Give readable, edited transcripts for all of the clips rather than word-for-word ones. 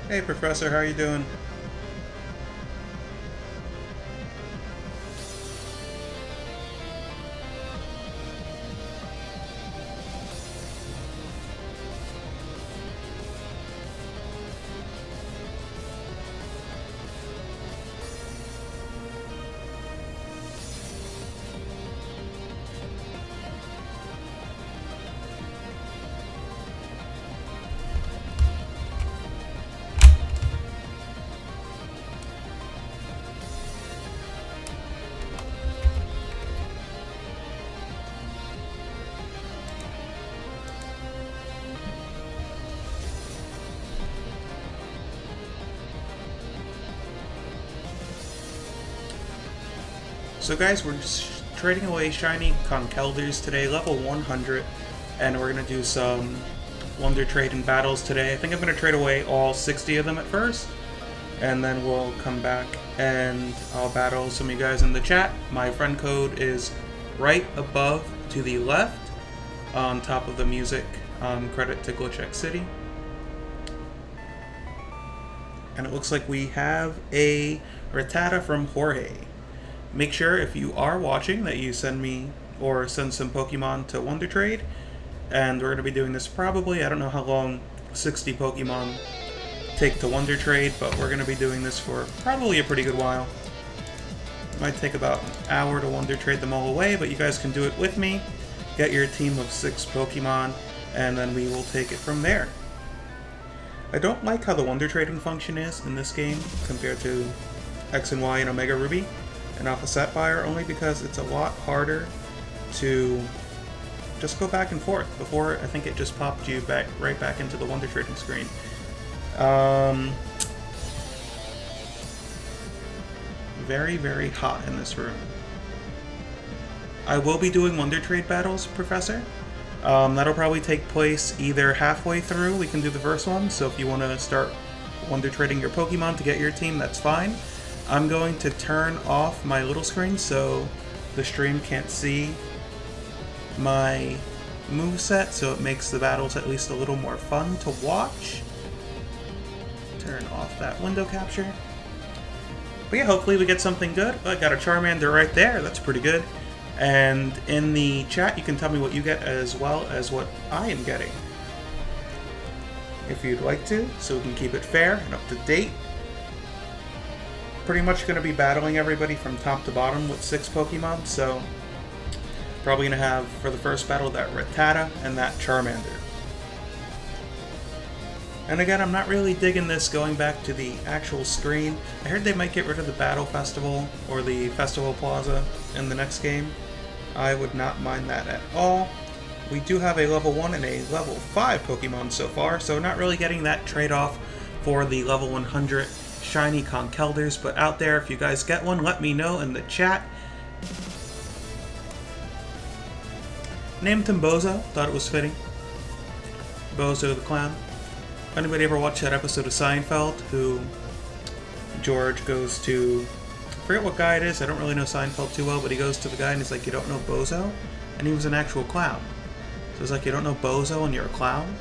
Hey Professor, how are you doing? So guys, we're just trading away shiny Conkeldurrs today, level 100, and we're going to do some wonder trading battles today. I think I'm going to trade away all 60 of them at first, and then we'll come back and I'll battle some of you guys in the chat. My friend code is right above to the left on top of the music, credit to Glitch City. And it looks like we have a Rattata from Jorge. Make sure if you are watching that you send me or send some Pokemon to Wonder Trade, and we're going to be doing this probably, I don't know how long 60 Pokemon take to Wonder Trade, but we're going to be doing this for probably a pretty good while. It might take about an hour to Wonder Trade them all away, but you guys can do it with me. Get your team of 6 Pokemon, and then we will take it from there. I don't like how the Wonder Trading function is in this game compared to X and Y and Omega Ruby and Alpha Sapphire, only because it's a lot harder to just go back and forth. Before, I think it just popped you right back into the Wonder Trading screen. Very, very hot in this room. I will be doing Wonder Trade battles, Professor. That'll probably take place either halfway through. We can do the first one, so if you want to start Wonder Trading your Pokemon to get your team, that's fine. I'm going to turn off my little screen so the stream can't see my moveset, so it makes the battles at least a little more fun to watch. Turn off that window capture. But yeah, hopefully we get something good. I got a Charmander right there, that's pretty good. And in the chat you can tell me what you get as well as what I am getting, if you'd like to, so we can keep it fair and up to date. Pretty much going to be battling everybody from top to bottom with 6 Pokemon, so probably going to have, for the first battle, that Rattata and that Charmander. And again, I'm not really digging this going back to the actual screen. I heard they might get rid of the Battle Festival or the Festival Plaza in the next game. I would not mind that at all. We do have a level 1 and a level 5 Pokemon so far, so not really getting that trade-off for the level 100 shiny Conkeldurrs, but out there, if you guys get one, let me know in the chat. Named him Bozo, thought it was fitting. Bozo the Clown. If anybody ever watched that episode of Seinfeld, who George goes to, I forget what guy it is, I don't really know Seinfeld too well, but he goes to the guy and he's like, you don't know Bozo? And he was an actual clown. So it's like, you don't know Bozo and you're a clown?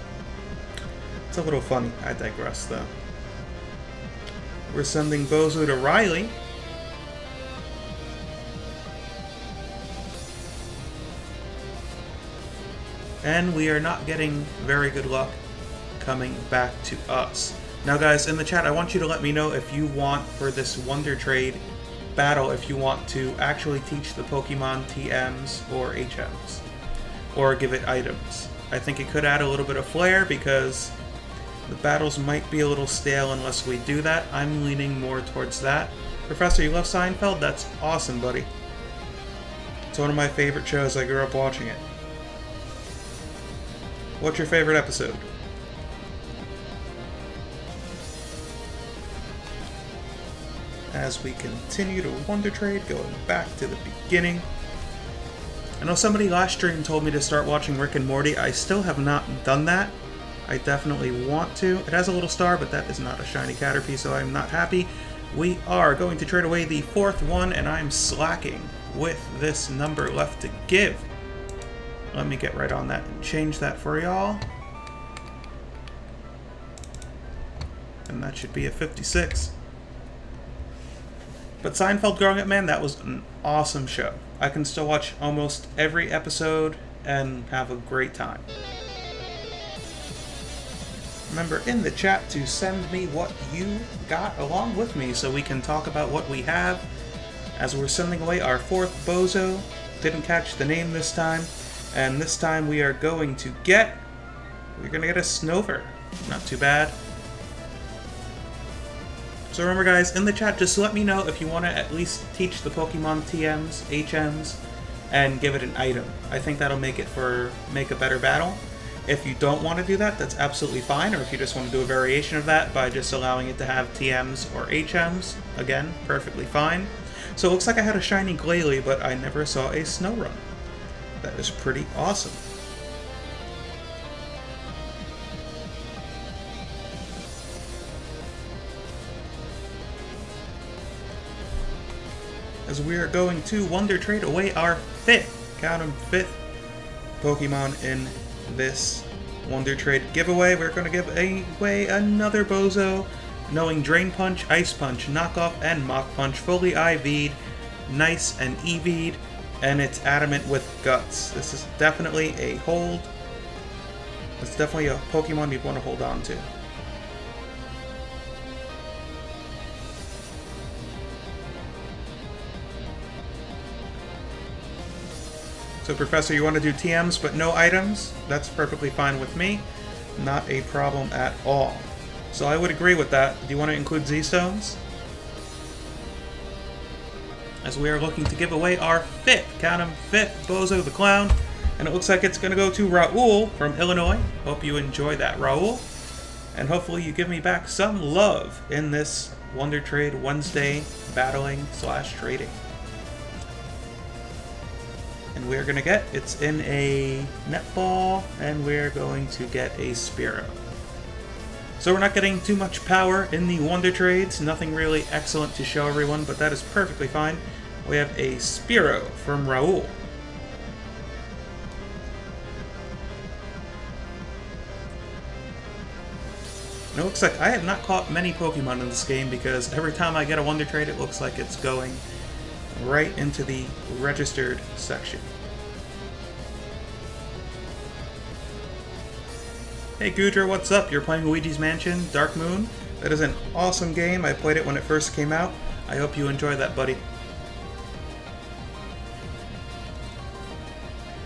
It's a little funny, I digress though. We're sending Bozo to Riley. And we are not getting very good luck coming back to us. Now guys, in the chat, I want you to let me know if you want, for this Wonder Trade battle, if you want to actually teach the Pokemon TMs or HMs, or give it items. I think it could add a little bit of flair because The battles might be a little stale unless we do that. I'm leaning more towards that. Professor, you love Seinfeld? That's awesome, buddy. It's one of my favorite shows. I grew up watching it. What's your favorite episode? As we continue to Wonder Trade, going back to the beginning. I know somebody last stream told me to start watching Rick and Morty. I still have not done that. I definitely want to. It has a little star, but that is not a shiny Caterpie, so I'm not happy. We are going to trade away the fourth one, and I'm slacking with this number left to give. Let me get right on that and change that for y'all. And that should be a 56. But Seinfeld growing up, man, that was an awesome show. I can still watch almost every episode and have a great time. Remember in the chat to send me what you got along with me so we can talk about what we have. As we're sending away our fourth bozo, didn't catch the name this time, and this time we are going to get a Snover. Not too bad. So remember guys, in the chat, just let me know if you want to at least teach the Pokemon TMs, HMs, and give it an item. I think that'll make a better battle. If you don't want to do that, that's absolutely fine, or if you just want to do a variation of that by just allowing it to have TMs or HMs, again, perfectly fine. So it looks like I had a shiny Glalie, but I never saw a Snorunt. That is pretty awesome. As we are going to Wonder Trade away our fifth, count 'em, fifth Pokemon in this Wonder Trade giveaway. We're going to give away another Bozo, knowing Drain Punch, Ice Punch, Knockoff, and Mach Punch, fully IV'd, nice and EV'd, and it's Adamant with Guts. This is definitely a hold. It's definitely a Pokemon you'd want to hold on to. So Professor, you want to do TMs but no items? That's perfectly fine with me. Not a problem at all. So I would agree with that. Do you want to include Z-Stones? As we are looking to give away our fifth, count 'em, fifth Bozo the Clown. And it looks like it's going to go to Raul from Illinois. Hope you enjoy that, Raul. And hopefully you give me back some love in this Wonder Trade Wednesday battling / trading. And we're going to get, it's in a Netball, and we're going to get a Spearow. So we're not getting too much power in the Wonder Trades, nothing really excellent to show everyone, but that is perfectly fine. We have a Spearow from Raul. And it looks like I have not caught many Pokemon in this game because every time I get a Wonder Trade it looks like it's going right into the registered section. Hey Goodra, what's up? You're playing Luigi's Mansion Dark Moon? That is an awesome game. I played it when it first came out. I hope you enjoy that, buddy.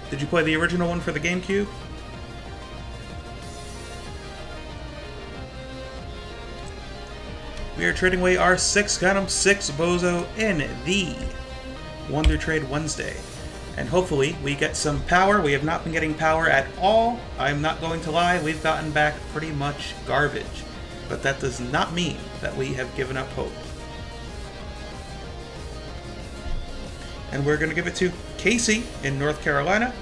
Did you play the original one for the GameCube? We are trading away our six Bozo in the Wonder Trade Wednesday. And hopefully we get some power. We have not been getting power at all. I'm not going to lie, we've gotten back pretty much garbage. But that does not mean that we have given up hope. And we're going to give it to Casey in North Carolina.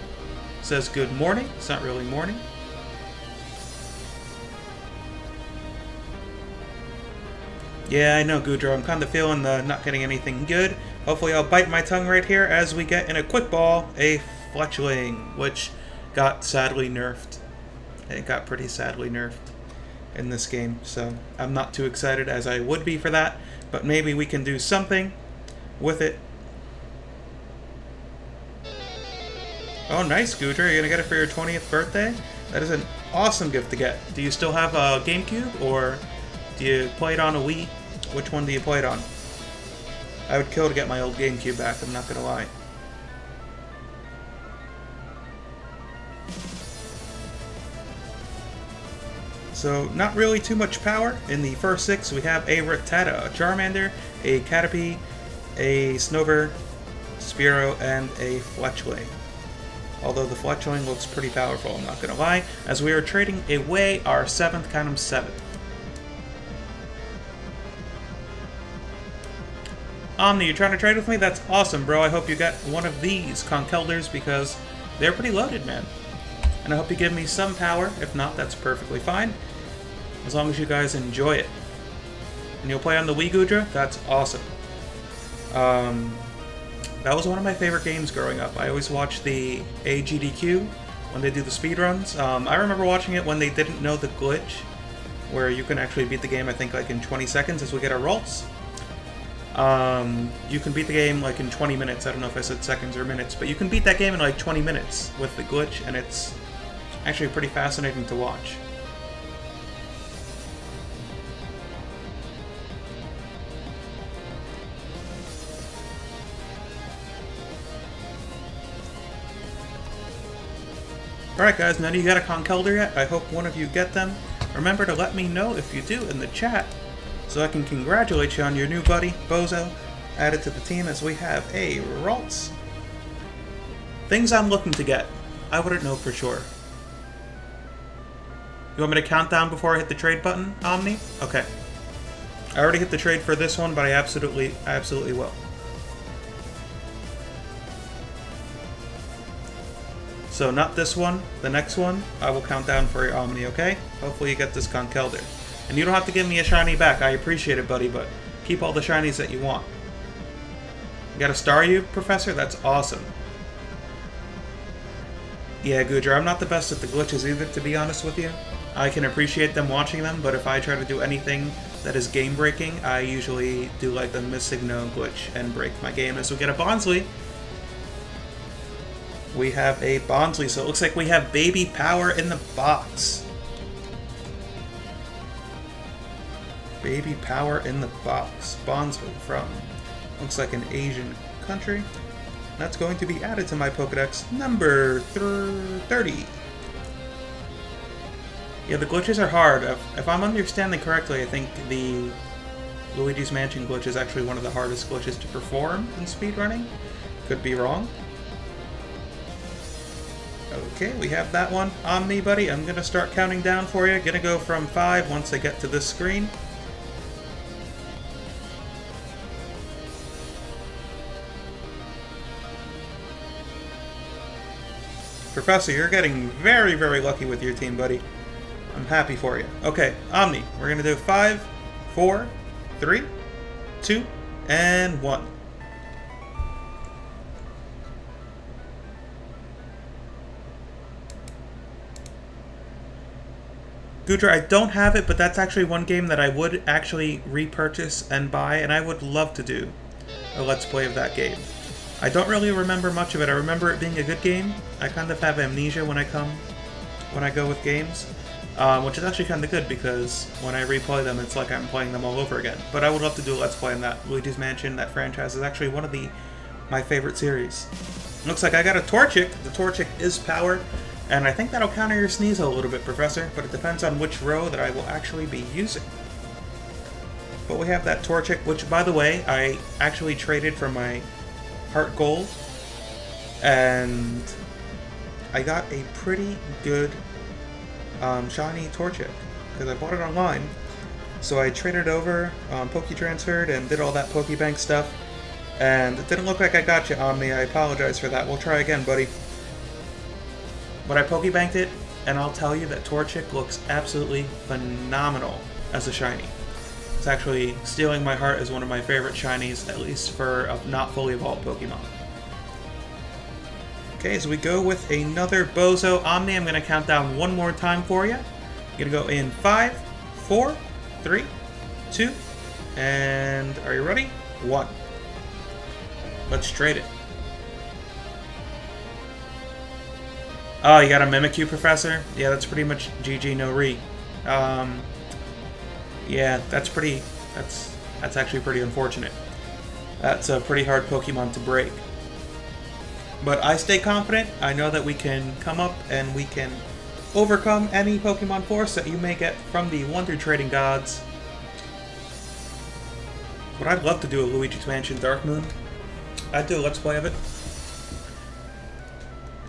Says good morning. It's not really morning. Yeah, I know, Goodro. I'm kind of feeling not getting anything good. Hopefully I'll bite my tongue right here as we get in a quick ball a Fletchling, which got sadly nerfed. It got pretty sadly nerfed in this game, so I'm not too excited as I would be for that, but maybe we can do something with it. Oh, nice, Goodra. You're going to get it for your 20th birthday? That is an awesome gift to get. Do you still have a GameCube, or do you play it on a Wii? Which one do you play it on? I would kill to get my old GameCube back, I'm not going to lie. So not really too much power. In the first 6, we have a Rattata, a Charmander, a Caterpie, a Snover, Spearow, and a Fletchling. Although the Fletchling looks pretty powerful, I'm not gonna lie, as we are trading away our 7th, count 'em 7th. Omni, you trying to trade with me? That's awesome, bro. I hope you got one of these Conkeldurrs because they're pretty loaded, man. And I hope you give me some power. If not, that's perfectly fine. As long as you guys enjoy it. And you'll play on the Wii Goodra? That's awesome. That was one of my favorite games growing up. I always watched the AGDQ when they do the speedruns. I remember watching it when they didn't know the glitch, where you can actually beat the game, I think, like in 20 seconds as we get our rolls. You can beat the game like in 20 minutes. I don't know if I said seconds or minutes, but you can beat that game in like 20 minutes with the glitch, and it's actually pretty fascinating to watch. Alright guys, none of you got a Conkeldurr yet? I hope one of you get them. Remember to let me know if you do in the chat, so I can congratulate you on your new buddy, Bozo, added to the team as we have a Ralts. Things I'm looking to get. I wouldn't know for sure. You want me to count down before I hit the trade button, Omni? Okay. I already hit the trade for this one, but I absolutely will. So not this one, the next one, I will count down for your Omni, okay? Hopefully you get this Conkeldurr. And you don't have to give me a shiny back, I appreciate it, buddy, but keep all the shinies that you want. You got a Staryu, Professor? That's awesome. Yeah, Goodra, I'm not the best at the glitches either, to be honest with you. I can appreciate them watching them, but if I try to do anything that is game-breaking, I usually do like the Missigno glitch and break my game. As we get a Bonsly, we have a Bonsly, so it looks like we have baby power in the box. Baby power in the box. Bonsly from, looks like an Asian country. That's going to be added to my Pokedex number 30. Yeah, the glitches are hard. If I'm understanding correctly, I think the Luigi's Mansion glitch is actually one of the hardest glitches to perform in speedrunning. Could be wrong. Okay, we have that one. Omni, buddy, I'm going to start counting down for you. Gonna go from 5 once I get to this screen. Professor, you're getting very, very lucky with your team, buddy. I'm happy for you. Okay, Omni, we're going to do 5, 4, 3, 2, and 1. Goodra, I don't have it, but that's actually one game that I would actually repurchase and buy, and I would love to do a Let's Play of that game. I don't really remember much of it. I remember it being a good game. I kind of have amnesia when I go with games, which is actually kind of good because when I replay them, it's like I'm playing them all over again. But I would love to do a Let's Play in that. Luigi's Mansion, that franchise, is actually one of my favorite series. Looks like I got a Torchic. The Torchic is power, and I think that'll counter your Sneasel a little bit, Professor, but it depends on which row that I will actually be using. But we have that Torchic, which, by the way, I actually traded for my Heart Gold, and I got a pretty good shiny Torchic because I bought it online. So I traded over, Poke-transferred, and did all that Pokebank stuff, and it didn't look like I got you, Omni. I apologize for that. We'll try again, buddy. But I Pokebanked it, and I'll tell you that Torchic looks absolutely phenomenal as a shiny. It's actually stealing my heart as one of my favorite shinies, at least for a not fully evolved Pokemon. Okay, so we go with another Bozo. Omni, I'm going to count down one more time for you. I'm going to go in 5, 4, 3, 2, and are you ready? 1. Let's trade it. Oh, you got a Mimikyu, Professor? Yeah, that's pretty much GG no re. Yeah, that's actually pretty unfortunate. That's a pretty hard Pokemon to break. But I stay confident. I know that we can come up and we can overcome any Pokemon Force that you may get from the Wonder Trading Gods. But I'd love to do a Luigi's Mansion Dark Moon. I'd do a Let's Play of it.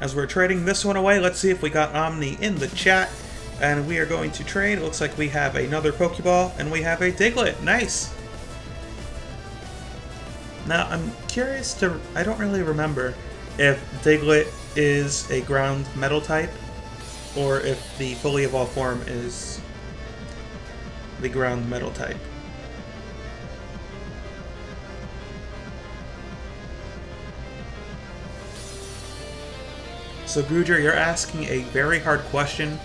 As we're trading this one away, let's see if we got Omni in the chat. And we are going to trade. It looks like we have another Pokeball, and we have a Diglett. Nice! Now, I'm curious to... I don't really remember if Diglett is a ground metal type, or if the fully evolved form is the ground metal type. So Goodra, you're asking a very hard question.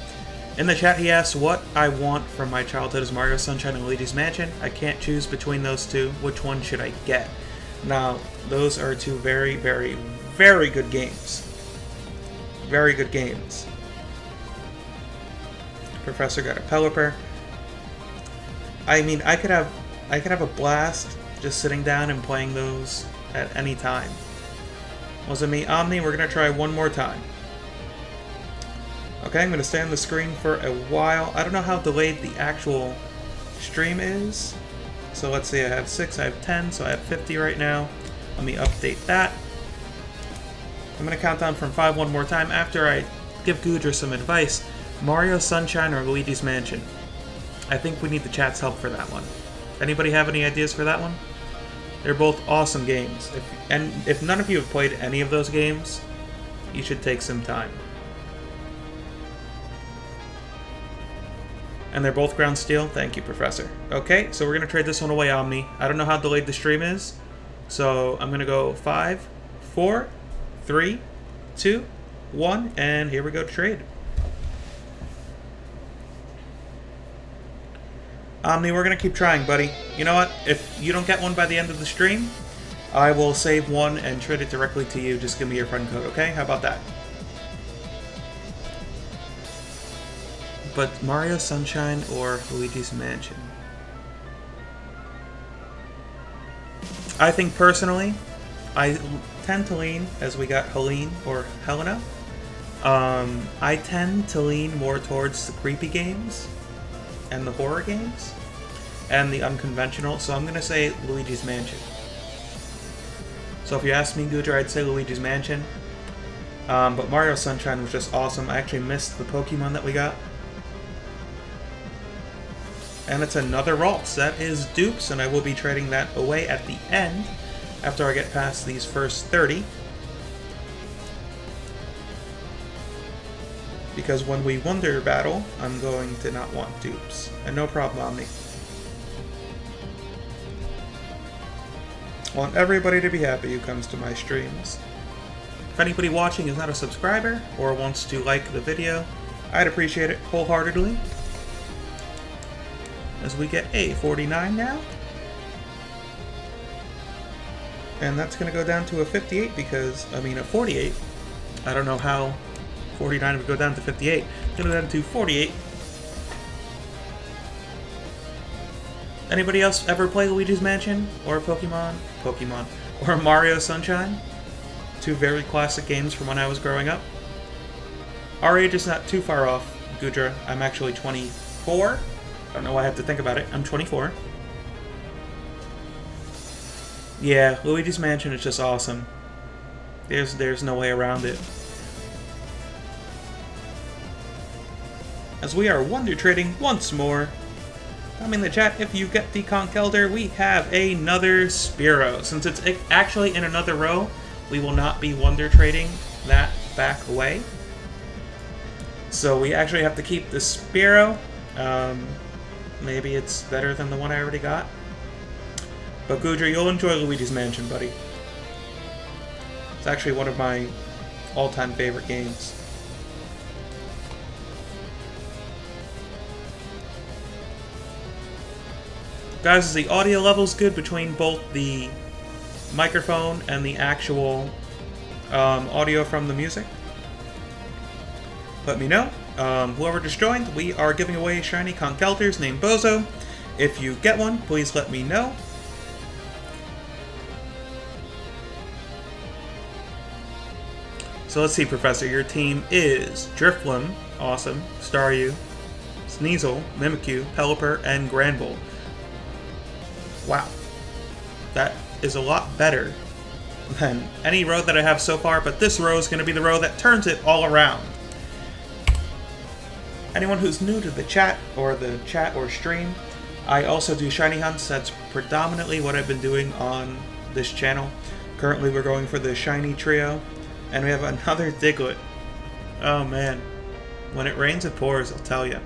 In the chat he asks what I want from my childhood is Mario Sunshine and Luigi's Mansion. I can't choose between those two. Which one should I get? Now, those are two very, very, very good games. Very good games. Professor got a Pelipper. I mean, I could have a blast just sitting down and playing those at any time. Wasn't me, Omni. We're gonna try one more time. Okay, I'm gonna stay on the screen for a while. I don't know how delayed the actual stream is. So let's see, I have 6, I have 10, so I have 50 right now. Let me update that. I'm gonna count down from 5 one more time after I give Goodra some advice. Mario Sunshine or Luigi's Mansion? I think we need the chat's help for that one. Anybody have any ideas for that one? They're both awesome games. If none of you have played any of those games, you should take some time. And they're both ground steel. Thank you, Professor. Okay, so we're going to trade this one away, Omni. I don't know how delayed the stream is, so I'm going to go 5, 4, 3, 2, 1, and here we go to trade. Omni, we're going to keep trying, buddy. You know what? If you don't get one by the end of the stream, I will save one and trade it directly to you. Just give me your friend code, okay? How about that? But Mario Sunshine or Luigi's Mansion? I think personally, I tend to lean, as we got Helene or Helena, I tend to lean more towards the creepy games and the horror games and the unconventional, so I'm going to say Luigi's Mansion. So if you ask me, Goodra, I'd say Luigi's Mansion. But Mario Sunshine was just awesome. I actually missed the Pokemon that we got. And it's another Ralts. That is Dupes, and I will be trading that away at the end after I get past these first 30. Because when we Wonder Battle, I'm going to not want Dupes. And no problem, Omni. I want everybody to be happy who comes to my streams. If anybody watching is not a subscriber or wants to like the video, I'd appreciate it wholeheartedly. As we get a 49 now. And that's going to go down to a 58 because, I mean, a 48. I don't know how 49 would go down to 58. It's going to go down to 48. Anybody else ever play Luigi's Mansion? Or Pokemon? Or Mario Sunshine? Two very classic games from when I was growing up. Our age is not too far off, Goodra. I'm actually 24. I don't know why I have to think about it. I'm 24. Yeah, Luigi's Mansion is just awesome. There's no way around it. As we are Wonder Trading once more. Tell me in the chat if you get the Conkeldurr. We have another Spearow. Since it's actually in another row, we will not be Wonder Trading that back away. So we actually have to keep the Spearow. Maybe it's better than the one I already got. But Goodra, you'll enjoy Luigi's Mansion, buddy. It's actually one of my all-time favorite games. Guys, is the audio levels good between both the microphone and the actual audio from the music? Let me know. Whoever just joined, we are giving away shiny Conkeldurrs named Bozo. If you get one, please let me know. So let's see, Professor. Your team is Drifloon, Awesome. Staryu, Sneasel, Mimikyu, Pelipper, and Granbull. Wow. That is a lot better than any row that I have so far, but this row is going to be the row that turns it all around. Anyone who's new to the chat or stream, I also do shiny hunts. That's predominantly what I've been doing on this channel. Currently we're going for the shiny trio, and we have another Diglett. Oh man, when it rains it pours, I'll tell you.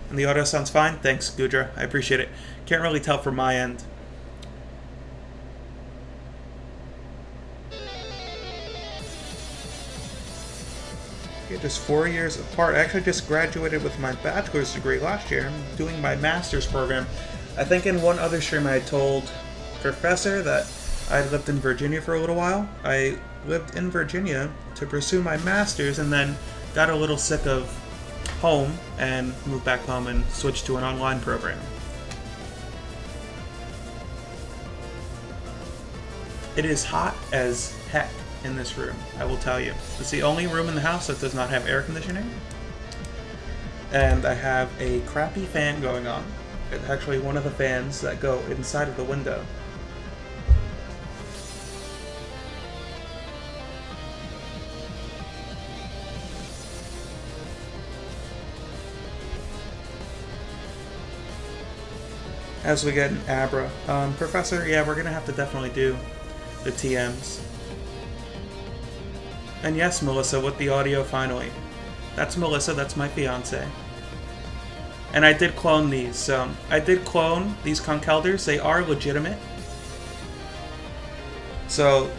And the audio sounds fine? Thanks, Gudra. I appreciate it. Can't really tell from my end. Okay, just 4 years apart. I actually just graduated with my bachelor's degree last year. I'm doing my master's program. I think in one other stream I told Professor that I lived in Virginia for a little while. I lived in Virginia to pursue my master's and then got a little sick of home and moved back home and switched to an online program. It is hot as heck in this room, I will tell you. It's the only room in the house that does not have air conditioning. And I have a crappy fan going on. It's actually one of the fans that go inside of the window. As we get an Abra. Professor, yeah, we're gonna have to definitely do the TMs. And yes, Melissa, with the audio finally. That's Melissa, that's my fiance. And I did clone these. I did clone these Conkeldurrs. They are legitimate. So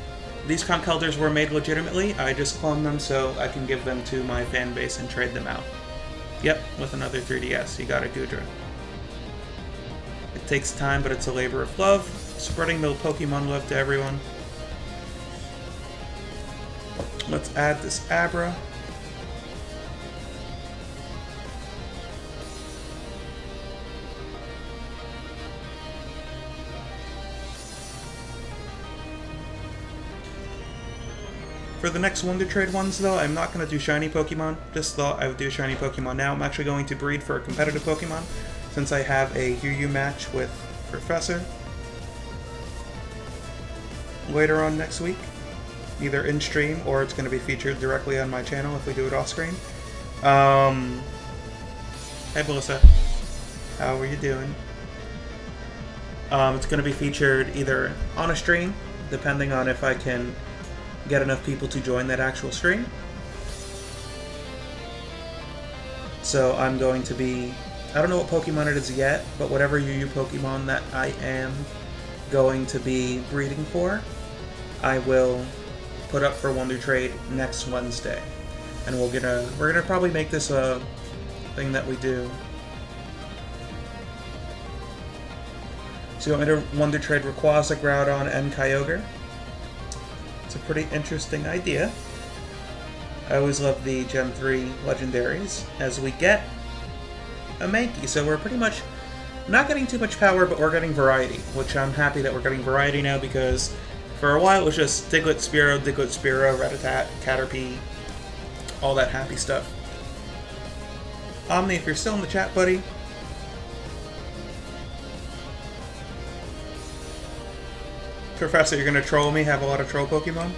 these Conkeldurrs were made legitimately. I just cloned them so I can give them to my fan base and trade them out. Yep, with another 3DS. You got it, Gudra. It takes time, but it's a labor of love. Spreading the Pokemon love to everyone. Let's add this Abra. For the next Wonder Trade ones, though, I'm not going to do shiny Pokemon. Just thought I would do shiny Pokemon now. I'm actually going to breed for a competitive Pokemon, since I have a UU match with Professor later on next week. Either in stream, or it's going to be featured directly on my channel if we do it off screen. Hey Melissa, how are you doing? It's going to be featured either on a stream, depending on if I can get enough people to join that actual stream. So I'm going to be, I don't know what Pokemon it is yet, but whatever UU Pokemon that I am going to be breeding for, I will put up for Wonder Trade next Wednesday. And we're gonna probably make this a thing that we do. So you want me to Wonder Trade Rayquaza, Groudon, and Kyogre? It's a pretty interesting idea. I always love the Gen 3 legendaries as we get a Mankey. So we're pretty much not getting too much power, but we're getting variety, which I'm happy that we're getting variety now, because for a while it was just Diglett, Spearow, Rattata, Caterpie, all that happy stuff. Omni, if you're still in the chat, buddy. Professor, you're gonna troll me, have a lot of troll Pokemon?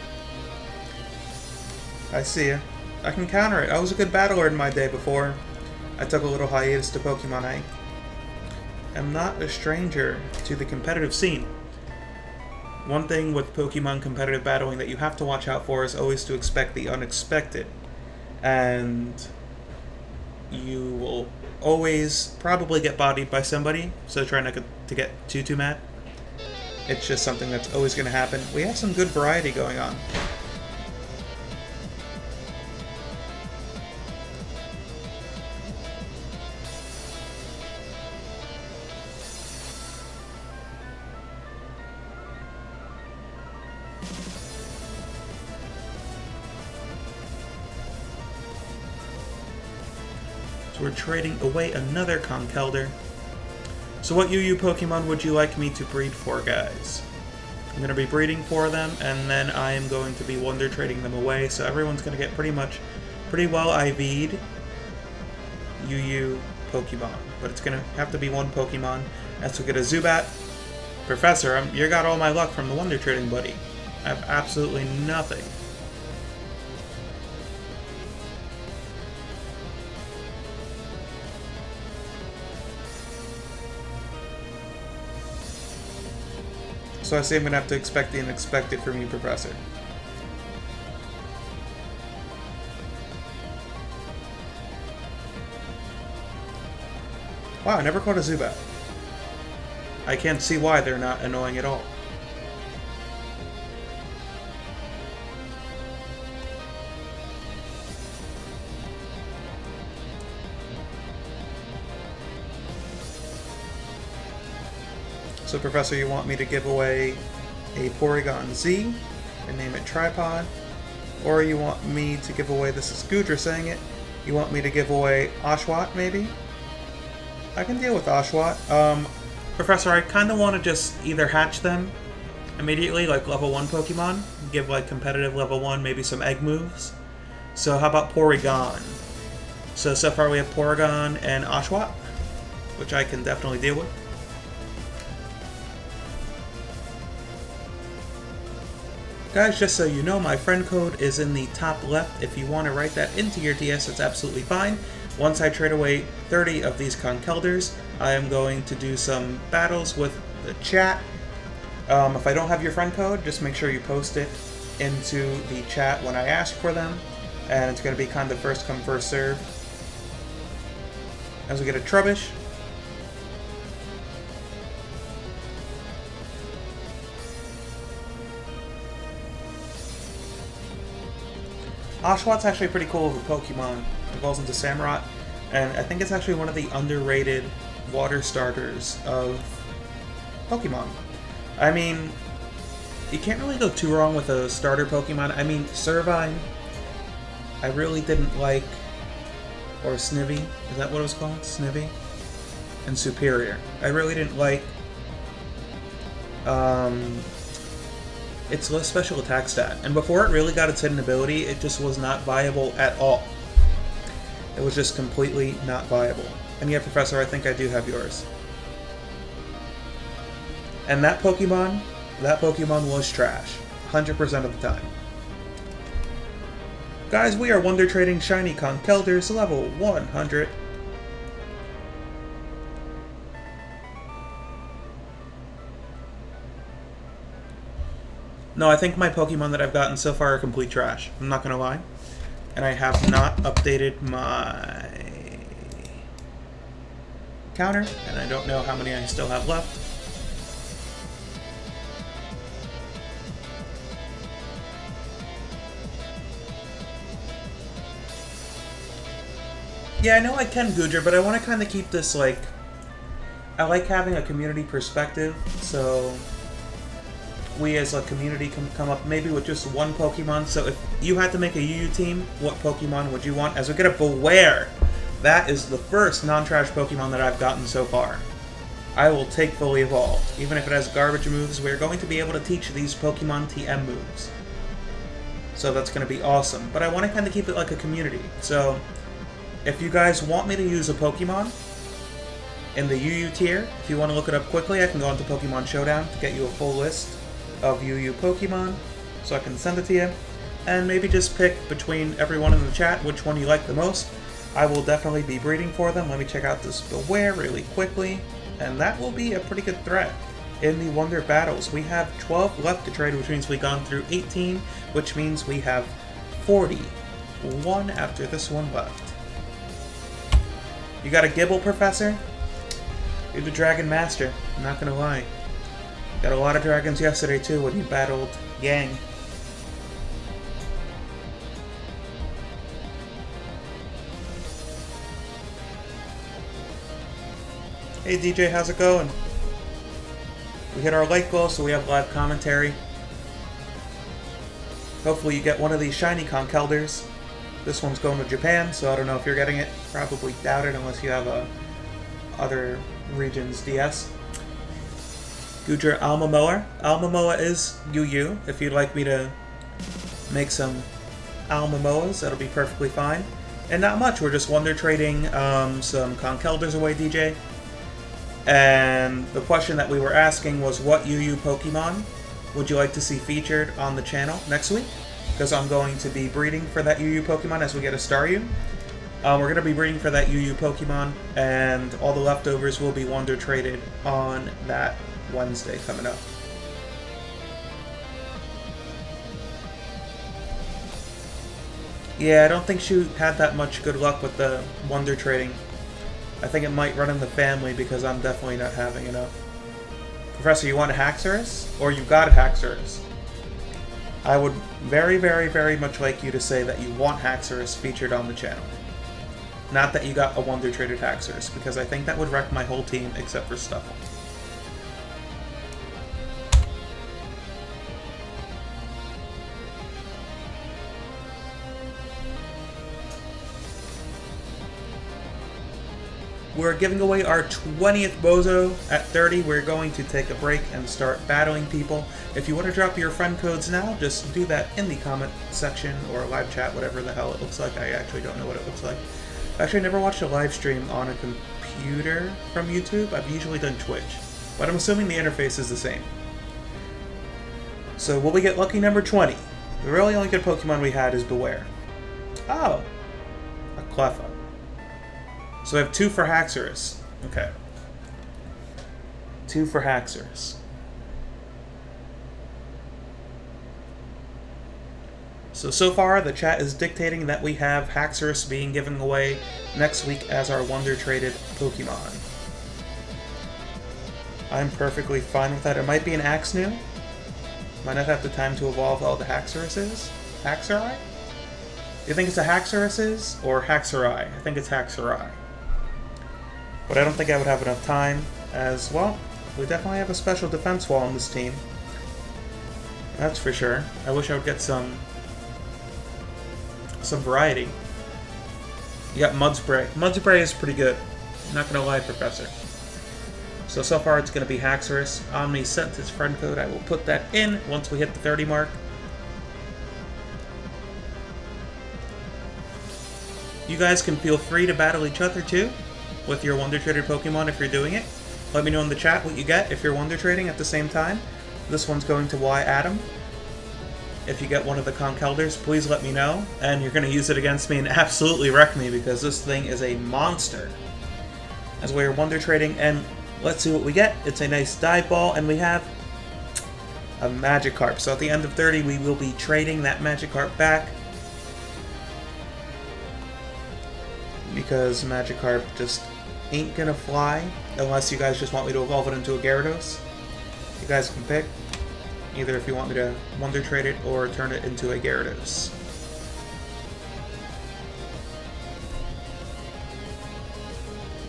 I see ya. I can counter it. I was a good battler in my day before I took a little hiatus to Pokemon Inc. I'm not a stranger to the competitive scene. One thing with Pokemon competitive battling that you have to watch out for is always to expect the unexpected. And you will always probably get bodied by somebody, so try not to get too mad. It's just something that's always going to happen. We have some good variety going on. So we're trading away another Conkeldurr. So what UU Pokemon would you like me to breed for, guys? I'm going to be breeding for them, and then I am going to be wonder trading them away, so everyone's going to get pretty well IV'd UU Pokemon. But it's going to have to be one Pokemon. As we get a Zubat. Professor, you got all my luck from the wonder trading, buddy. I have absolutely nothing. So I say I'm going to have to expect the unexpected from you, Professor. Wow, I never caught a Zubat. I can't see why they're not annoying at all. So, Professor, you want me to give away a Porygon Z and name it Tripod? Or you want me to give away, this is Goodra saying it, you want me to give away Oshawott, maybe? I can deal with Oshawott. Professor, I kind of want to just either hatch them immediately, like level 1 Pokemon, give like competitive level 1, maybe some egg moves. So how about Porygon? So far we have Porygon and Oshawott, which I can definitely deal with. Guys, just so you know, my friend code is in the top left. If you want to write that into your DS, it's absolutely fine. Once I trade away 30 of these Conkeldurrs, I am going to do some battles with the chat. If I don't have your friend code, just make sure you post it into the chat when I ask for them. And it's going to be kind of first come, first serve. As we get a Trubbish. Oshawott's actually pretty cool of a Pokemon. It evolves into Samurott, and I think it's actually one of the underrated water starters of Pokemon. I mean, you can't really go too wrong with a starter Pokemon. I mean, Servine, I really didn't like, or Snivy, is that what it was called? Snivy? And Superior. I really didn't like its low special attack stat, and before it really got its hidden ability, it just was not viable at all. It was just completely not viable. And yeah, Professor, I think I do have yours. And that Pokemon was trash, 100% of the time. Guys, we are wonder trading shiny Conkeldurrs level 100. No, I think my Pokemon that I've gotten so far are complete trash. I'm not gonna lie. And I have not updated my counter, and I don't know how many I still have left. Yeah, I know I can Goodra, but I want to kind of keep this, like... I like having a community perspective, so... we as a community can come up maybe with just one Pokemon. So if you had to make a UU team, what Pokemon would you want? As we get a Beware, that is the first non-trash Pokemon that I've gotten so far. I will take Fully Evolved. Even if it has garbage moves, we're going to be able to teach these Pokemon TM moves. So that's going to be awesome. But I want to kind of keep it like a community. So if you guys want me to use a Pokemon in the UU tier, if you want to look it up quickly, I can go into Pokemon Showdown to get you a full list of UU Pokemon, so I can send it to you, and maybe just pick between everyone in the chat which one you like the most. I will definitely be breeding for them. Let me check out this Beware really quickly, and that will be a pretty good threat in the Wonder Battles. We have 12 left to trade, which means we've gone through 18, which means we have 41 after this one left. You got a Gibble, Professor? You're the Dragon Master, I'm not gonna lie. Got a lot of dragons yesterday too when you battled Yang. Hey DJ, how's it going? We hit our late goal, so we have live commentary. Hopefully you get one of these shiny Conkeldurrs. This one's going to Japan, so I don't know if you're getting it. Probably doubt it unless you have a other region's DS. Gudra Almamoa. Almamoa is UU. If you'd like me to make some Almamoas, that'll be perfectly fine. And not much, we're just wonder trading some Conkeldurrs away, DJ. And the question that we were asking was, what UU Pokemon would you like to see featured on the channel next week? Because I'm going to be breeding for that UU Pokemon as we get a Staryu. We're going to be breeding for that UU Pokemon, and all the leftovers will be wonder traded on that Wednesday coming up. Yeah, I don't think she had that much good luck with the wonder trading. I think it might run in the family because I'm definitely not having enough. Professor, you want a Haxorus? Or you got a Haxorus? I would very, very, very much like you to say that you want Haxorus featured on the channel. Not that you got a wonder traded Haxorus, because I think that would wreck my whole team except for Stuffle. We're giving away our 20th Bozo at 30. We're going to take a break and start battling people. If you want to drop your friend codes now, just do that in the comment section or live chat, whatever the hell it looks like. I actually don't know what it looks like. Actually, I never watched a live stream on a computer from YouTube. I've usually done Twitch, but I'm assuming the interface is the same. So will we get lucky number 20? The really only good Pokemon we had is Beware. Oh, a Cleffa. So I have 2 for Haxorus. Okay. 2 for Haxorus. So far, the chat is dictating that we have Haxorus being given away next week as our wonder traded Pokemon. I'm perfectly fine with that. It might be an Axnu. Might not have the time to evolve all the Haxoruses. Haxorui? Do you think it's a Haxoruses or Haxorui? I think it's Haxorui. But I don't think I would have enough time, as, well, we definitely have a special defense wall on this team. That's for sure. I wish I would get some variety. You got Mudspray. Mudspray is pretty good. I'm not gonna lie, Professor. So far it's gonna be Haxorus. Omni sent his friend code. I will put that in once we hit the 30 mark. You guys can feel free to battle each other too with your wonder traded Pokemon if you're doing it. Let me know in the chat what you get if you're wonder trading at the same time. This one's going to Y Adam. If you get one of the Conkeldurrs, please let me know. And you're going to use it against me and absolutely wreck me because this thing is a monster. As we're wonder trading, and let's see what we get. It's a nice dive ball, and we have a Magikarp. So at the end of 30, we will be trading that Magikarp back. Because Magikarp just ain't gonna fly unless you guys just want me to evolve it into a Gyarados. You guys can pick either if you want me to wonder trade it or turn it into a Gyarados.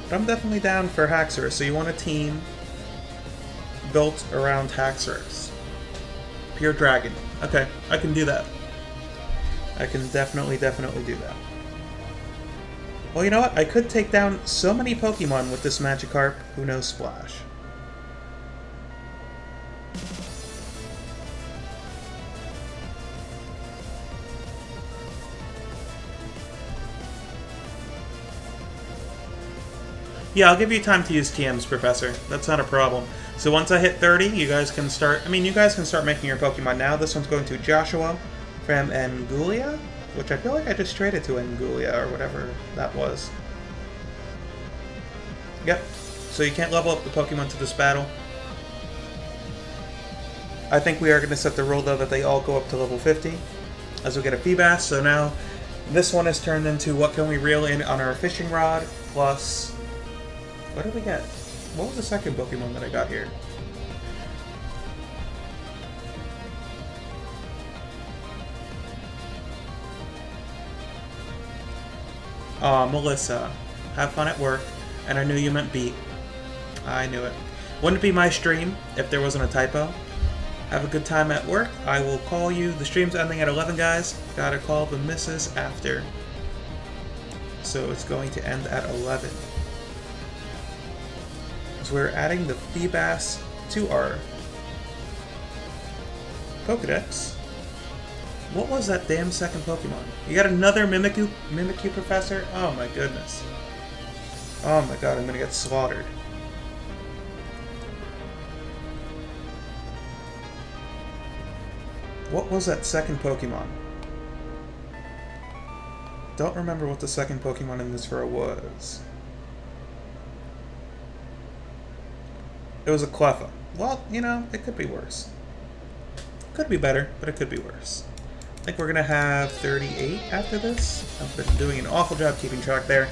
But I'm definitely down for Haxorus, so you want a team built around Haxorus. Pure Dragon. Okay, I can do that. I can definitely do that. Well, you know what? I could take down so many Pokemon with this Magikarp. Who knows Splash? Yeah, I'll give you time to use TMs, Professor. That's not a problem. So once I hit 30, you guys can start... I mean, you guys can start making your Pokemon now. This one's going to Joshua from Angulia, which I feel like I just traded to Angulia, or whatever that was. Yep. So you can't level up the Pokemon to this battle. I think we are going to set the rule, though, that they all go up to level 50 as we get a Feebas. So now this one is turned into what can we reel in on our fishing rod, plus... What did we get? What was the second Pokemon that I got here? Melissa. Have fun at work. And I knew you meant beat. I knew it. Wouldn't be my stream if there wasn't a typo. Have a good time at work. I will call you. The stream's ending at 11, guys. Gotta call the missus after. So it's going to end at 11. So we're adding the Feebas to our Pokedex. What was that damn second Pokemon? You got another Mimikyu Professor? Oh my goodness. Oh my god, I'm gonna get slaughtered. What was that second Pokemon? Don't remember what the second Pokemon in this row was. It was a Cleffa. Well, you know, it could be worse. Could be better, but it could be worse. I think we're going to have 38 after this. I've been doing an awful job keeping track there.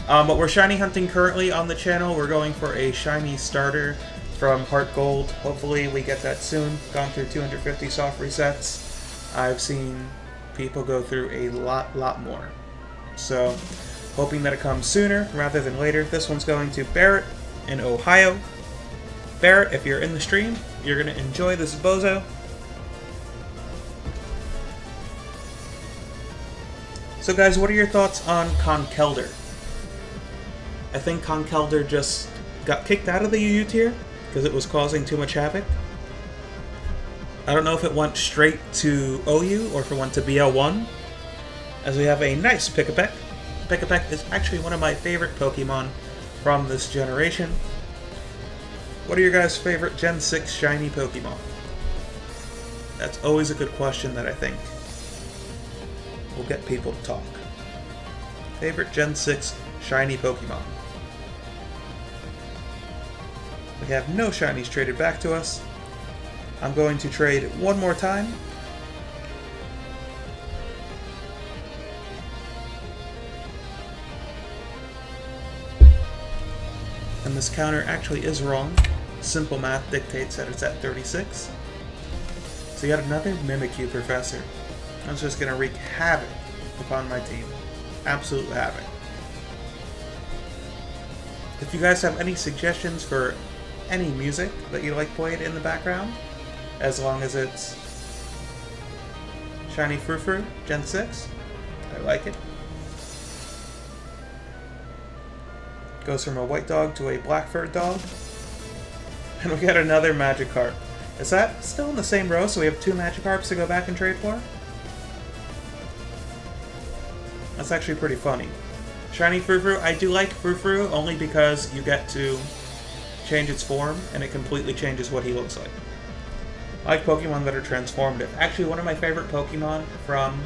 But we're shiny hunting currently on the channel. We're going for a shiny starter from Heart Gold. Hopefully we get that soon. Gone through 250 soft resets. I've seen people go through a lot more. So, hoping that it comes sooner rather than later. This one's going to Barrett in Ohio. Barrett, if you're in the stream, you're going to enjoy this bozo. So guys, what are your thoughts on Conkeldurr? I think Conkeldurr just got kicked out of the UU tier because it was causing too much havoc. I don't know if it went straight to OU or if it went to BL1. As we have a nice Pick-a-Peck. Pick-a-Peck is actually one of my favorite Pokemon from this generation. What are your guys' favorite Gen 6 shiny Pokemon? That's always a good question that I think will get people to talk. Favorite Gen 6 shiny Pokemon. We have no shinies traded back to us. I'm going to trade one more time. And this counter actually is wrong. Simple math dictates that it's at 36. So you got another Mimikyu Professor. That's just going to wreak havoc upon my team. Absolute havoc. If you guys have any suggestions for any music that you like played in the background, as long as it's Shiny Frou-Frou, Gen 6, I like it. Goes from a white dog to a black furred dog. And we got another Magikarp. Is that still in the same row, so we have two Magikarps to go back and trade for? That's actually pretty funny. Shiny Frou-Frou, I do like Frou-Frou only because you get to change its form and it completely changes what he looks like. I like Pokemon that are transformative. Actually, one of my favorite Pokemon from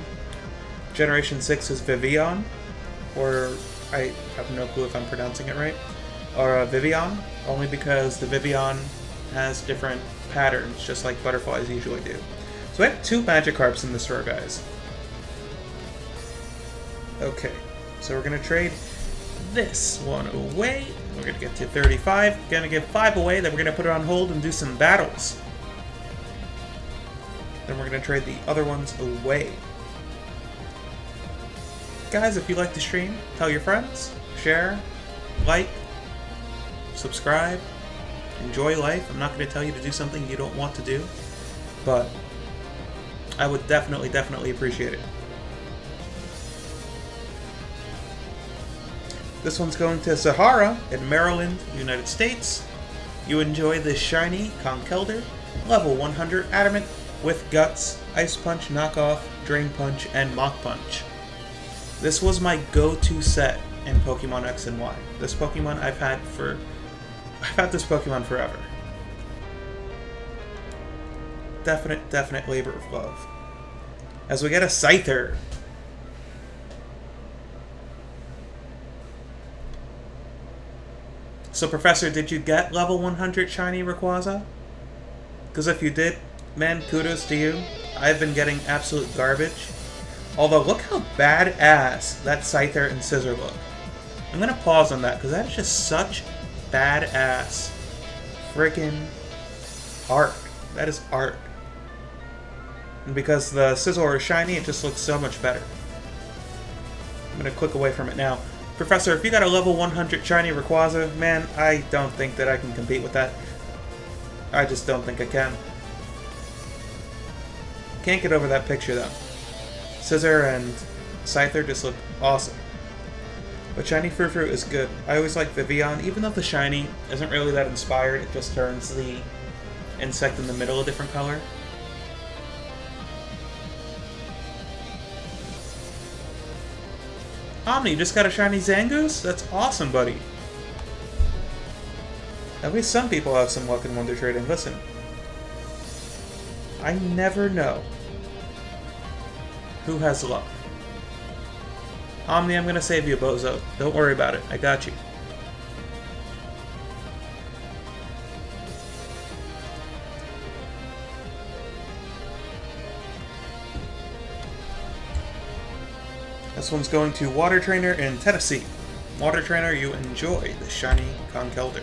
Generation 6 is Vivian, or I have no clue if I'm pronouncing it right, or Vivian, only because the Vivian has different patterns, just like butterflies usually do. So we have two Magikarps in this row, guys. Okay, so we're going to trade this one away. We're going to get to 35. We're going to give 5 away, then we're going to put it on hold and do some battles. Then we're going to trade the other ones away. Guys, if you like the stream, tell your friends, share, like, subscribe, enjoy life. I'm not going to tell you to do something you don't want to do, but I would definitely appreciate it. This one's going to Sahara in Maryland, United States. You enjoy this shiny Conkeldurr, level 100 Adamant with Guts, Ice Punch Knockoff, Drain Punch, and Mach Punch. This was my go-to set in Pokemon X and Y. This Pokemon I've had this Pokemon forever. Definite labor of love. As we get a Scyther. So, Professor, did you get level 100 shiny Rayquaza? Because if you did, man, kudos to you. I've been getting absolute garbage. Although, look how badass that Scyther and Scissor look. I'm going to pause on that, because that is just such badass freaking art. That is art. And because the Scizor is shiny, it just looks so much better. I'm going to click away from it now. Professor, if you got a level 100 shiny Rayquaza, man, I don't think that I can compete with that. I just don't think I can. Can't get over that picture, though. Scissor and Scyther just look awesome. But shiny Frou-Frou is good. I always like Vivian, even though the shiny isn't really that inspired, it just turns the insect in the middle a different color. Omni, you just got a shiny Zangoose? That's awesome, buddy. At least some people have some luck in Wonder Trading. Listen, I never know who has luck. Omni, I'm gonna save you, bozo. Don't worry about it. I got you. This one's going to Water Trainer in Tennessee. Water Trainer, you enjoy the shiny Conkeldurr.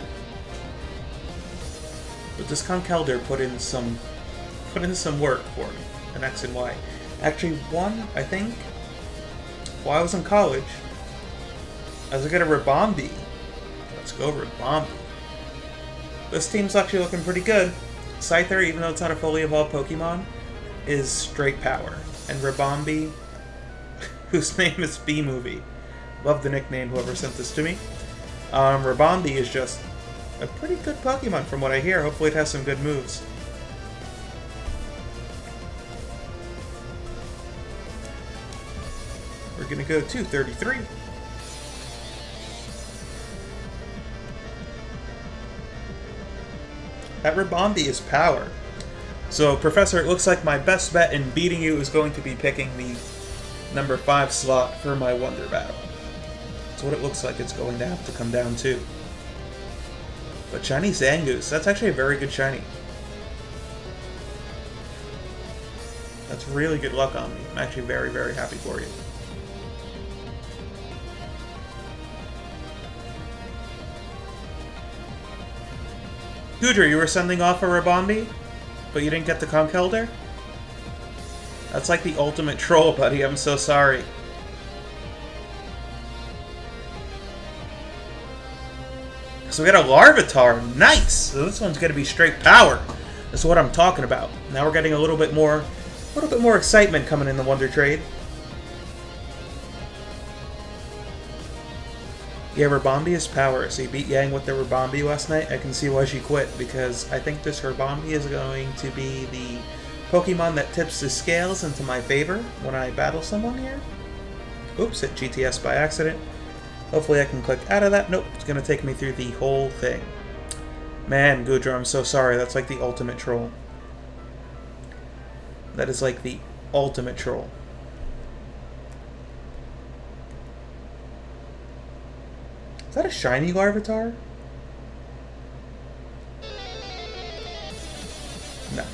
But this Conkeldurr put in some work for me, an X and Y. Actually, one, I think, while I was in college, I was gonna Rabombi. Let's go Rabombi. This team's actually looking pretty good. Scyther, even though it's not a fully evolved Pokemon, is straight power. And Rabombi, whose name is B-Movie. Love the nickname, whoever sent this to me. Rabombi is just a pretty good Pokemon from what I hear. Hopefully it has some good moves. We're gonna go to 33. That Rabombi is power. So, Professor, it looks like my best bet in beating you is going to be picking the number 5 slot for my Wonder Battle. That's what it looks like it's going to have to come down to. But shiny Zangoose, that's actually a very good shiny. That's really good luck on me. I'm actually very, very happy for you. Goodra, you were sending off a Rabombi, but you didn't get the Conkeldurr? That's like the ultimate troll, buddy. I'm so sorry. So we got a Larvitar. Nice! So this one's gonna be straight power. That's what I'm talking about. Now we're getting a little bit more excitement coming in the Wonder Trade. Yeah, Rabombi is power. So you beat Yang with the Rabombi last night. I can see why she quit, because I think this Rabombi is going to be the Pokemon that tips the scales into my favor when I battle someone here. Oops, hit GTS by accident. Hopefully I can click out of that. Nope, it's going to take me through the whole thing. Man, Goodra, I'm so sorry. That's like the ultimate troll. That is like the ultimate troll. Is that a shiny Larvitar? No.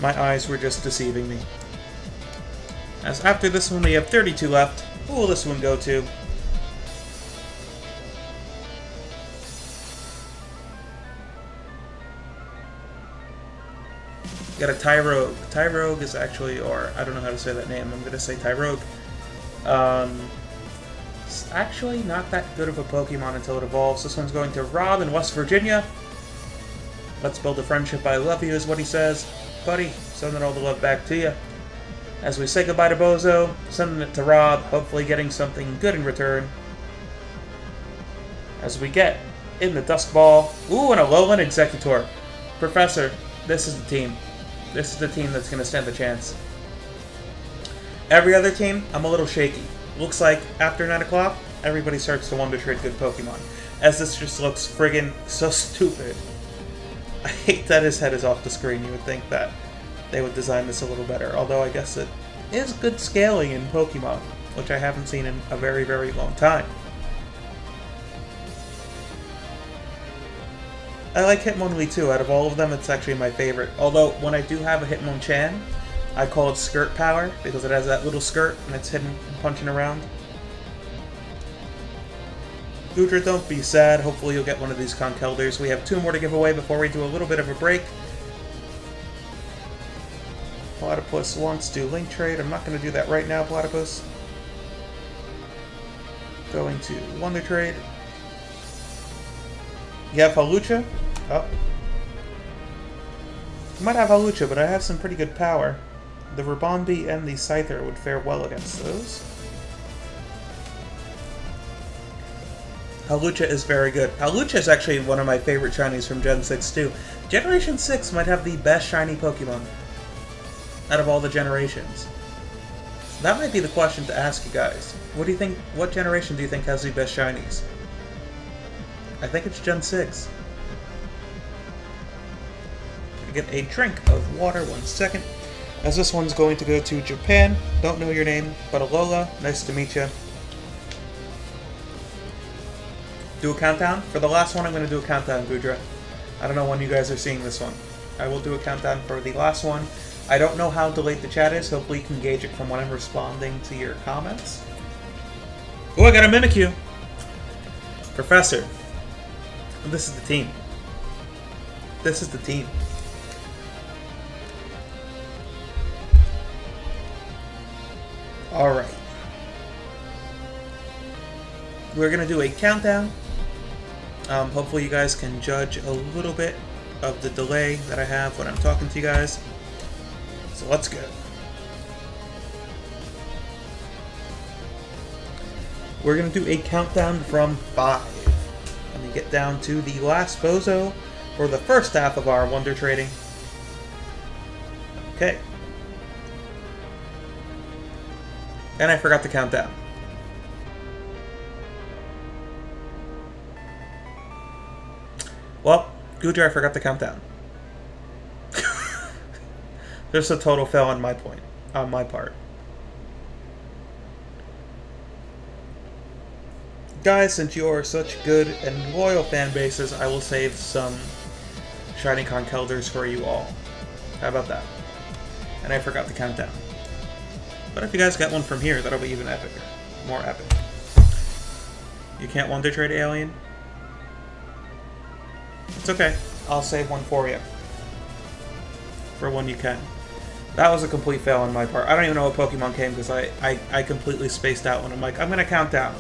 My eyes were just deceiving me. As after this one we have 32 left. Who will this one go to? Got a Tyrogue. Tyrogue is actually, or I don't know how to say that name. I'm gonna say Tyrogue. It's actually not that good of a Pokemon until it evolves. This one's going to Rob in West Virginia. Let's build a friendship. I love you is what he says. Buddy, sending all the love back to you. As we say goodbye to Bozo, sending it to Rob, hopefully getting something good in return. As we get in the Dusk Ball. Ooh, and a Lowland Executor. Professor, this is the team. This is the team that's going to stand a chance. Every other team, I'm a little shaky. Looks like after 9 o'clock, everybody starts to Wonder Trade good Pokemon. As this just looks friggin' so stupid. I hate that his head is off the screen. You would think that they would design this a little better. Although I guess it is good scaling in Pokemon, which I haven't seen in a very, very long time. I like Hitmonlee too. Out of all of them, it's actually my favorite. Although, when I do have a Hitmonchan, I call it Skirt Power, because it has that little skirt and it's hidden and punching around. Goodra, don't be sad. Hopefully you'll get one of these Conkeldurrs. We have 2 more to give away before we do a little bit of a break. Platypus wants to link trade. I'm not going to do that right now, Platypus. Going to Wonder Trade. You have Hawlucha? Oh. I might have Hawlucha, but I have some pretty good power. The Rabombi and the Scyther would fare well against those. Hawlucha is very good. Hawlucha is actually one of my favorite shinies from Gen 6 too. Generation 6 might have the best shiny Pokemon out of all the generations. That might be the question to ask you guys. What do you think? What generation do you think has the best shinies? I think it's Gen 6. I get a drink of water, 1 second. As this one's going to go to Japan. Don't know your name, but Alola, nice to meet you. Do a countdown? For the last one, I'm going to do a countdown, Gudra. I don't know when you guys are seeing this one. I will do a countdown for the last one. I don't know how delayed the chat is. Hopefully you can gauge it from when I'm responding to your comments. Oh, I got a Mimikyu! Professor. This is the team. This is the team. Alright. We're going to do a countdown. Hopefully you guys can judge a little bit of the delay that I have when I'm talking to you guys. So let's go. We're going to do a countdown from 5. Let me get down to the last Bozo for the first half of our Wonder Trading. Okay. And I forgot to count down. Well, Gudra, I forgot to count down. There's a total fail on my part. Guys, since you are such good and loyal fan bases, I will save some shiny Conkeldurrs for you all. How about that? And I forgot to count down. But if you guys get one from here, that'll be even epicer. More epic. You can't Wonder Trade Alien? It's okay. I'll save one for you. For when you can. That was a complete fail on my part. I don't even know what Pokemon came because I completely spaced out when I'm like, I'm gonna count down.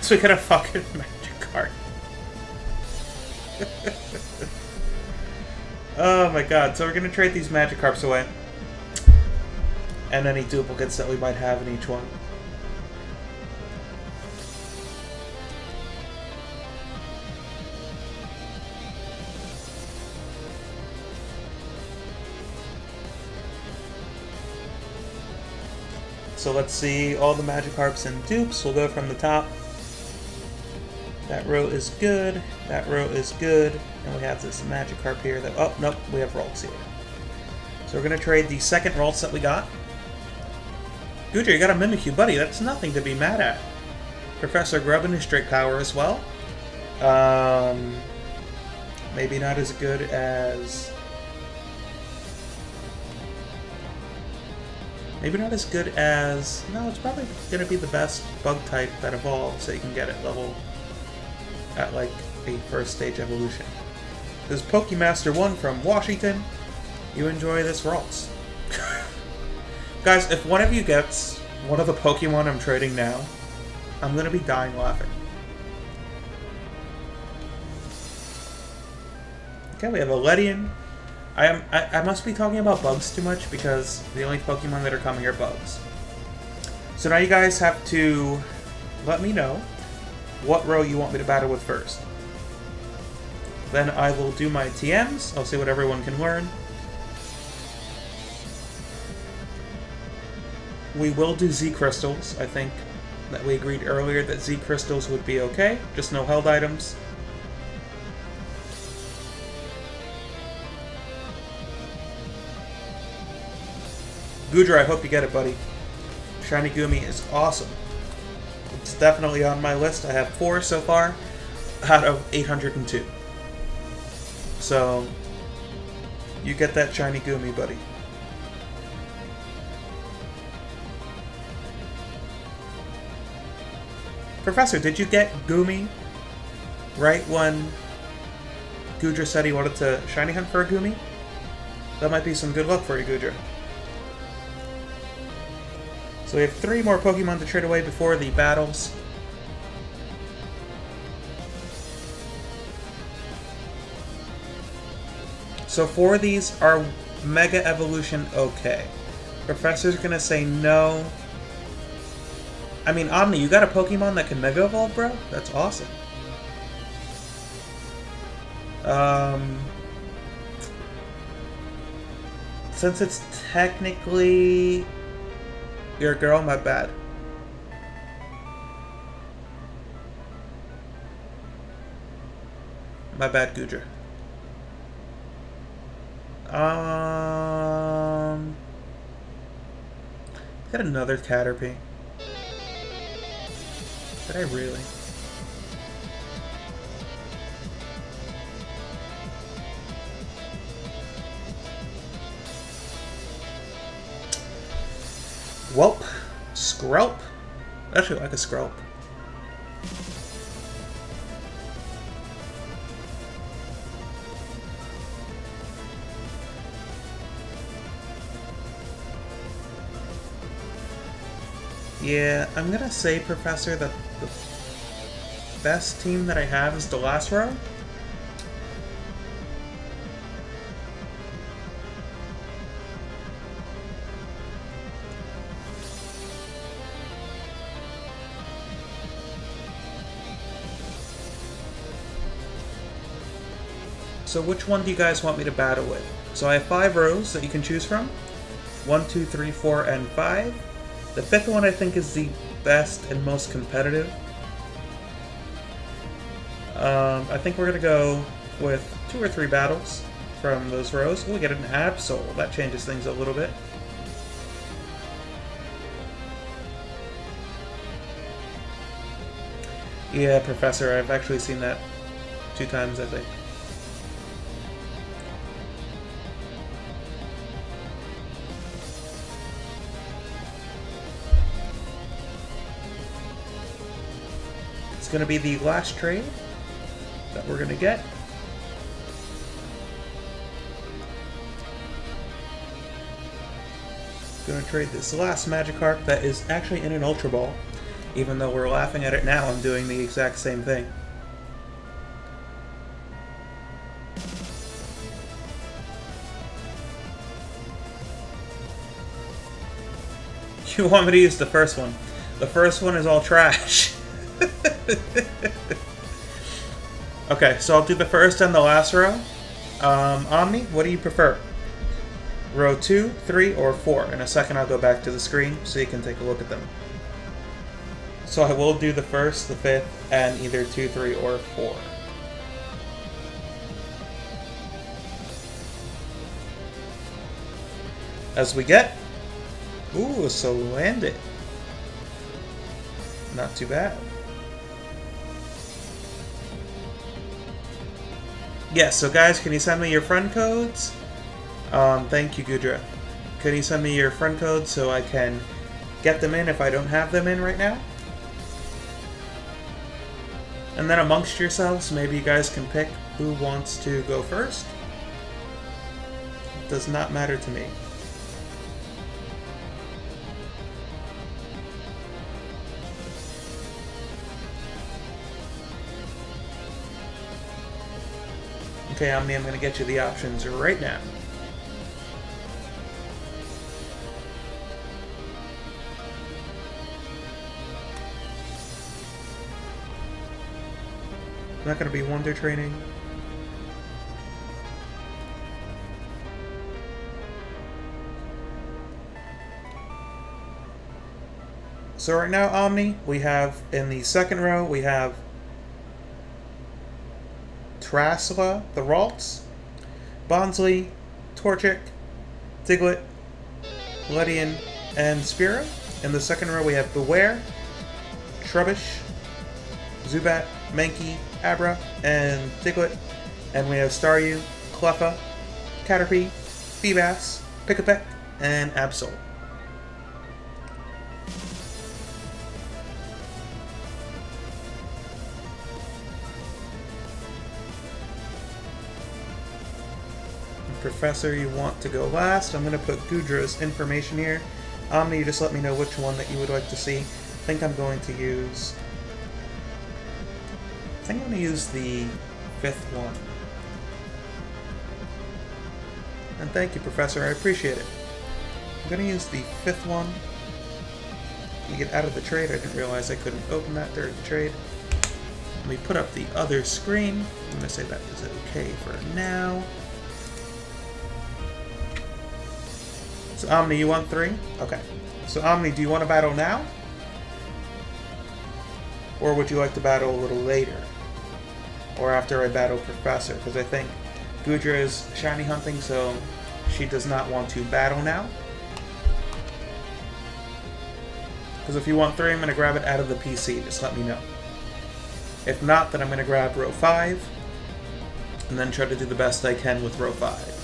So we get a fucking Magikarp. Oh my god. So we're gonna trade these Magikarps away. And any duplicates that we might have in each one. So let's see all the Magikarps and dupes. We'll go from the top. That row is good. That row is good. And we have this Magikarp here that... Oh, nope. We have Ralts here. So we're going to trade the second Ralts that we got. Gudra, you got a Mimikyu, buddy. That's nothing to be mad at. Professor Grubbin is straight power as well. Maybe not as good as... Maybe not as good as... No, it's probably going to be the best bug type that evolves that you can get at level... At, like, a first stage evolution. This is Pokemaster 1 from Washington. You enjoy this Ralts. Guys, if one of you gets one of the Pokemon I'm trading now, I'm going to be dying laughing. Okay, we have a Ledian. I must be talking about bugs too much because the only Pokemon that are coming are bugs. So now you guys have to let me know what row you want me to battle with first. Then I will do my TMs. I'll see what everyone can learn. We will do Z Crystals. I think that we agreed earlier that Z Crystals would be okay. Just no held items. Gudra, I hope you get it, buddy. Shiny Gumi is awesome. It's definitely on my list. I have 4 so far out of 802. So, you get that Shiny Gumi, buddy. Professor, did you get Gumi right when Gudra said he wanted to shiny hunt for a Gumi? That might be some good luck for you, Gudra. So we have 3 more Pokemon to trade away before the battles. So 4 of these are Mega Evolution okay. Professor's gonna say no. I mean, Omni, you got a Pokemon that can Mega Evolve, bro? That's awesome. Since it's technically your girl, my bad. My bad, Gudra. Got another Caterpie. Did I really? Welp. Skrelp. I actually like a Skrelp. Yeah, I'm gonna say, Professor, that the best team that I have is the last row. So which one do you guys want me to battle with? So I have 5 rows that you can choose from. 1, 2, 3, 4, and 5. The 5th one I think is the best and most competitive. I think we're going to go with 2 or 3 battles from those rows. We get an Absol. That changes things a little bit. Yeah, Professor, I've actually seen that 2 times, I think. Going to be the last trade that we're going to get. Going to trade this last Magikarp that is actually in an Ultra Ball. Even though we're laughing at it now, I'm doing the exact same thing. You want me to use the first one? The first one is all trash. Okay, so I'll do the first and the last row. Omni, what do you prefer? Row 2, 3, or 4? In a second I'll go back to the screen so you can take a look at them. So I will do the 1st, the 5th, and either 2, 3, or 4. As we get... Ooh, so land it. Not too bad. Yes, so guys, can you send me your friend codes? Thank you, Gudra. Can you send me your friend codes so I can get them in if I don't have them in right now? And then amongst yourselves, maybe you guys can pick who wants to go first. It does not matter to me. Okay, Omni, I'm going to get you the options right now. Not going to be Wonder Training. So right now, Omni, we have in the second row, we have Terrasla, the Ralts, Bonsly, Torchic, Diglett, Ledian, and Spearow. In the second row we have Beware, Trubbish, Zubat, Mankey, Abra, and Diglett. And we have Staryu, Cleffa, Caterpie, Feebas, Pick-a-Peck, and Absol. Professor, you want to go last. I'm going to put Gudra's information here. Omni, you just let me know which one that you would like to see. I think I'm going to use... I'm going to use the 5th one. And thank you, Professor. I appreciate it. I'm going to use the 5th one. Let me get out of the trade. I didn't realize I couldn't open that during the trade. Let me put up the other screen. I'm going to say that is okay for now. So Omni, you want 3? Okay. So Omni, do you want to battle now? Or would you like to battle a little later? Or after I battle Professor? Because I think Gudra is shiny hunting, so she does not want to battle now. Because if you want 3, I'm going to grab it out of the PC. Just let me know. If not, then I'm going to grab row 5. And then try to do the best I can with row 5.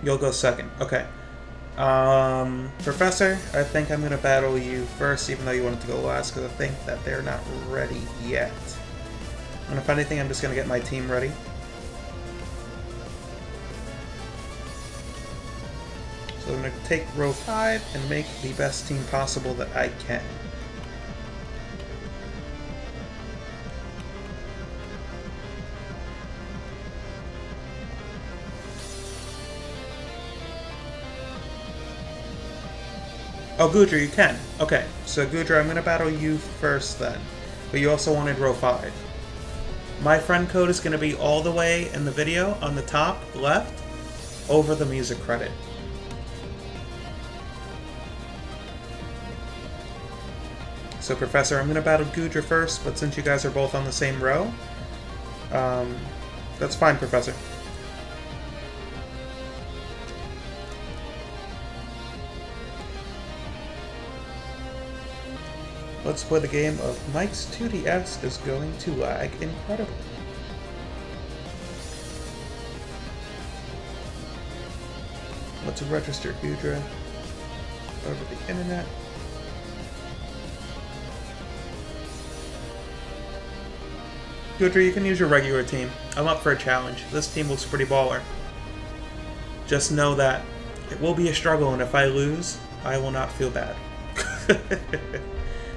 You'll go second. Okay. Professor, I think I'm going to battle you first, even though you wanted to go last, because I think that they're not ready yet. And if anything, I'm just going to get my team ready. So I'm going to take row 5 and make the best team possible that I can. Oh, Gudra, you can. Okay, so Gudra, I'm going to battle you first then. But you also wanted row 5. My friend code is going to be all the way in the video on the top left over the music credit. So Professor, I'm going to battle Gudra first, but since you guys are both on the same row, that's fine, Professor. Let's play the game of Mike's 2DS is going to lag incredibly. Let's register Gudra over the internet. Gudra, you can use your regular team. I'm up for a challenge. This team looks pretty baller. Just know that it will be a struggle, and if I lose, I will not feel bad.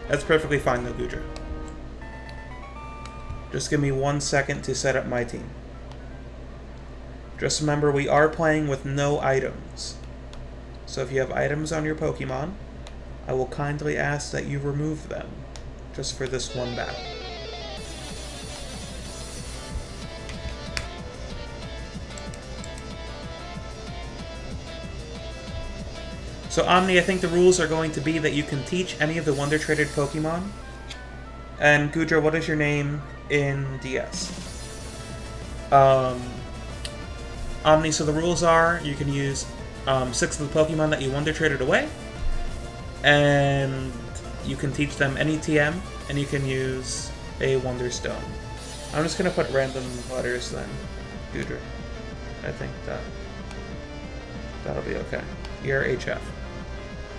That's perfectly fine though, Gudra. Just give me 1 second to set up my team. Just remember, we are playing with no items. So if you have items on your Pokemon, I will kindly ask that you remove them, just for this one battle. So Omni, I think the rules are going to be that you can teach any of the Wonder Traded Pokemon. And Gudra, what is your name in DS? Omni, so the rules are you can use 6 of the Pokemon that you Wonder Traded away. And you can teach them any TM, and you can use a Wonder Stone. I'm just going to put random letters then, Gudra. I think that'll be okay. You're HF.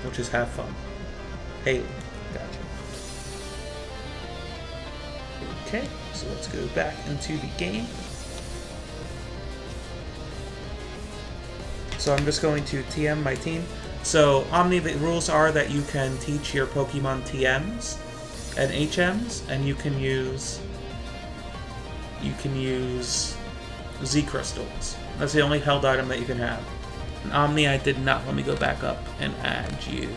Which is have fun. Haley. Gotcha. Okay, so let's go back into the game. So I'm just going to TM my team. So Omni, the rules are that you can teach your Pokemon TMs and HMs, and you can use Z crystals. That's the only held item that you can have. And Omni, I did not. Let me go back up and add you.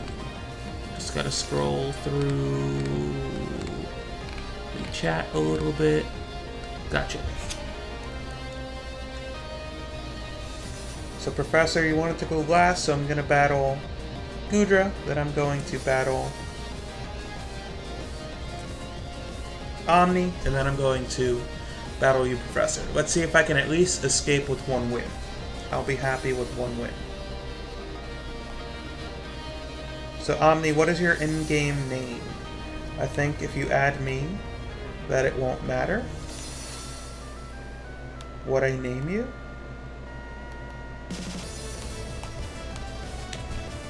Just gotta scroll through the chat a little bit. Gotcha. So Professor, you wanted to go last, so I'm gonna battle Gudra, then I'm going to battle Omni, and then I'm going to battle you, Professor. Let's see if I can at least escape with 1 win. I'll be happy with 1 win. So Omni, what is your in-game name? I think if you add me, that it won't matter what I name you.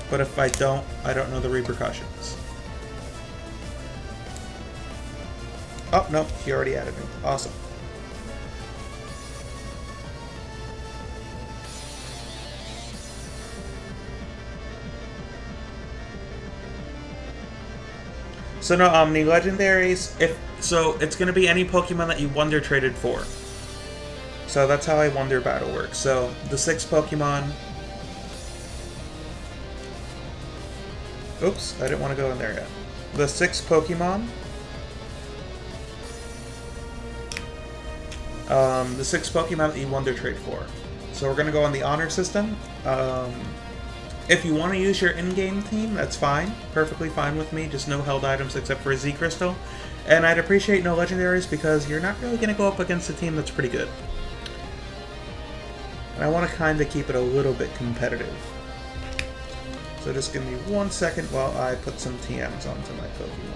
But if I don't know the repercussions. Oh, no, he already added me. Awesome. So no, Omni, legendaries, so it's going to be any Pokemon that you Wonder Traded for. So that's how a Wonder Battle works. So the 6 Pokemon... Oops, I didn't want to go in there yet. The 6 Pokemon... the 6 Pokemon that you Wonder Trade for. So we're going to go on the Honor System. If you want to use your in-game team, that's fine. Perfectly fine with me. Just no held items except for a Z Crystal. And I'd appreciate no legendaries because you're not really going to go up against a team that's pretty good. And I want to kind of keep it a little bit competitive. So just give me 1 second while I put some TMs onto my Pokemon.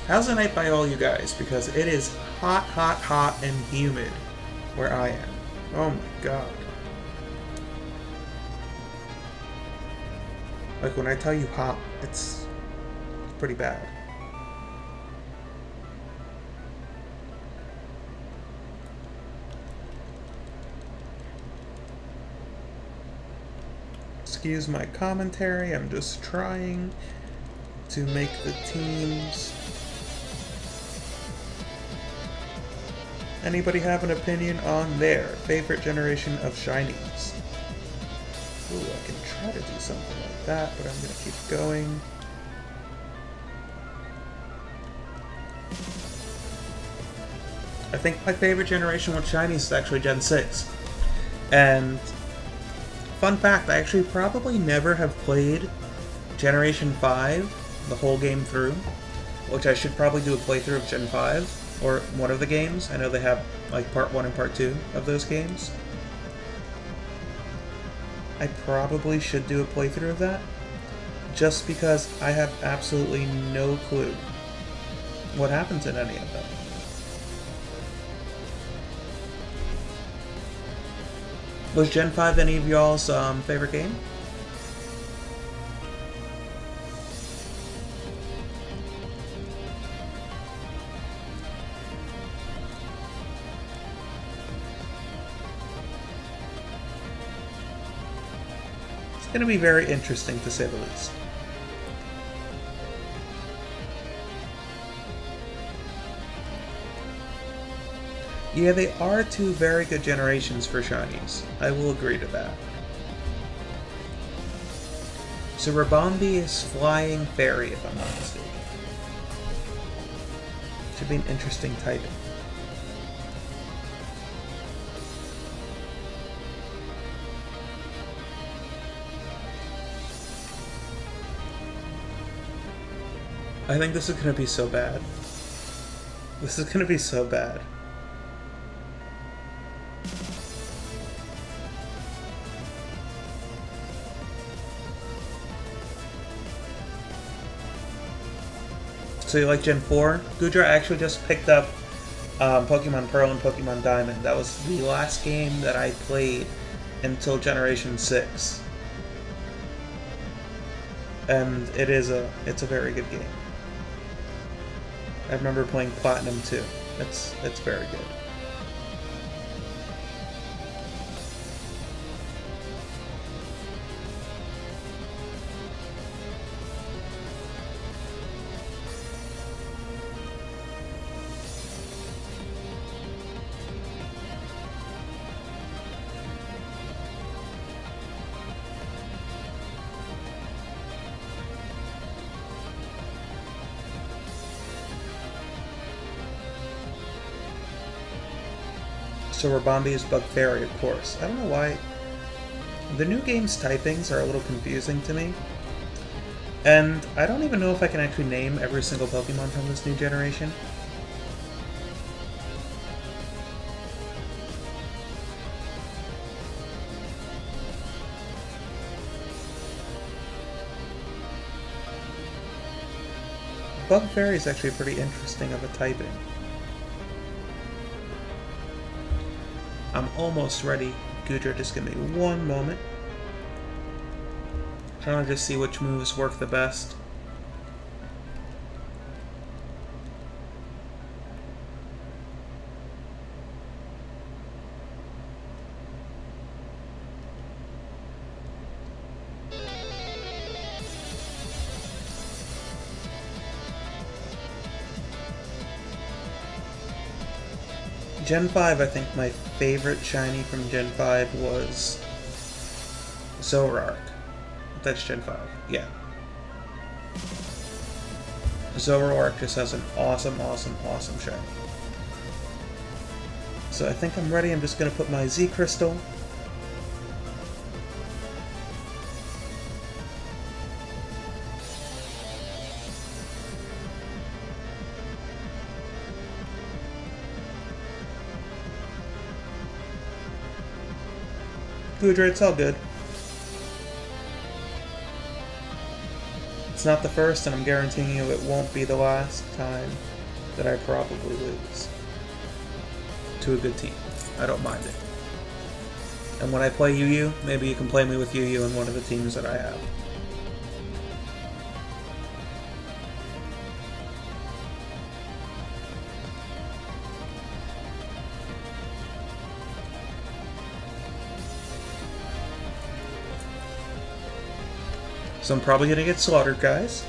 How's the night by all you guys? Because it is hot, hot, hot, and humid where I am. Oh my god. Like, when I tell you hot, it's pretty bad. Excuse my commentary, I'm just trying to make the teams. Anybody have an opinion on their favorite generation of shinies? Ooh, I can try to do something like that, but I'm gonna keep going. I think my favorite generation with shinies is actually Gen 6. And fun fact, I actually probably never have played Generation 5 the whole game through, which I should probably do a playthrough of Gen 5. Or one of the games. I know they have like part 1 and part 2 of those games. I probably should do a playthrough of that, just because I have absolutely no clue what happens in any of them. Was Gen 5 any of y'all's favorite game? It's going to be very interesting, to say the least. Yeah, they are 2 very good generations for shinies. I will agree to that. So Rabombi is Flying Fairy, if I'm not mistaken. Should be an interesting typing. I think this is going to be so bad. This is going to be so bad. So you like Gen 4? Gudra actually just picked up Pokemon Pearl and Pokemon Diamond. That was the last game that I played until Generation 6. And it's a very good game. I remember playing Platinum too. It's very good. So Rabombi is Bug Fairy, of course. I don't know why. The new game's typings are a little confusing to me. And I don't even know if I can actually name every single Pokemon from this new generation. Bug Fairy is actually pretty interesting of a typing. I'm almost ready. Gudra, just give me one moment. Trying to just see which moves work the best. Gen 5, I think my favorite shiny from Gen 5 was Zoroark. That's Gen 5, yeah. Zoroark just has an awesome, awesome, awesome shiny. So I think I'm ready. I'm just going to put my Z Crystal. Goodra, it's all good. It's not the first, and I'm guaranteeing you it won't be the last time that I probably lose to a good team. I don't mind it. And when I play Yu-Yu, maybe you can play me with Yu-Yu in one of the teams that I have. So I'm probably going to get slaughtered, guys.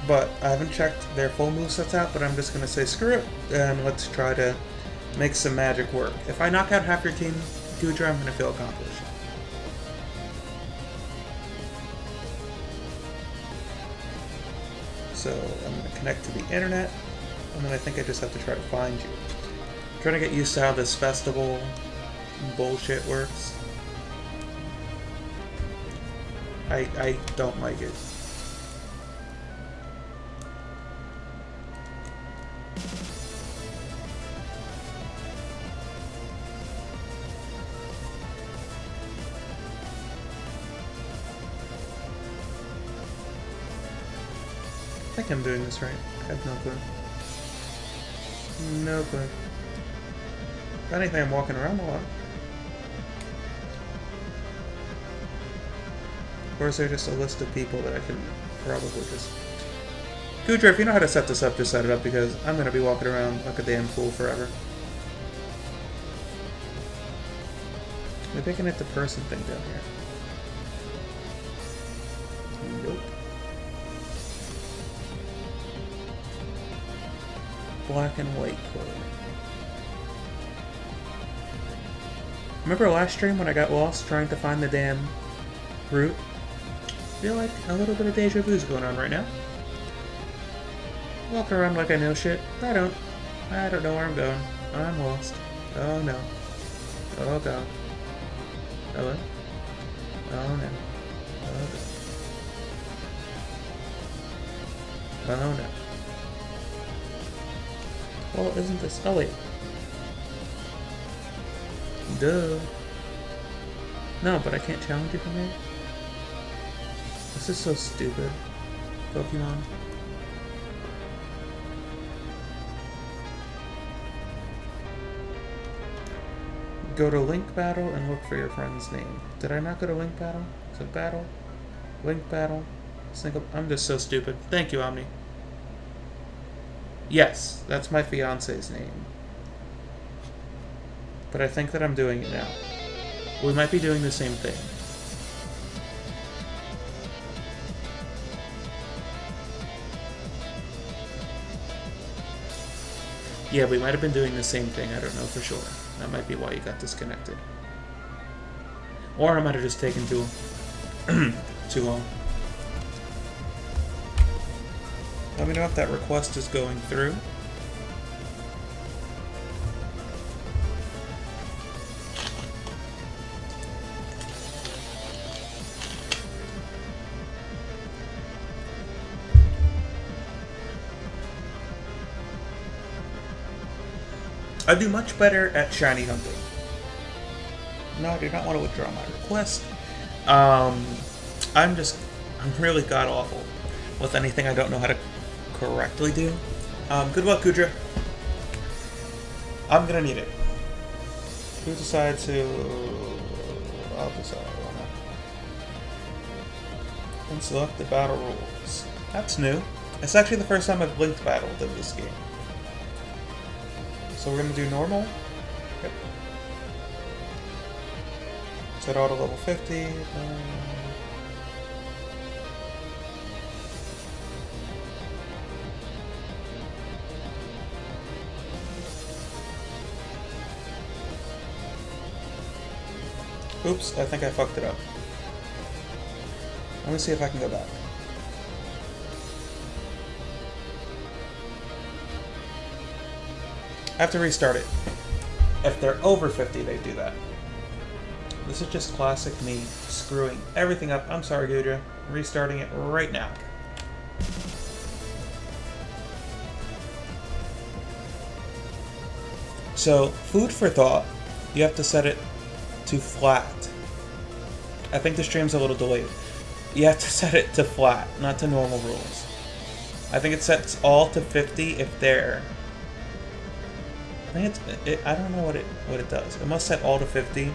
But I haven't checked their full movesets out, but I'm just going to say screw it, and let's try to make some magic work. If I knock out half your team, Goodra, I'm going to feel accomplished. So I'm going to connect to the internet, and then I think I just have to try to find you. I'm trying to get used to how this festival bullshit works. I don't like it. I think I'm doing this right. I have no clue. No clue. If anything, I'm walking around a lot. Or is there just a list of people that I can probably just... Goodra, if you know how to set this up, just set it up, because I'm going to be walking around like a damn fool forever. Maybe I can hit the person thing down here. Nope. Black and white code. Remember last stream when I got lost trying to find the damn route? I feel like a little bit of deja vu is going on right now. Walking around like I know shit. I don't know where I'm going. I'm lost. Oh no. Oh god. Hello? Oh no. Oh god. Oh no. Well, isn't this... Oh wait. Duh. No, but I can't challenge you from here? This is so stupid. Pokemon. Go to Link Battle and look for your friend's name. Did I not go to Link Battle? Is it Battle? Link Battle? I'm just so stupid. Thank you, Omni. Yes, that's my fiance's name. But I think that I'm doing it now. We might be doing the same thing. Yeah, we might have been doing the same thing. I don't know for sure. That might be why you got disconnected. Or I might have just taken too long. Let me know if that request is going through. I do much better at shiny hunting. No, I do not want to withdraw my request. I'm really god-awful with anything I don't know how to correctly do. Good luck, Goodra. I'm gonna need it. Who decides to... I'll decide. And select the battle rules. That's new. It's actually the first time I've linked battled in this game. So we're going to do normal. Yep. Set auto level 50. Oops, I think I fucked it up. Let me see if I can go back. I have to restart it. If they're over 50, they do that. This is just classic me screwing everything up. I'm sorry, Gudra. Restarting it right now. So, food for thought, you have to set it to flat. I think the stream's a little delayed. You have to set it to flat, not to normal rules. I think it sets all to 50 if they're... I think I don't know what it does. It must set all to 50.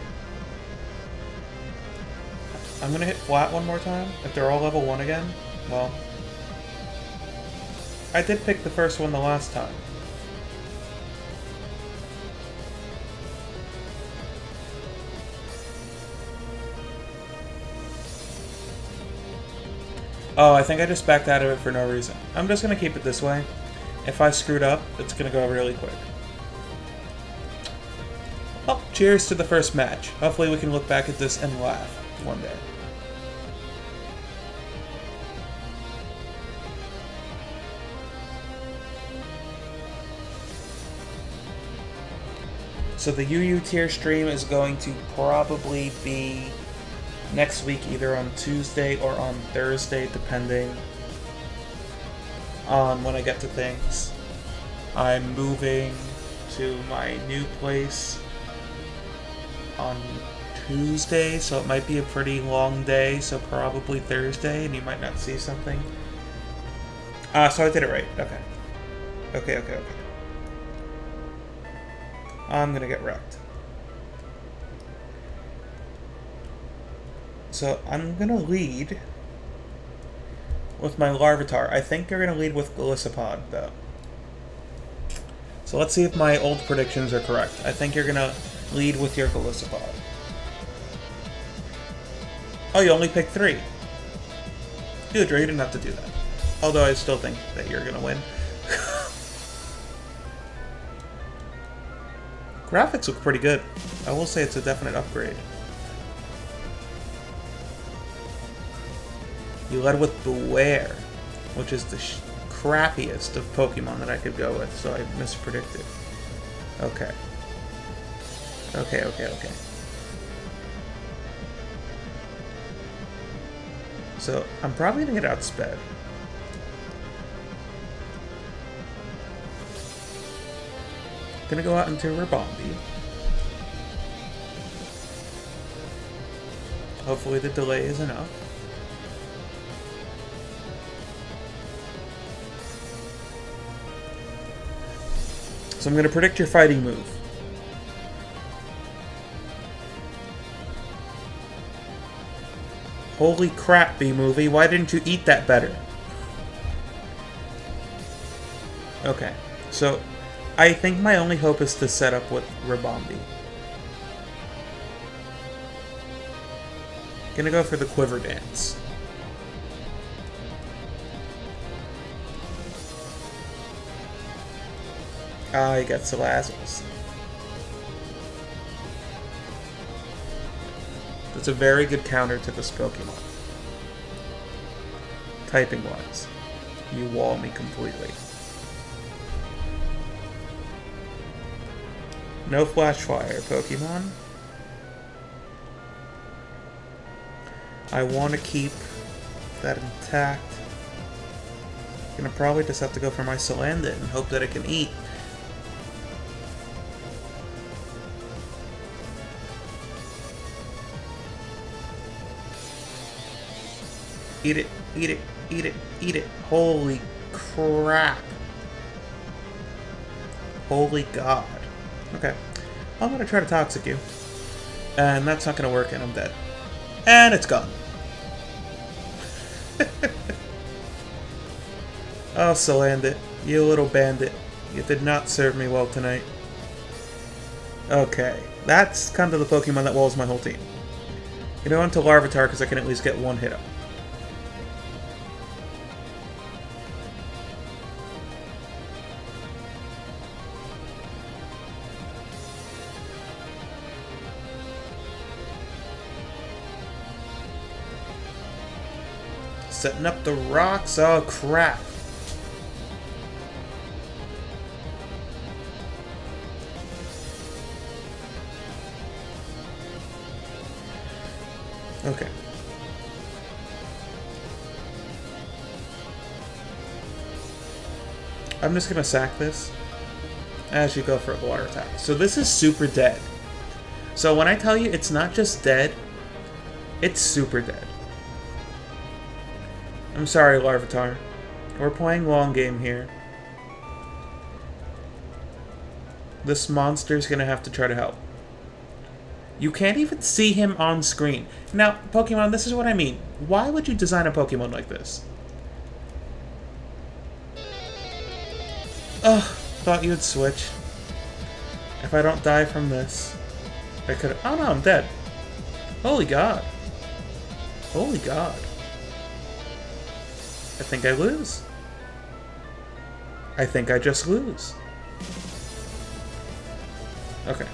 I'm gonna hit flat one more time. If they're all level 1 again, well... I did pick the first one the last time. Oh, I think I just backed out of it for no reason. I'm just gonna keep it this way. If I screwed up, it's gonna go really quick. Well, cheers to the first match. Hopefully we can look back at this and laugh one day. So the UU tier stream is going to probably be next week, either on Tuesday or on Thursday, depending on when I get to things. I'm moving to my new place on Tuesday, so it might be a pretty long day, so probably Thursday, and you might not see something. So I did it right. Okay. Okay. I'm gonna get wrecked. So I'm gonna lead with my Larvitar. I think you're gonna lead with Golisopod, though. So let's see if my old predictions are correct. I think you're gonna lead with your Golisopod. Oh, you only picked 3. Dude, you didn't have to do that. Although I still think that you're gonna win. Graphics look pretty good. I will say it's a definite upgrade. You led with Beware, which is the crappiest of Pokemon that I could go with, so I mispredicted. Okay. Okay. So, I'm probably gonna get outsped. Gonna go out into Ribombee. Hopefully the delay is enough. So I'm going to predict your fighting move. Holy crap, B-Movie. Why didn't you eat that better? Okay. So, I think my only hope is to set up with Ribombee. Gonna go for the Quiver Dance. Ah, he got Salazzles. That's a very good counter to this Pokemon. Typing-wise. You wall me completely. No Flash Fire, Pokemon. I want to keep that intact. Gonna probably just have to go for my Salandit and hope that it can eat. Eat it, eat it, eat it, eat it. Holy crap. Holy god. Okay. I'm gonna try to Toxic you. And that's not gonna work and I'm dead. And it's gone. Oh, Salandit. You little bandit. You did not serve me well tonight. Okay. That's kind of the Pokemon that walls my whole team. You know, into Larvitar because I can at least get one hit up. Setting up the rocks. Oh, crap. Okay. I'm just gonna sack this as you go for a water attack. So this is super dead. So when I tell you it's not just dead, it's super dead. I'm sorry, Larvitar. We're playing long game here. This monster's gonna have to try to help. You can't even see him on screen. Now, Pokemon, this is what I mean. Why would you design a Pokemon like this? Ugh, thought you'd switch. If I don't die from this, I could. Oh no, I'm dead. Holy God. Holy God. I think I lose. I think I just lose. Okay.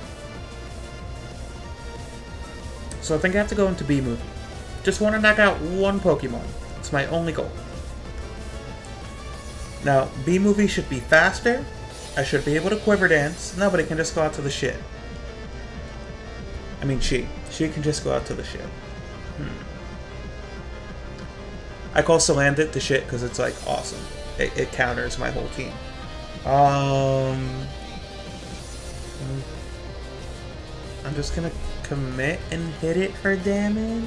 So I think I have to go into B-Movie. Just want to knock out one Pokemon. It's my only goal. Now, B-Movie should be faster. I should be able to Quiver Dance. Nobody can just go out to the shit. I mean, she. She can just go out to the shit. I call Salandit the shit because it's, like, awesome. It counters my whole team. I'm just gonna commit and hit it for damage.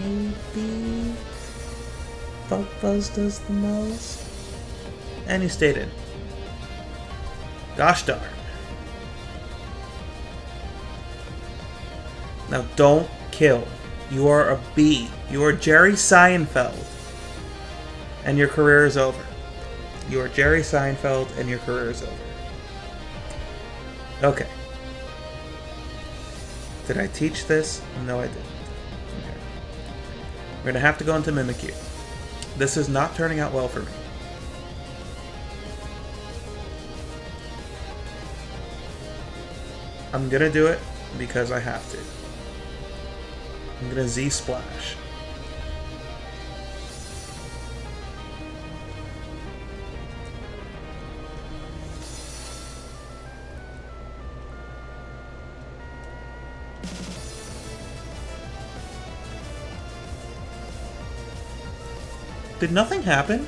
Maybe Bug Buzz does the most. And he stayed in. Gosh darn. Now don't kill. You are a B. You are Jerry Seinfeld. And your career is over. You are Jerry Seinfeld and your career is over. Okay. Did I teach this? No, I didn't. Okay. We're going to have to go into Mimikyu. This is not turning out well for me. I'm going to do it because I have to. I'm going to Z-Splash. Did nothing happen?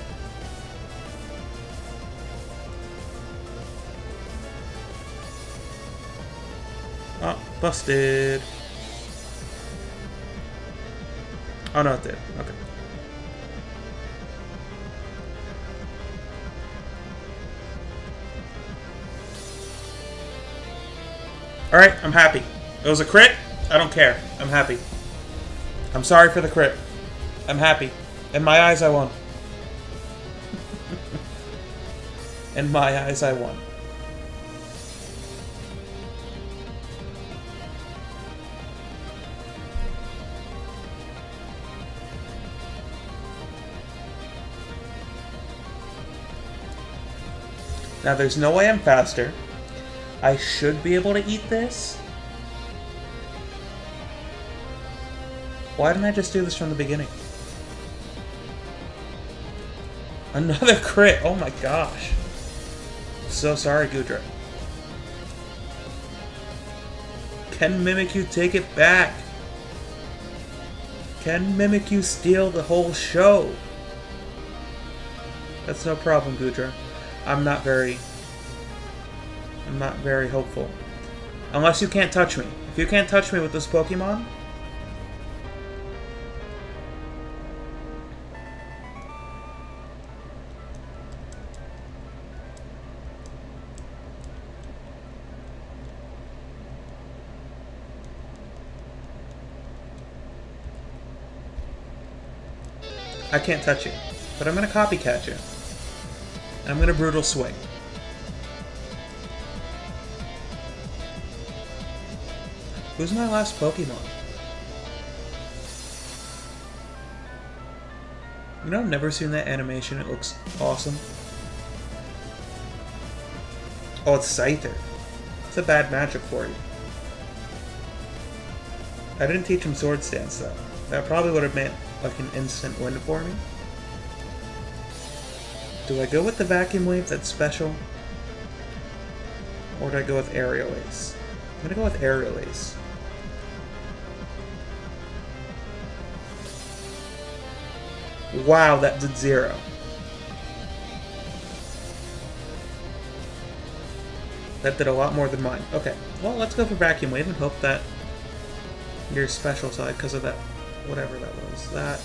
Oh, busted. Oh no, it did. Okay. Alright, I'm happy. It was a crit? I don't care. I'm happy. I'm sorry for the crit. I'm happy. In my eyes, I won. In my eyes, I won. Now, there's no way I'm faster. I should be able to eat this. Why didn't I just do this from the beginning? Another crit! Oh my gosh. So sorry, Goodra. Can Mimikyu take it back? Can Mimikyu steal the whole show? That's no problem, Goodra. I'm not very hopeful. Unless you can't touch me. If you can't touch me with this Pokemon... I can't touch you, but I'm going to copycat you. And I'm going to Brutal Swing. Who's my last Pokemon? You know, I've never seen that animation. It looks awesome. Oh, it's Scyther. It's a bad matchup for you. I didn't teach him Sword Stance, though. That probably would have like an instant win for me. Do I go with the Vacuum Wave that's special? Or do I go with Aerial Ace? I'm gonna go with Aerial Ace. Wow, that did 0. That did a lot more than mine. Okay, well, let's go for Vacuum Wave and hope that your special side, because of that, whatever that was, that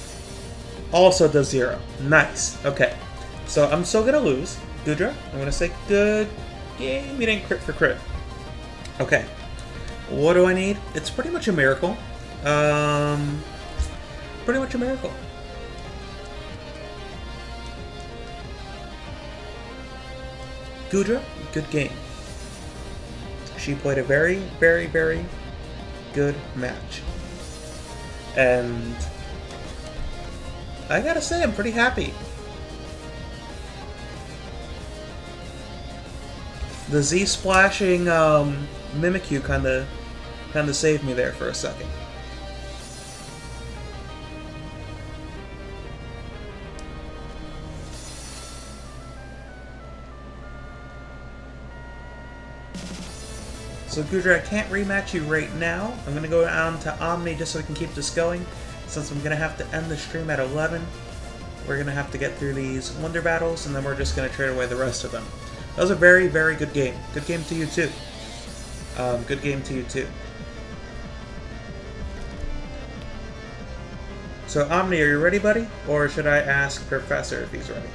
also does 0. Nice. Okay, so I'm still gonna lose. Conkeldurr, I'm gonna say good game. You didn't crit for crit. Okay, what do I need? It's pretty much a miracle. Pretty much a miracle. Conkeldurr, good game. She played a very, very, very good match. And I gotta say, I'm pretty happy. The Z splashing Mimikyu kinda saved me there for a second. So Conkeldurr, I can't rematch you right now. I'm going to go down to Omni just so we can keep this going. Since I'm going to have to end the stream at 11, we're going to have to get through these Wonder Battles, and then we're just going to trade away the rest of them. That was a very, very good game. Good game to you too. Good game to you too. So Omni, are you ready, buddy? Or should I ask Professor if he's ready?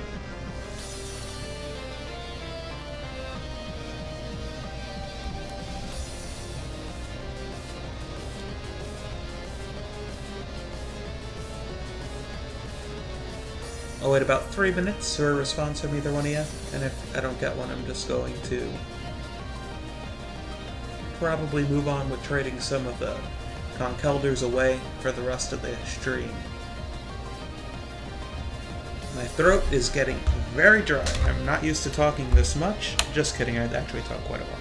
I'll wait about 3 minutes for a response from either one of you, and if I don't get one, I'm just going to probably move on with trading some of the Conkeldurrs away for the rest of the stream. My throat is getting very dry. I'm not used to talking this much. Just kidding, I actually talk quite a lot.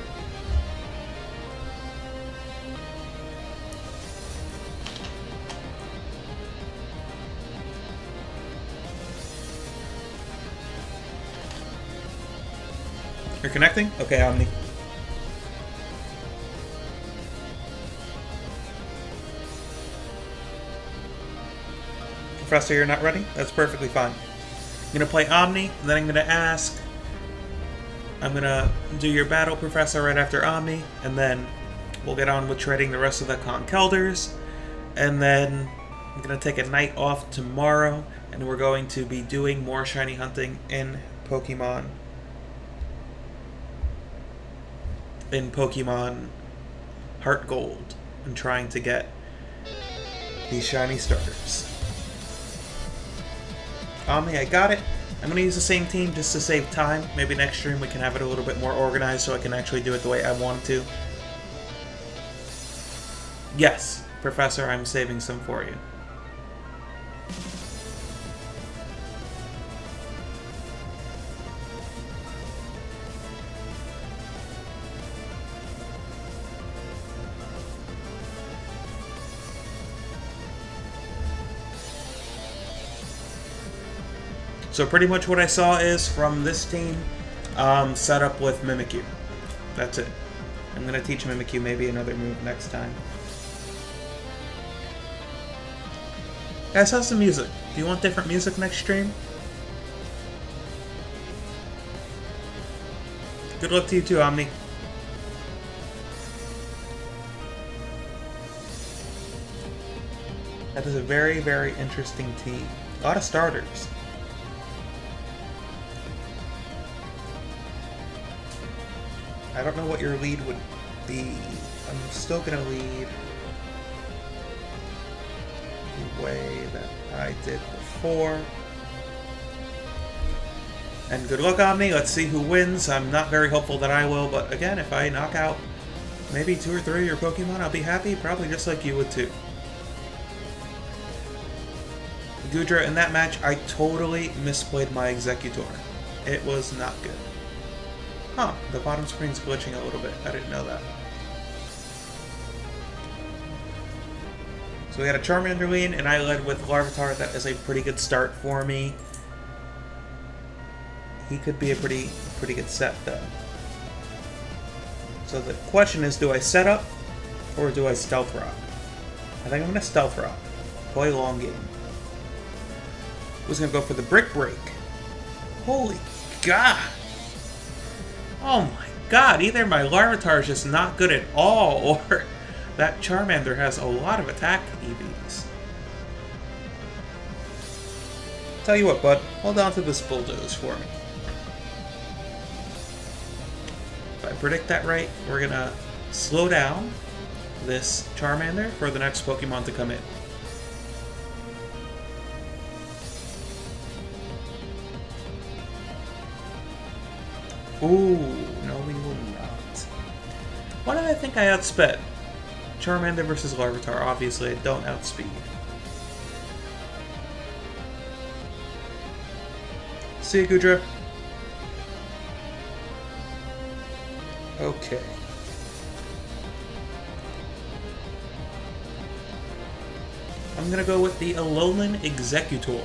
You're connecting? Okay, Omni. Professor, you're not ready? That's perfectly fine. I'm gonna play Omni, then I'm gonna ask. I'm gonna do your battle, Professor, right after Omni, and then we'll get on with trading the rest of the Conkeldurrs. And then I'm gonna take a night off tomorrow, and we're going to be doing more shiny hunting in Pokemon Heart Gold and trying to get these shiny starters. Omni, I got it. I'm going to use the same team just to save time. Maybe next stream we can have it a little bit more organized so I can actually do it the way I want to. Yes, Professor, I'm saving some for you. So pretty much what I saw is from this team, set up with Mimikyu. That's it. I'm going to teach Mimikyu maybe another move next time. Guys, how's the music? Do you want different music next stream? Good luck to you too, Omni. That is a very, very interesting team. A lot of starters. I don't know what your lead would be. I'm still going to lead the way that I did before. And good luck, Omni. Let's see who wins. I'm not very hopeful that I will, but again, if I knock out maybe 2 or 3 of your Pokemon, I'll be happy, probably just like you would too. Conkeldurr, in that match, I totally misplayed my Executor. It was not good. Huh, the bottom screen's glitching a little bit. I didn't know that. So we had a Charmander lead, and I led with Larvitar. That is a pretty good start for me. He could be a pretty good set, though. So the question is, do I set up, or do I Stealth Rock? I think I'm going to Stealth Rock. Play long game. Who's going to go for the Brick Break? Holy God! Oh my God, either my Larvitar is just not good at all, or that Charmander has a lot of attack EVs. Tell you what, bud, hold on to this Bulldoze for me. If I predict that right, we're gonna slow down this Charmander for the next Pokemon to come in. Ooh, no we will not. What did I think I outsped? Charmander versus Larvitar. Obviously, I don't outspeed. See you, Gudra. Okay. I'm gonna go with the Alolan Executor.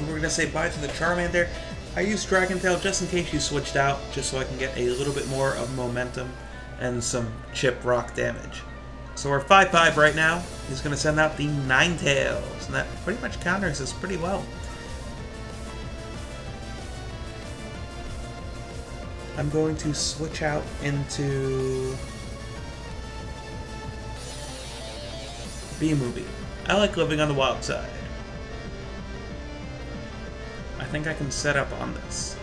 We're going to say bye to the Charmander. I used Dragon Tail just in case you switched out, just so I can get a little bit more of momentum and some chip rock damage. So we're 5-5 right now. He's going to send out the Ninetales, and that pretty much counters us pretty well. I'm going to switch out into B-Movie. I like living on the wild side. I think I can set up on this.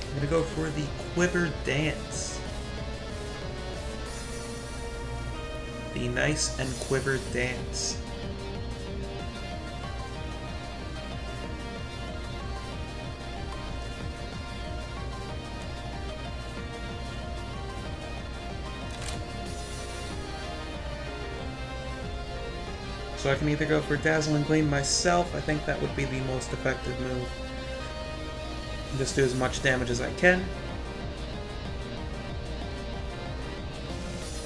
I'm gonna go for the Quiver Dance. The Nice and Quiver Dance. So I can either go for Dazzling Gleam myself. I think that would be the most effective move. Just do as much damage as I can.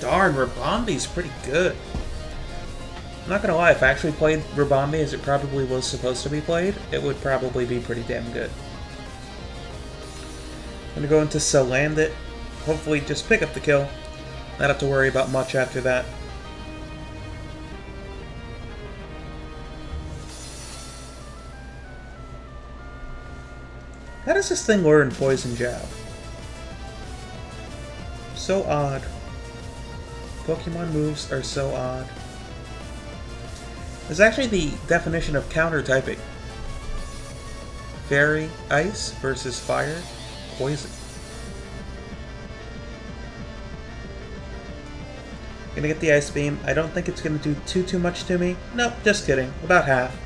Darn, Rabombi's pretty good. I'm not gonna lie, if I actually played Rabombi as it probably was supposed to be played, it would probably be pretty damn good. I'm gonna go into Salandit. Hopefully just pick up the kill. Not have to worry about much after that. How does this thing learn Poison Jab? So odd. Pokemon moves are so odd. It's actually the definition of counter-typing. Fairy, Ice versus Fire, Poison. Gonna get the Ice Beam. I don't think it's gonna do too much to me. Nope, just kidding. About half.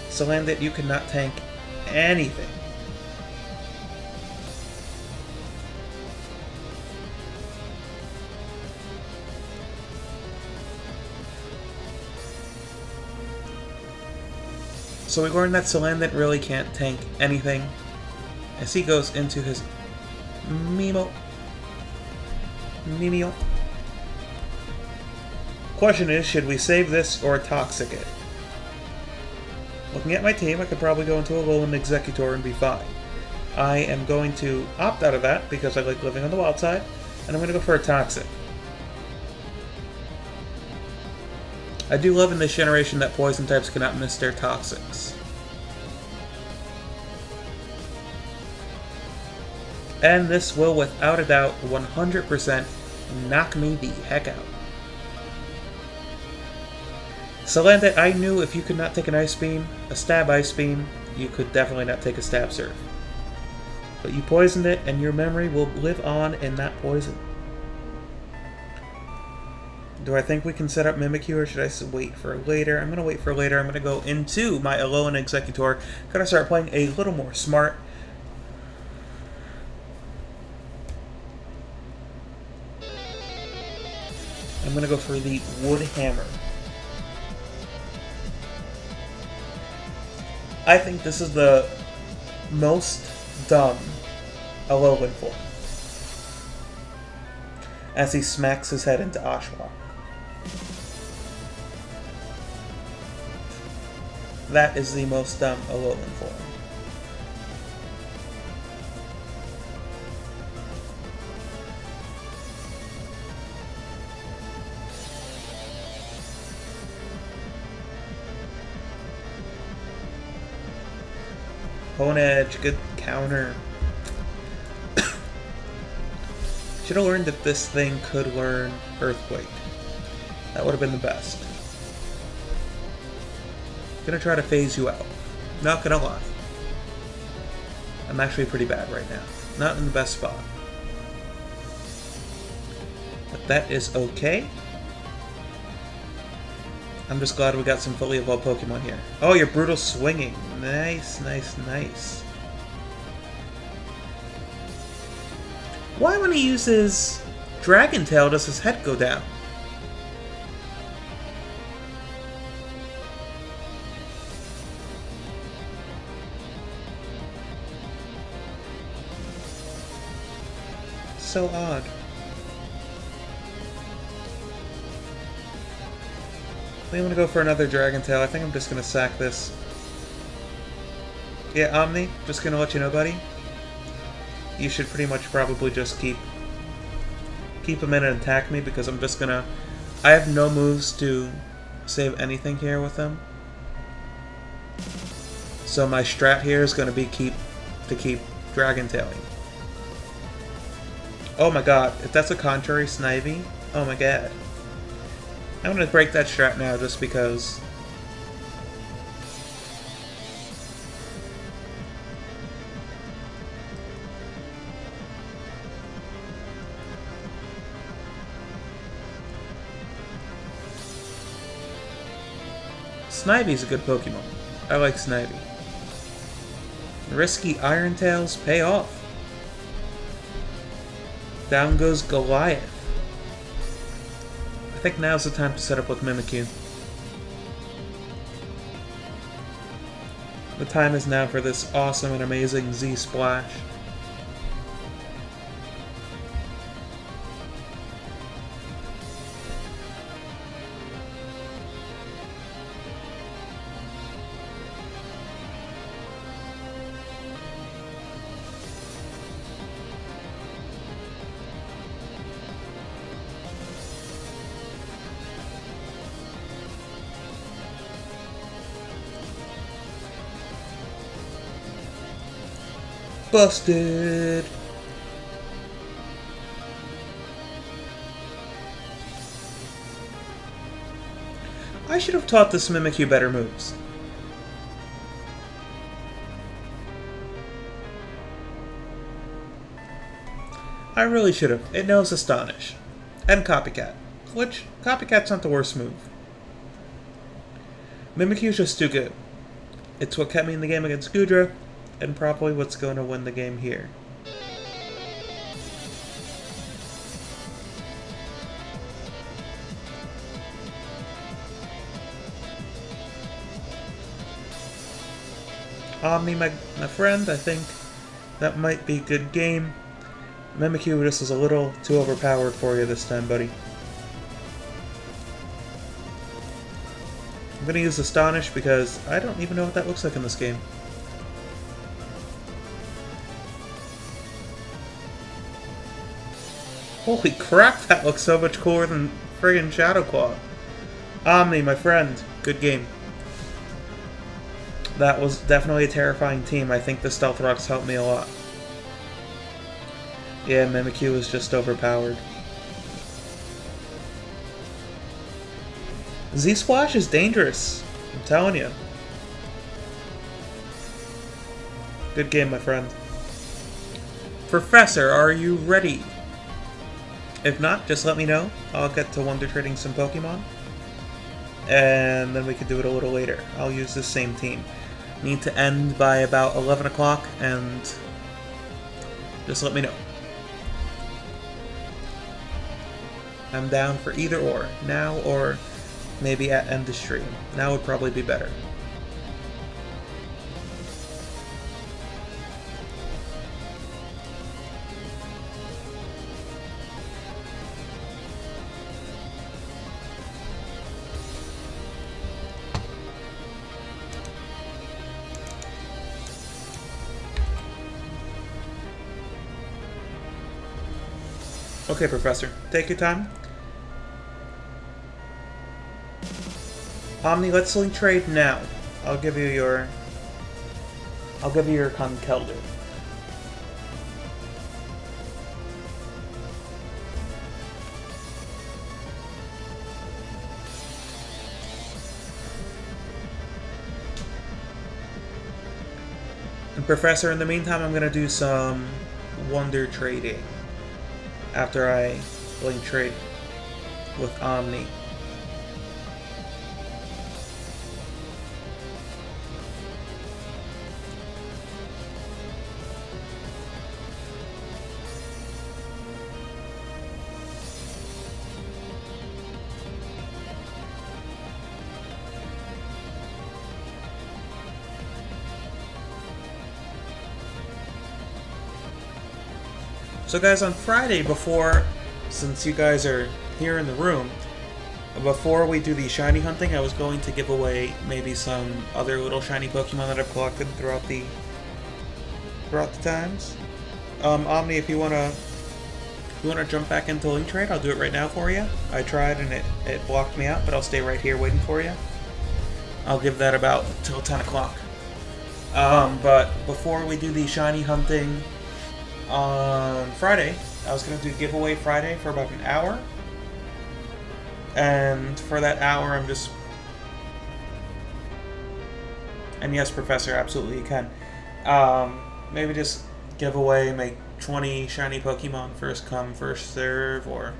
Salandit, you cannot tank anything. So we learned that Salandit really can't tank anything as he goes into his Mimo. Question is, should we save this or Toxic it? Looking at my team, I could probably go into a Alolan Executor and be fine. I am going to opt out of that because I like living on the wild side, and I'm going to go for a Toxic. I do love in this generation that poison types cannot miss their toxics. And this will, without a doubt, 100% knock me the heck out. Salandit, I knew if you could not take an Ice Beam, a Stab Ice Beam, you could definitely not take a Stab Surf. But you poisoned it, and your memory will live on in that poison. Do I think we can set up Mimikyu, or should I wait for later? I'm going to wait for later. I'm going to go into my Alolan Executor. Going to start playing a little more smart. I'm going to go for the Wood Hammer. I think this is the most dumb Alolan form. As he smacks his head into Oshawott. That is the most dumb Alolan form. Honedge, good counter. Should have learned that this thing could learn Earthquake. That would have been the best. Gonna try to phase you out. Not gonna lie. I'm actually pretty bad right now. Not in the best spot. But that is okay. I'm just glad we got some fully evolved Pokemon here. Oh, you're brutal swinging. Nice, nice, nice. Why, when he uses Dragon Tail, does his head go down? So odd. I'm going to go for another Dragon Tail. I think I'm just going to sack this. Yeah, Omni, just going to let you know, buddy. You should pretty much probably just keep him in and attack me, because I'm just going to... I have no moves to save anything here with him. So my strat here is going to be keep Dragon Tailing. Oh my god, if that's a contrary Snivy, oh my god. I'm going to break that strat now just because. Snivy's a good Pokemon. I like Snivy. Risky Iron Tails pay off. Down goes Goliath. I think now's the time to set up with Mimikyu. The time is now for this awesome and amazing Z-Splash. Busted! I should have taught this Mimikyu better moves. I really should have. It knows Astonish. And Copycat. Which, Copycat's not the worst move. Mimikyu's just too good. It's what kept me in the game against Gudra, and probably what's going to win the game here. Omni, my friend, I think that might be a good game. Mimikyu just is a little too overpowered for you this time, buddy. I'm going to use Astonish because I don't even know what that looks like in this game. Holy crap, that looks so much cooler than friggin' Shadow Claw. Omni, my friend. Good game. That was definitely a terrifying team. I think the Stealth Rocks helped me a lot. Yeah, Mimikyu is just overpowered. Z-Splash is dangerous. I'm telling you. Good game, my friend. Professor, are you ready? If not, just let me know. I'll get to Wonder Trading some Pokemon. And then we can do it a little later. I'll use the same team. Need to end by about 11 o'clock, and just let me know. I'm down for either or. Now or maybe at end of stream. Now would probably be better. Okay, Professor. Take your time. Omni, let's link trade now. I'll give you your Conkeldurr. And Professor, in the meantime, I'm gonna do some Wonder Trading after I link trade with Omni. So guys, on Friday, since you guys are here in the room, before we do the shiny hunting, I was going to give away maybe some other little shiny Pokemon that I've collected throughout the times. Omni, if you wanna jump back into Link Trade, I'll do it right now for you. I tried and it blocked me out, but I'll stay right here waiting for you. I'll give that about till 10 o'clock. But before we do the shiny hunting on Friday, I was going to do giveaway Friday for about an hour. And for that hour, I'm just... And yes, Professor, absolutely you can. Maybe just give away, make 20 shiny Pokemon, first come, first serve, or...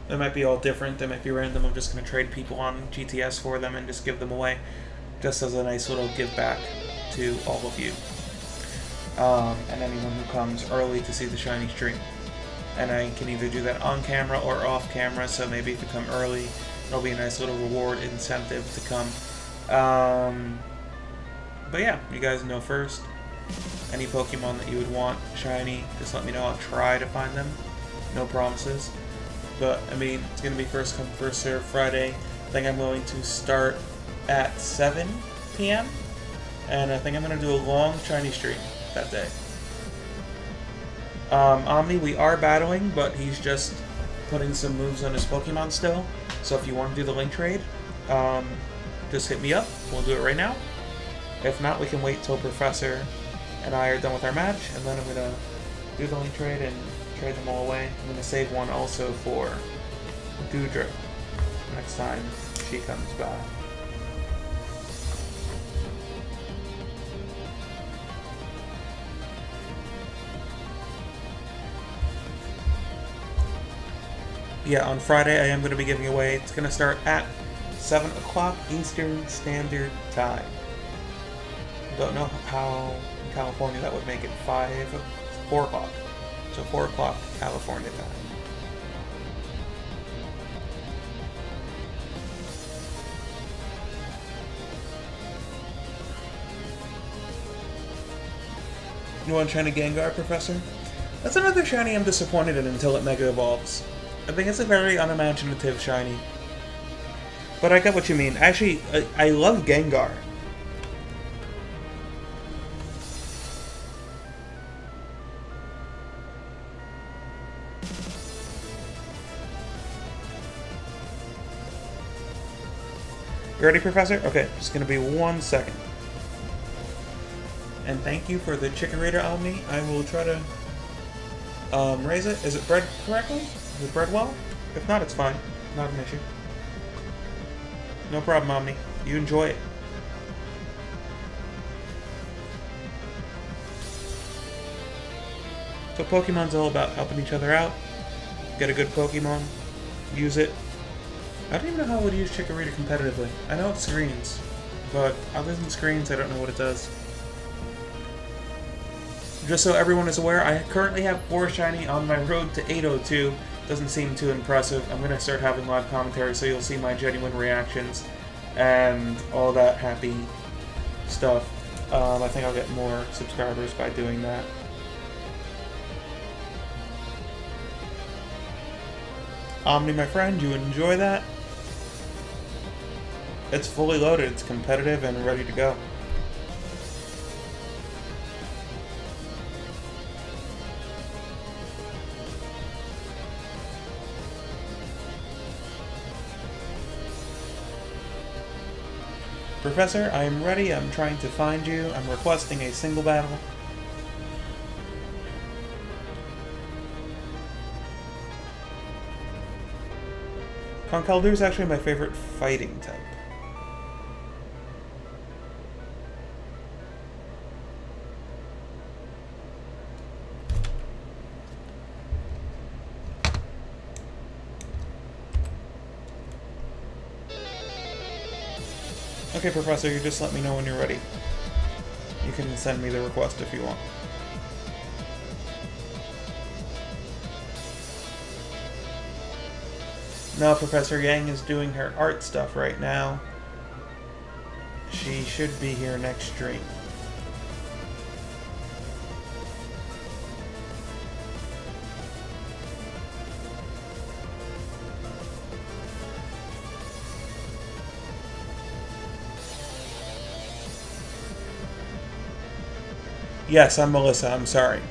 They might be all different, they might be random. I'm just going to trade people on GTS for them and just give them away. Just as a nice little give back to all of you. And anyone who comes early to see the shiny stream. And I can either do that on camera or off camera, so maybe if you come early, it'll be a nice little reward incentive to come. But yeah, you guys know first. Any Pokemon that you would want shiny, just let me know. I'll try to find them. No promises. But, I mean, it's going to be first come, first serve Friday. I think I'm going to start at 7 p.m. And I think I'm going to do a long shiny stream that day. Omni, we are battling, but he's just putting some moves on his Pokemon still. So if you want to do the link trade, just hit me up. We'll do it right now. If not, we can wait till Professor and I are done with our match, and then I'm going to do the link trade and trade them all away. I'm going to save one also for Doudra next time she comes by. Yeah, on Friday I am going to be giving away, it's going to start at 7 o'clock Eastern Standard Time. Don't know how in California that would make it 4 o'clock. So 4 o'clock California time. You want shiny Gengar, Professor? That's another shiny I'm disappointed in until it Mega Evolves. I think it's a very unimaginative shiny. But I get what you mean. Actually, I love Gengar. You ready, Professor? Okay, just gonna be 1 second. And thank you for the Chicken Raider Omni. I will try to raise it. Is it bred correctly? Is it bred well? If not, it's fine. Not an issue. No problem, Omni. You enjoy it. So Pokemon's all about helping each other out. Get a good Pokemon. Use it. I don't even know how I would use Chikorita competitively. I know it screens, but other than screens, I don't know what it does. Just so everyone is aware, I currently have 4 shiny on my road to 802. Doesn't seem too impressive. I'm going to start having live commentary so you'll see my genuine reactions and all that happy stuff. I think I'll get more subscribers by doing that. Omni, my friend, you enjoy that? It's fully loaded, it's competitive and ready to go. Professor, I am ready. I'm trying to find you. I'm requesting a single battle. Conkeldurr is actually my favorite fighting type. Okay, Professor, you just let me know when you're ready. You can send me the request if you want. No, Professor Yang is doing her art stuff right now. She should be here next stream. Yes, I'm Melissa. I'm sorry.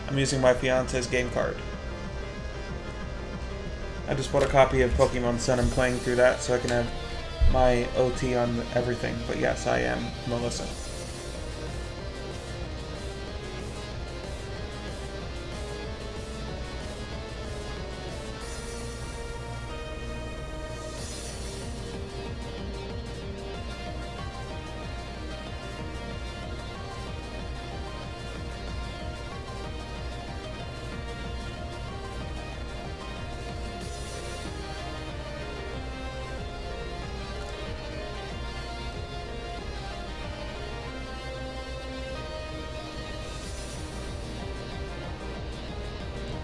I'm using my fiance's game card. I just bought a copy of Pokemon Sun. I'm playing through that so I can have my OT on everything. But yes, I am Melissa.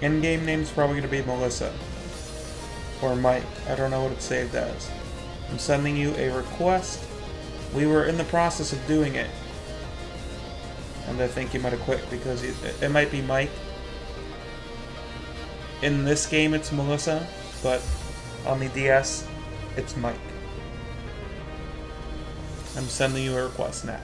In-game name's probably going to be Melissa. Or Mike. I don't know what it's saved as. I'm sending you a request. We were in the process of doing it. And I think you might have quit because it might be Mike. In this game it's Melissa, but on the DS it's Mike. I'm sending you a request now.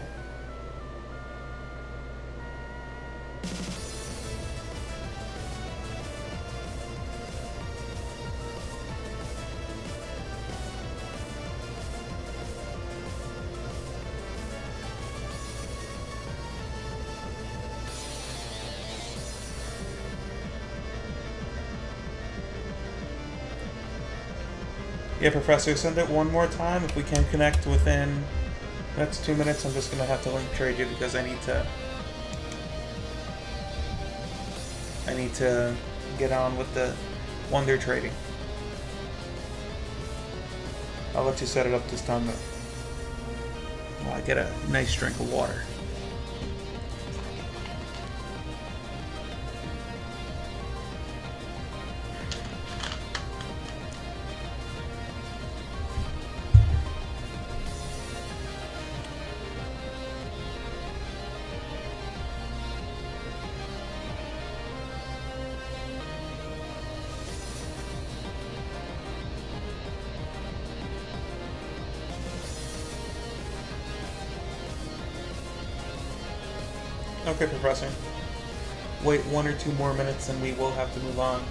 Yeah, Professor, send it one more time. If we can connect within the next 2 minutes, I'm just going to have to link trade you because I need to get on with the wonder trading. I'll let you set it up this time though. While I get a nice drink of water. Okay, Professor. Wait 1 or 2 more minutes and we will have to move on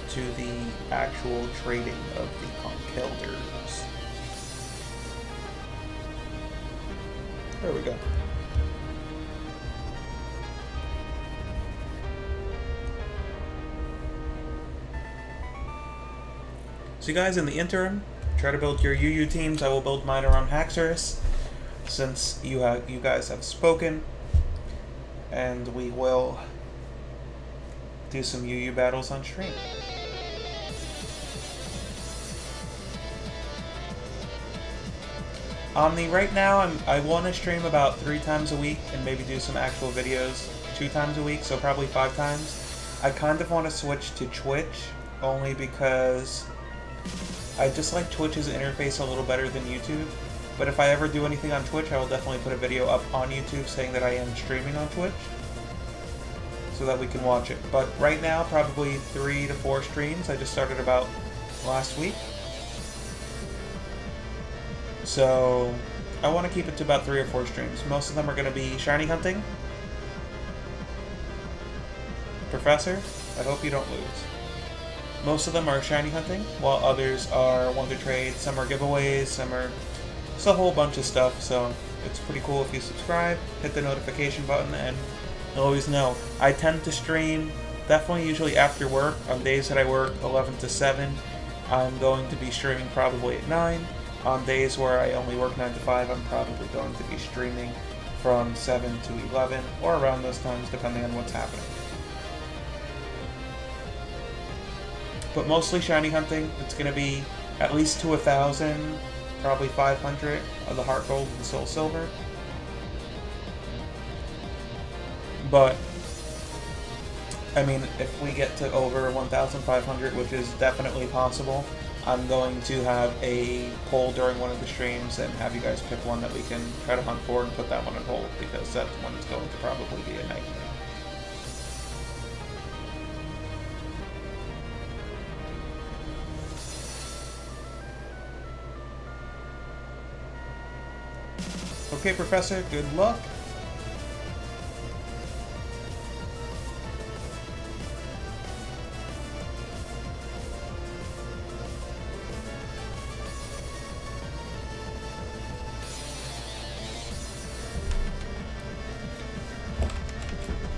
to the actual trading of the Conkeldurrs. There we go. So you guys, in the interim, try to build your UU teams. I will build mine around Conkeldurrs, since you guys have spoken, and we will do some UU battles on stream. Right now, I want to stream about 3 times a week and maybe do some actual videos 2 times a week, so probably 5 times. I kind of want to switch to Twitch, only because I just like Twitch's interface a little better than YouTube. But if I ever do anything on Twitch, I will definitely put a video up on YouTube saying that I am streaming on Twitch, so that we can watch it. But right now, probably 3 to 4 streams. I just started about last week. So I want to keep it to about 3 or 4 streams. Most of them are going to be shiny hunting. Professor, I hope you don't lose. Most of them are shiny hunting, while others are wonder trade. Some are giveaways, some are... It's a whole bunch of stuff, so it's pretty cool if you subscribe, hit the notification button, and you'll always know. I tend to stream definitely usually after work. On days that I work 11 to 7, I'm going to be streaming probably at 9. On days where I only work 9 to 5, I'm probably going to be streaming from 7 to 11, or around those times, depending on what's happening. But mostly shiny hunting. It's going to be at least to 1,000, probably 500 of the heart gold and soul silver. But I mean, if we get to over 1,500, which is definitely possible, I'm going to have a poll during one of the streams and have you guys pick one that we can try to hunt for and put that one on hold, because that's one that's going to probably be a nightmare. Okay, Professor, good luck.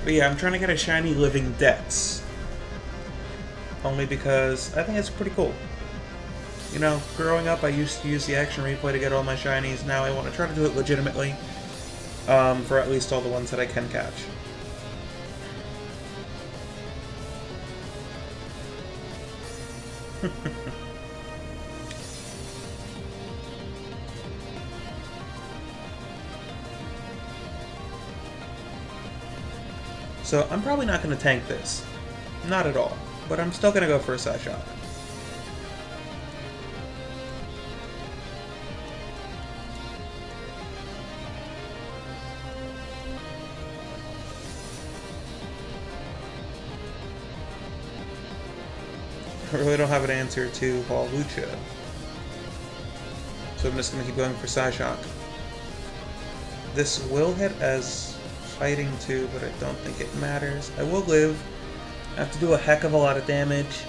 But yeah, I'm trying to get a shiny Living Debts. Only because I think it's pretty cool. You know, growing up I used to use the action replay to get all my shinies. Now I want to try to do it legitimately. For at least all the ones that I can catch. So I'm probably not going to tank this. Not at all. But I'm still going to go for a side shot. I really don't have an answer to Walucha. So I'm just going to keep going for Psyshock. This will hit as fighting too, but I don't think it matters. I will live. I have to do a heck of a lot of damage.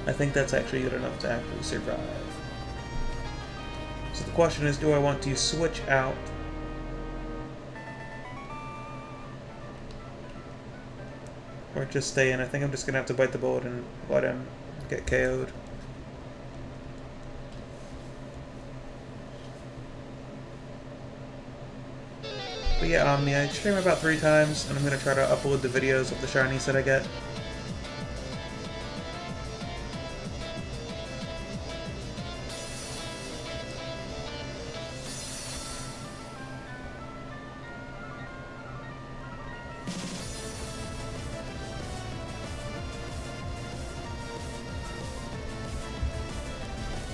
I think that's actually good enough to actually survive. So the question is, do I want to switch out or just stay in? I think I'm just going to have to bite the bullet and let him get KO'd. But yeah, I stream about 3 times, and I'm going to try to upload the videos of the shinies that I get.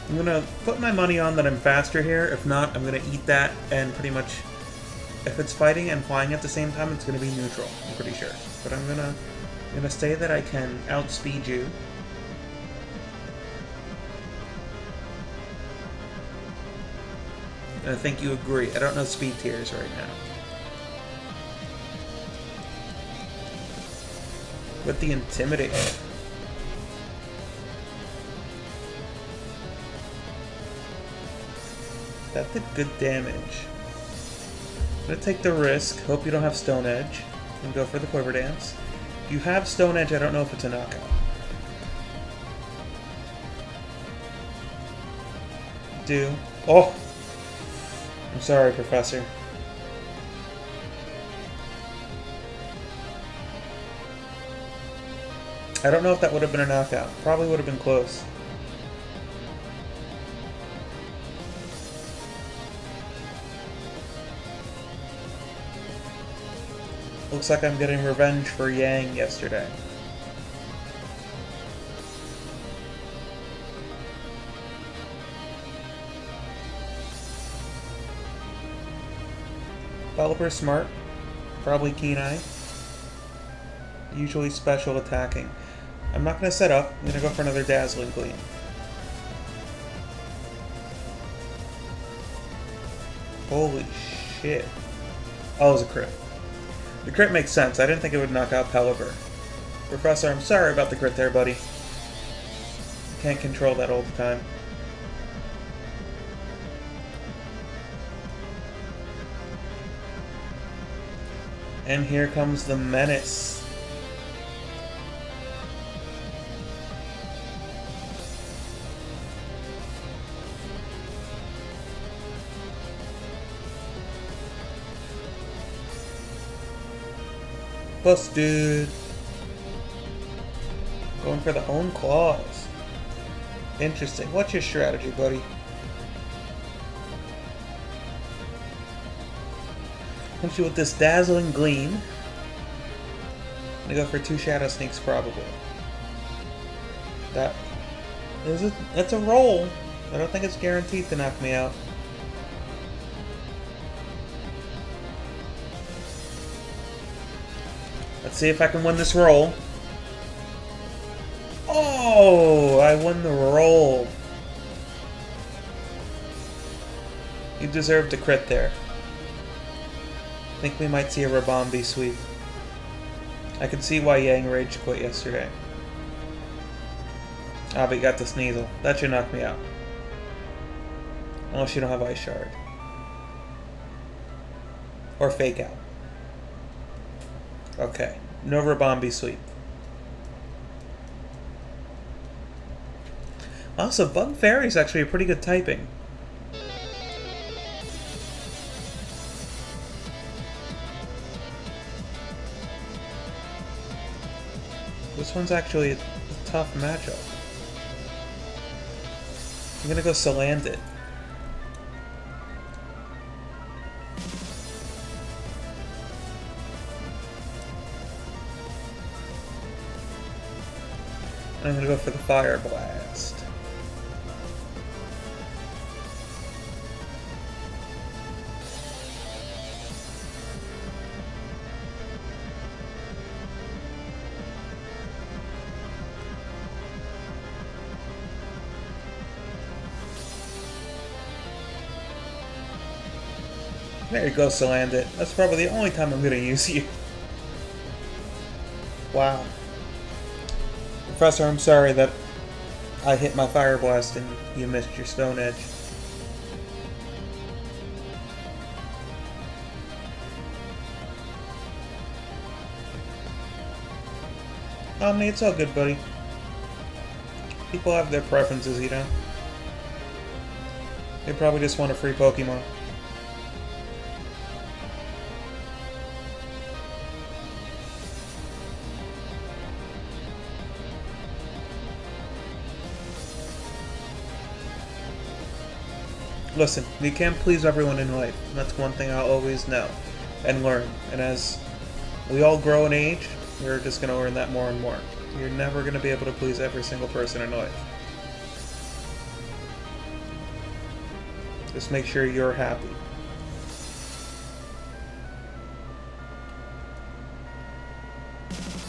I'm going to put my money on that I'm faster here. If not, I'm going to eat that and pretty much... If it's fighting and flying at the same time, it's going to be neutral, I'm pretty sure. But I'm gonna say that I can outspeed you. And I think you agree. I don't know speed tiers right now. With the Intimidate. That did good damage. I'm gonna take the risk. Hope you don't have Stone Edge. And go for the Quiver Dance. If you have Stone Edge, I don't know if it's a knockout. Do. Oh! I'm sorry, Professor. I don't know if that would have been a knockout. Probably would have been close. Looks like I'm getting revenge for Yang yesterday. Pelipper smart. Probably Keen Eye. Usually special attacking. I'm not going to set up. I'm going to go for another Dazzling Gleam. Holy shit. Oh, it was a crit. The crit makes sense. I didn't think it would knock out Pelipper. Professor, I'm sorry about the crit there, buddy. Can't control that all the time. And here comes the menace. Busted. Going for the own claws. Interesting. What's your strategy, buddy? Comes you with this Dazzling Gleam. I'm gonna go for 2 Shadow Sneaks, probably. That's a roll. I don't think it's guaranteed to knock me out. Let's see if I can win this roll. Oh, I won the roll. You deserved a crit there. I think we might see a Rabombi sweep. I can see why Yang Rage quit yesterday. Ah, but you got the Sneasel. That should knock me out. Unless you don't have Ice Shard. Or Fake Out. Okay. No Rabombi sweep. Also, Bug Fairy is actually a pretty good typing. This one's actually a tough matchup. I'm gonna go Salandit. I'm gonna go for the Fire Blast. There you go, Salandit. That's probably the only time I'm gonna use you. Wow. Professor, I'm sorry that I hit my Fire Blast and you missed your Stone Edge. Omni, it's all good, buddy. People have their preferences, you know? They probably just want a free Pokemon. Listen, you can't please everyone in life. That's one thing I'll always know and learn. And as we all grow in age, we're just going to learn that more and more. You're never going to be able to please every single person in life. Just make sure you're happy.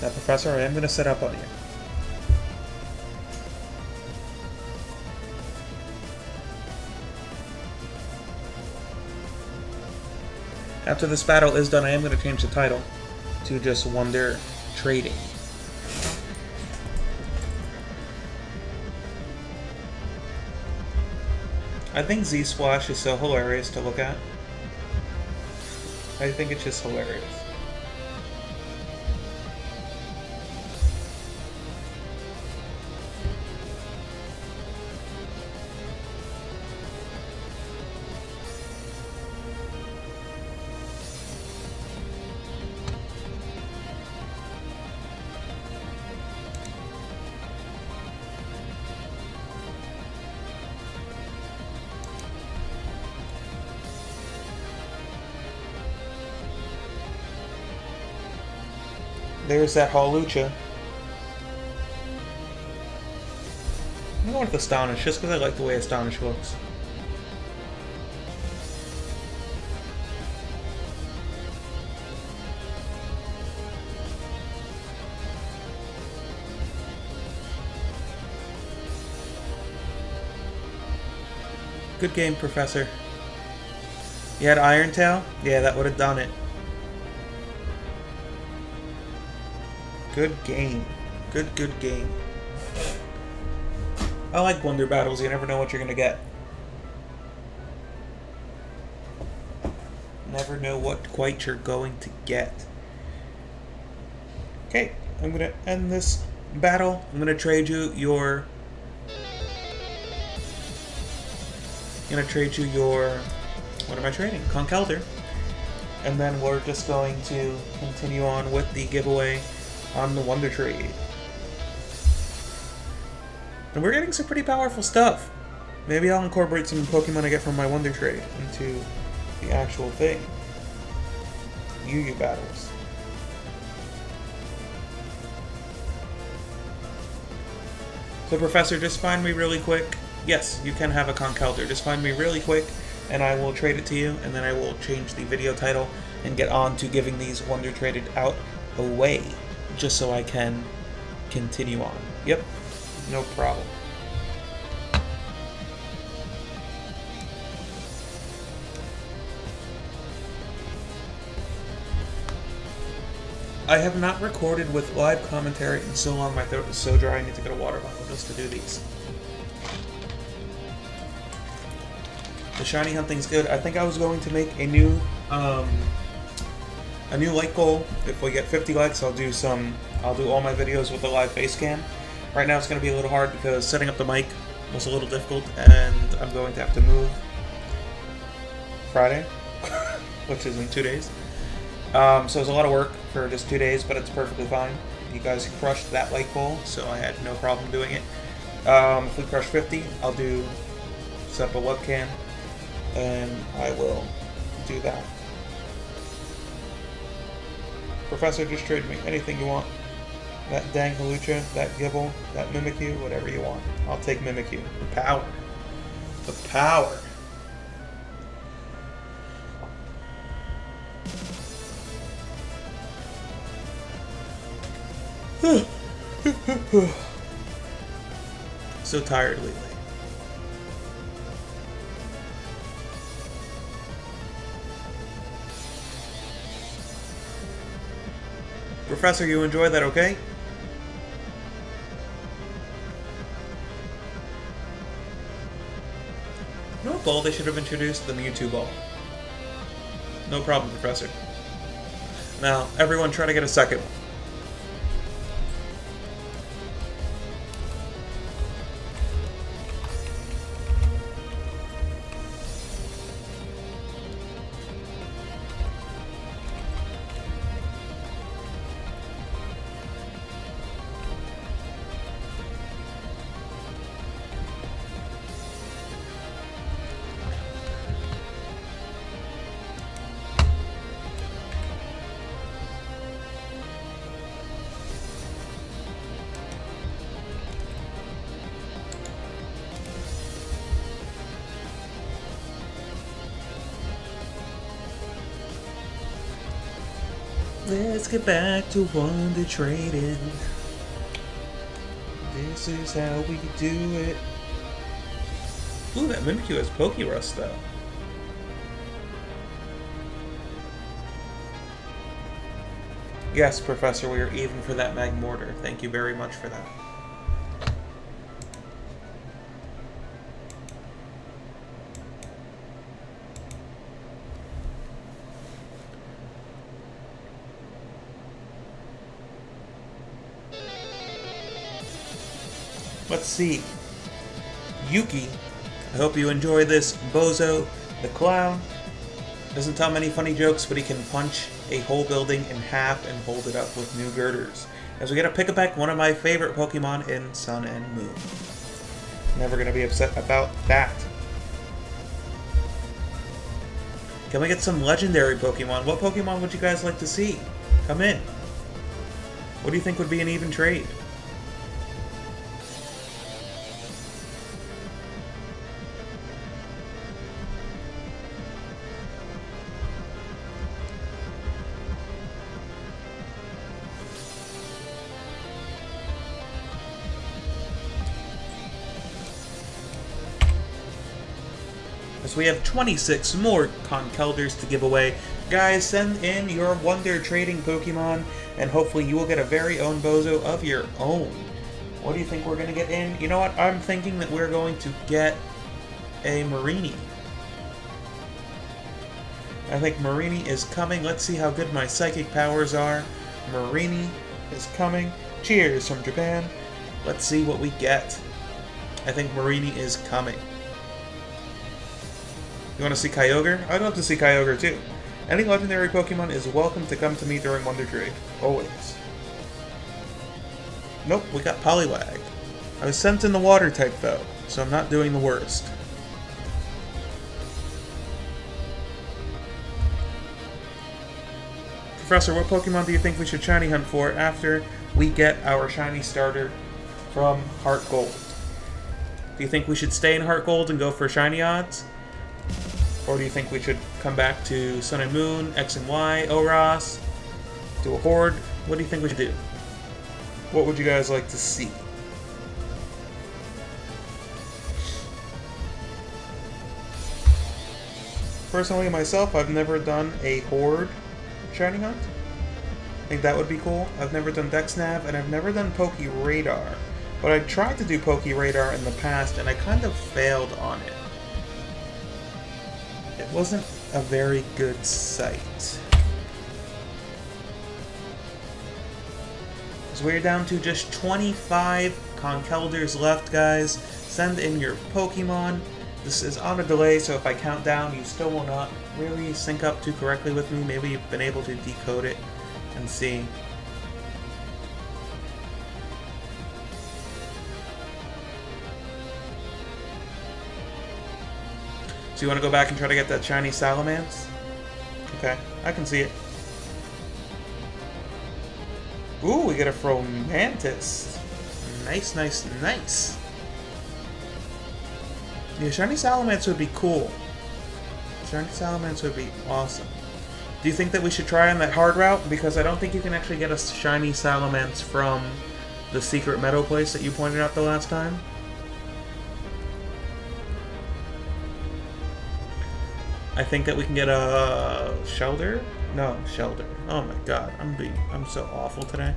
Now, Professor, I am going to set up on you. After this battle is done, I am going to change the title to just Wonder Trading. I think Z-Splash is so hilarious to look at. I think it's just hilarious. There's that Hawlucha. I'm going with Astonish, just because I like the way Astonish looks. Good game, Professor. You had Iron Tail? Yeah, that would have done it. Good game. Good game. I like Wonder Battles. You never know what you're going to get. Never know what quite you're going to get. Okay, I'm going to end this battle. I'm going to trade you your... What am I trading? Conkeldurr. And then we're just going to continue on with the giveaway on the Wonder Trade. And we're getting some pretty powerful stuff. Maybe I'll incorporate some Pokemon I get from my Wonder Trade into the actual thing. Yu-Gi battles. So Professor, just find me really quick. Yes, you can have a Conkeldurr. Just find me really quick and I will trade it to you, and then I will change the video title and get on to giving these Wonder Traded out away, just so I can continue on. Yep, no problem. I have not recorded with live commentary in so long. My throat is so dry I need to get a water bottle just to do these. The shiny hunting's good. I think I was going to make a new like goal. If we get 50 likes, I'll do all my videos with the live face cam. Right now it's going to be a little hard because setting up the mic was a little difficult, and I'm going to have to move Friday, which is in 2 days. So it's a lot of work for just 2 days, but it's perfectly fine. You guys crushed that like goal, so I had no problem doing it. If we crush 50, I'll set up a webcam, and I will do that. Professor, just trade me anything you want. That dang Hawlucha, that Gibble, that Mimikyu, whatever you want. I'll take Mimikyu. The power. The power. So tired lately. Professor, you enjoy that, okay? You know what ball they should have introduced? The Mewtwo ball. No problem, Professor. Now, everyone try to get a second one. Let's get back to Wonder Trading. This is how we do it. Ooh, that Mimikyu has Pokerust, though. Yes, Professor, we are even for that Magmortar. Thank you very much for that. Let's see. Yuki. I hope you enjoy this. Bozo, the clown, doesn't tell many funny jokes, but he can punch a whole building in half and hold it up with new girders. As we get a Pick-a-Peck, one of my favorite Pokemon in Sun and Moon. Never gonna be upset about that. Can we get some legendary Pokemon? What Pokemon would you guys like to see? Come in. What do you think would be an even trade? So we have 26 more Conkeldurrs to give away. Guys, send in your Wonder Trading Pokemon, and hopefully you will get a very own Bozo of your own. What do you think we're going to get in? You know what? I'm thinking that we're going to get a Marini. I think Marini is coming. Let's see how good my psychic powers are. Marini is coming. Cheers from Japan. Let's see what we get. I think Marini is coming. You want to see Kyogre? I'd love to see Kyogre too. Any legendary Pokemon is welcome to come to me during Wonder Trade. Always. Nope, we got Poliwag. I was sent in the water type though, so I'm not doing the worst. Professor, what Pokemon do you think we should shiny hunt for after we get our shiny starter from Heart Gold? Do you think we should stay in Heart Gold and go for shiny odds? Or do you think we should come back to Sun and Moon, X and Y, Oras, do a Horde? What do you think we should do? What would you guys like to see? Personally, myself, I've never done a Horde shiny hunt. I think that would be cool. I've never done DexNav, and I've never done Poke Radar. But I tried to do Poke Radar in the past, and I kind of failed on it. It wasn't a very good sight. So we're down to just 25 Conkeldurrs left, guys. Send in your Pokemon. This is on a delay, so if I count down, you still will not really sync up too correctly with me. Maybe you've been able to decode it and see. So you want to go back and try to get that shiny Salamence? Okay, I can see it. Ooh, we get a Fromantis. Nice, nice, nice. Yeah, shiny Salamence would be cool. Shiny Salamence would be awesome. Do you think that we should try on that hard route? Because I don't think you can actually get a shiny Salamence from the secret meadow place that you pointed out the last time. I think that we can get a Shelder? No, Shelder. Oh my god, I'm so awful today.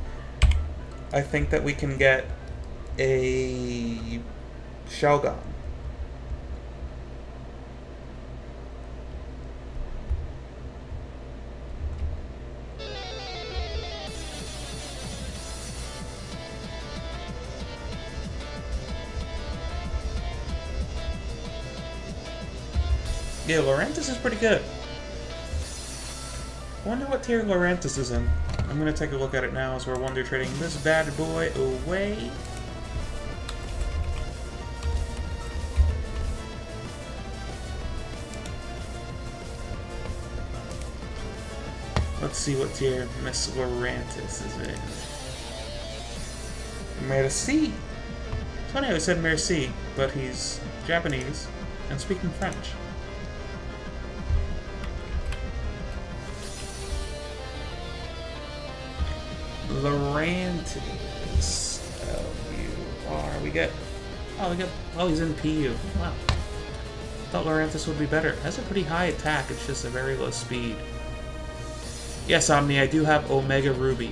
I think that we can get a Shelgon. Yeah, Lurantis is pretty good. I wonder what tier Lurantis is in. I'm gonna take a look at it now as we're Wonder Trading this bad boy away. Let's see what tier Miss Lurantis is in. Merci. It's funny how he said merci, but he's Japanese and speaking French. Lurantis. L-U-R. We get... Oh, he's in PU. Wow. Thought Lurantis would be better. It has a pretty high attack, it's just a very low speed. Yes, Omni, I do have Omega Ruby.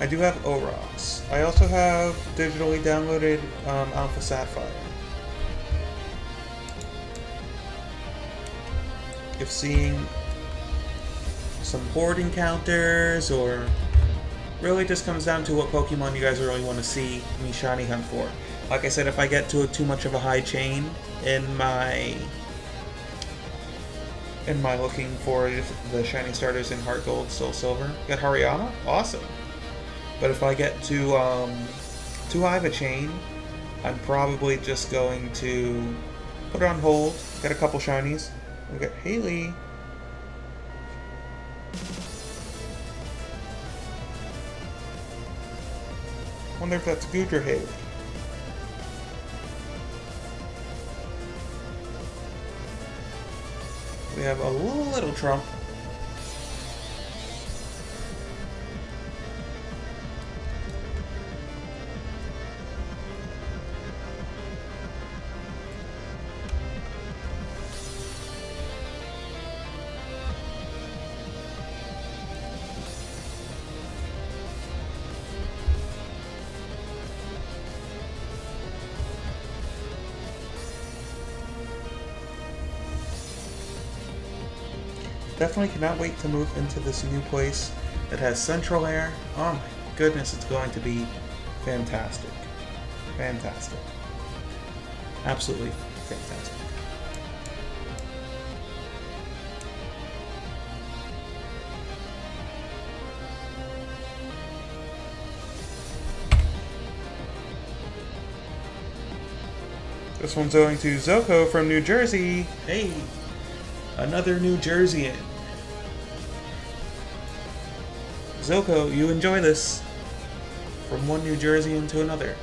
I do have Oras. I also have digitally downloaded Alpha Sapphire. If seeing some horde encounters, or really just comes down to what Pokemon you guys really want to see me shiny hunt for. Like I said, if I get to too much of a high chain in my looking for the shiny starters in Heart Gold, Soul Silver, get Hariyama, awesome. But if I get too high of a chain, I'm probably just going to put it on hold, get a couple shinies. We got Haley. Wonder if that's Goodra Haley. We have a little Trump. Definitely cannot wait to move into this new place that has central air. Oh my goodness, it's going to be fantastic. Fantastic. Absolutely fantastic. This one's going to Zoko from New Jersey. Hey, another New Jerseyan. Zoko, you enjoy this. From one New Jerseyan to another.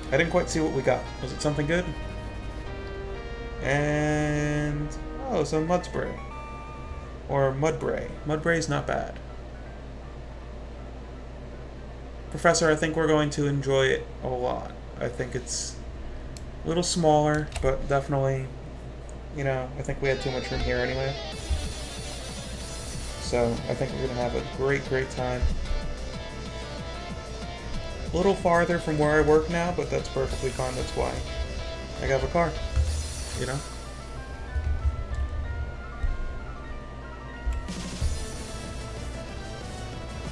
I didn't quite see what we got. Was it something good? And... oh, some Mudspray. Or Mudbray. Mudbray's not bad. Professor, I think we're going to enjoy it a lot. I think it's a little smaller, but definitely, you know, I think we had too much room here anyway. So I think we're going to have a great time. A little farther from where I work now, but that's perfectly fine. That's why I have a car, you know?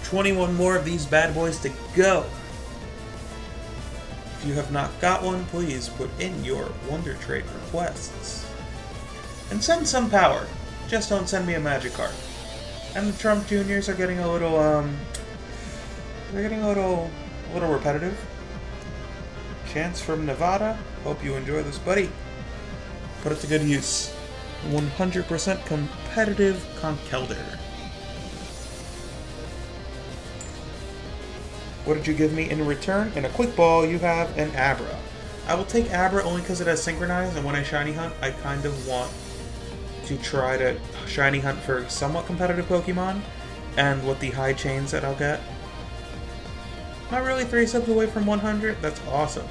$21 more of these bad boys to go. If you have not got one, please put in your Wonder Trade requests. And send some power. Just don't send me a magic card. And the Trump Juniors are getting a little, they're getting a little repetitive. Chance from Nevada. Hope you enjoy this, buddy. Put it to good use. 100% competitive Conkeldurr. What did you give me in return? In a quick ball, you have an Abra. I will take Abra only because it has Synchronized, and when I shiny hunt, I kind of want to try to shiny hunt for somewhat competitive Pokemon, and with the high chains that I'll get. Not really 3 subs away from 100, that's awesome.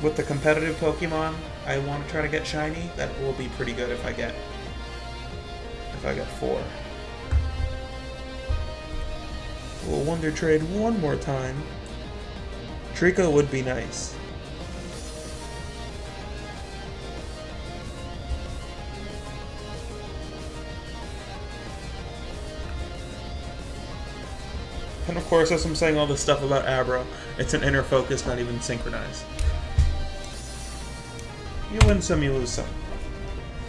With the competitive Pokemon I want to try to get shiny, that will be pretty good if I get 4. We'll Wonder Trade one more time. Trico would be nice. And of course, as I'm saying all this stuff about Abra, it's an inner focus, not even synchronized. You win some, you lose some.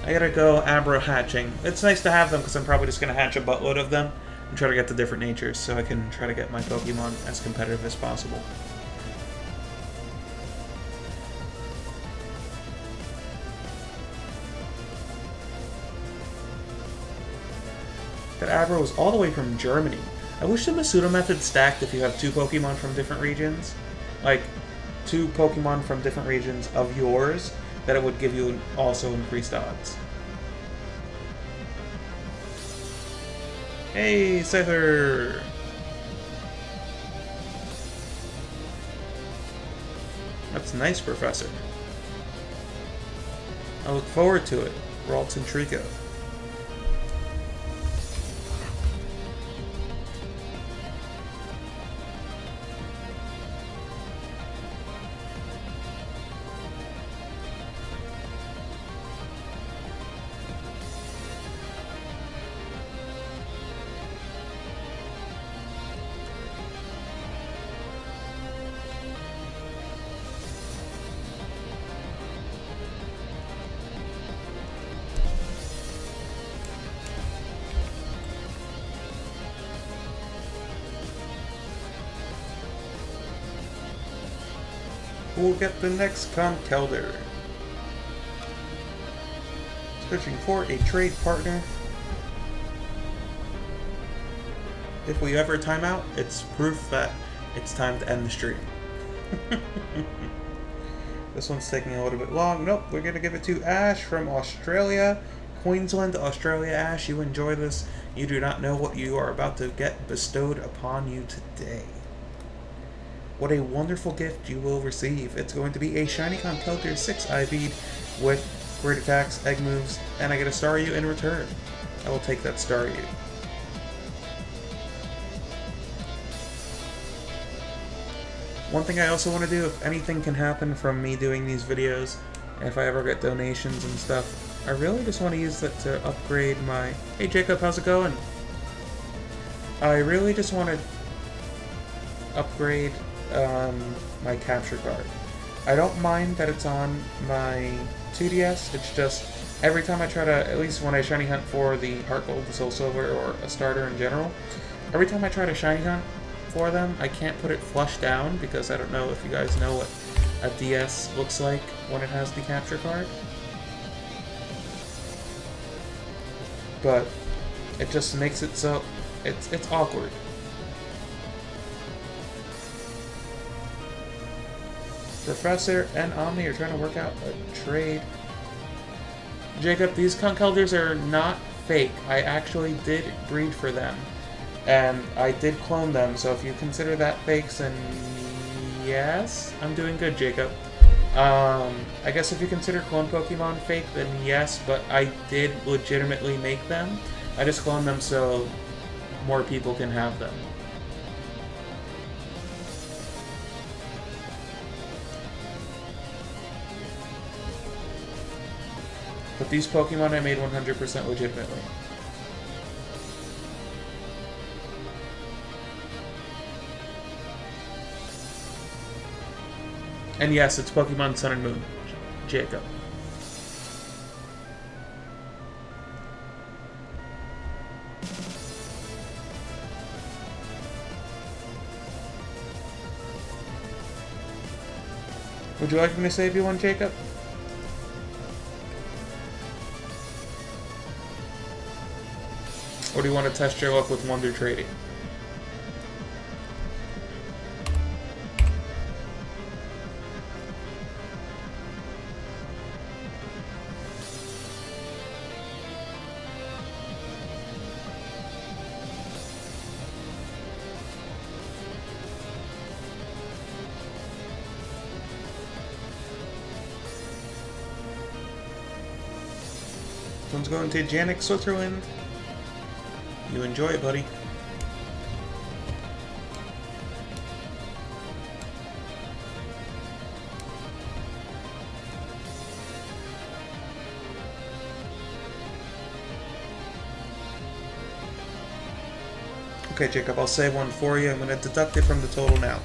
I gotta go Abra hatching. It's nice to have them because I'm probably just gonna hatch a buttload of them and try to get the different natures so I can try to get my Pokemon as competitive as possible. That Abra was all the way from Germany. I wish the Masuda method stacked if you have 2 Pokemon from different regions. Like, 2 Pokemon from different regions of yours, that it would give you also increased odds. Hey, Scyther! That's nice, Professor. I look forward to it. Ralts and Trico. who will get the next Conkeldurr. Searching for a trade partner. If we ever time out, it's proof that it's time to end the stream. This one's taking a little bit long. Nope, we're gonna give it to Ash from Australia. Queensland, Australia. Ash, you enjoy this. You do not know what you are about to get bestowed upon you today. What a wonderful gift you will receive. It's going to be a shiny Conkeldurr 6 IV with great attacks, egg moves, and I get a Star U in return. I will take that Star U. One thing I also want to do, if anything can happen from me doing these videos, if I ever get donations and stuff, I really just want to use that to upgrade my... Hey Jacob, how's it going? I really just want to upgrade my capture card. I don't mind that it's on my 2DS, it's just every time I try to, at least when I shiny hunt for the Heart Gold, the Soul Silver, or a starter in general, every time I try to shiny hunt for them, I can't put it flush down because I don't know if you guys know what a DS looks like when it has the capture card. But it just makes it so it's awkward. Professor and Omni are trying to work out a trade. Jacob, these Conkeldurrs are not fake. I actually did breed for them. And I did clone them, so if you consider that fakes, then yes, I'm doing good, Jacob. I guess if you consider clone Pokemon fake, then yes, but I did legitimately make them. I just cloned them so more people can have them. But these Pokemon I made 100% legitimately. And yes, it's Pokemon Sun and Moon, Jacob. Would you like me to save you one, Jacob? Or do you want to test your luck with Wonder Trading? This one's going to Janik, Switzerland. You enjoy it, buddy. Okay, Jacob, I'll save one for you. I'm going to deduct it from the total now.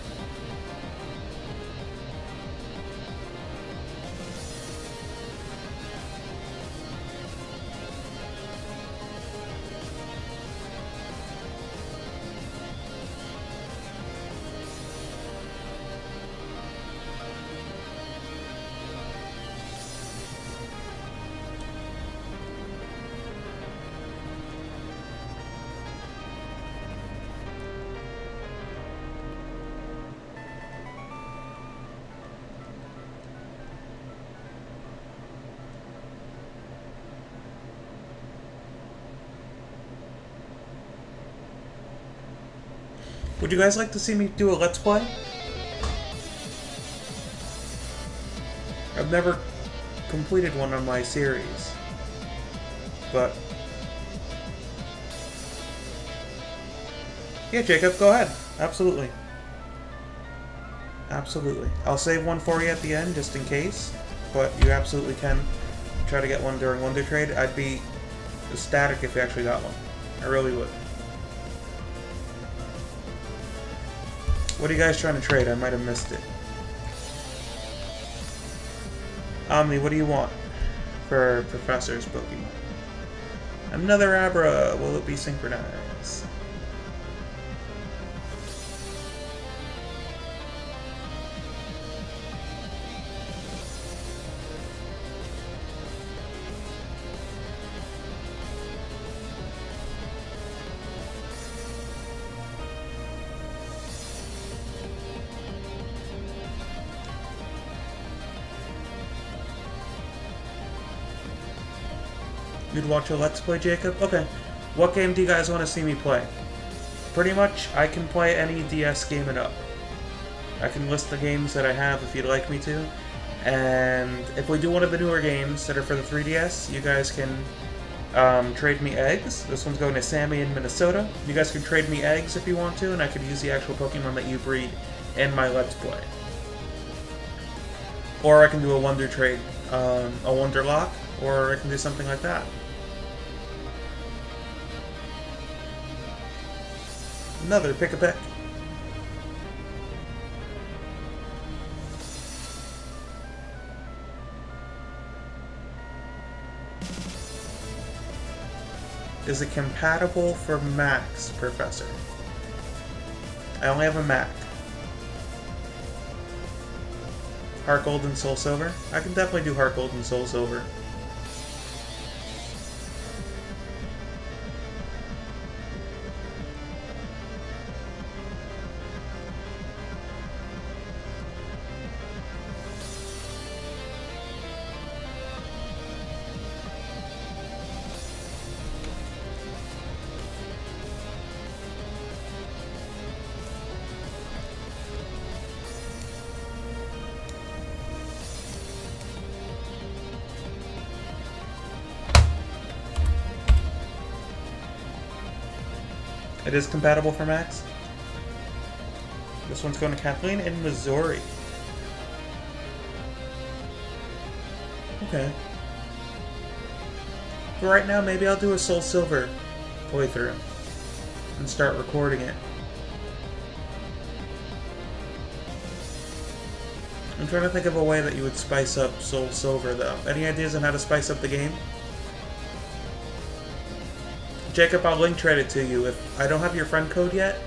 Would you guys like to see me do a Let's Play? I've never completed one on my series, but... Yeah, Jacob, go ahead. Absolutely. Absolutely. I'll save one for you at the end, just in case, but you absolutely can try to get one during Wonder Trade. I'd be ecstatic if you actually got one. I really would. What are you guys trying to trade? I might have missed it. Omni, what do you want for Professor's Pokemon? Another Abra. Will it be synchronized? You'd watch a Let's Play, Jacob? Okay. What game do you guys want to see me play? Pretty much, I can play any DS game and up. I can list the games that I have if you'd like me to. And if we do one of the newer games that are for the 3DS, you guys can trade me eggs. This one's going to Sammy in Minnesota. You guys can trade me eggs if you want to, and I could use the actual Pokemon that you breed in my Let's Play. Or I can do a Wonder Trade, a Wonder Lock, or I can do something like that. Another Pick-a-Peck. Is it compatible for Max, Professor? I only have a Mac. Heart Gold and Soul Silver? I can definitely do Heart Gold and Soul Silver. It is compatible for Max. This one's going to Kathleen in Missouri. Okay. For right now, maybe I'll do a Soul Silver playthrough and start recording it. I'm trying to think of a way that you would spice up Soul Silver, though. Any ideas on how to spice up the game? Jacob, I'll link trade it to you. If I don't have your friend code yet,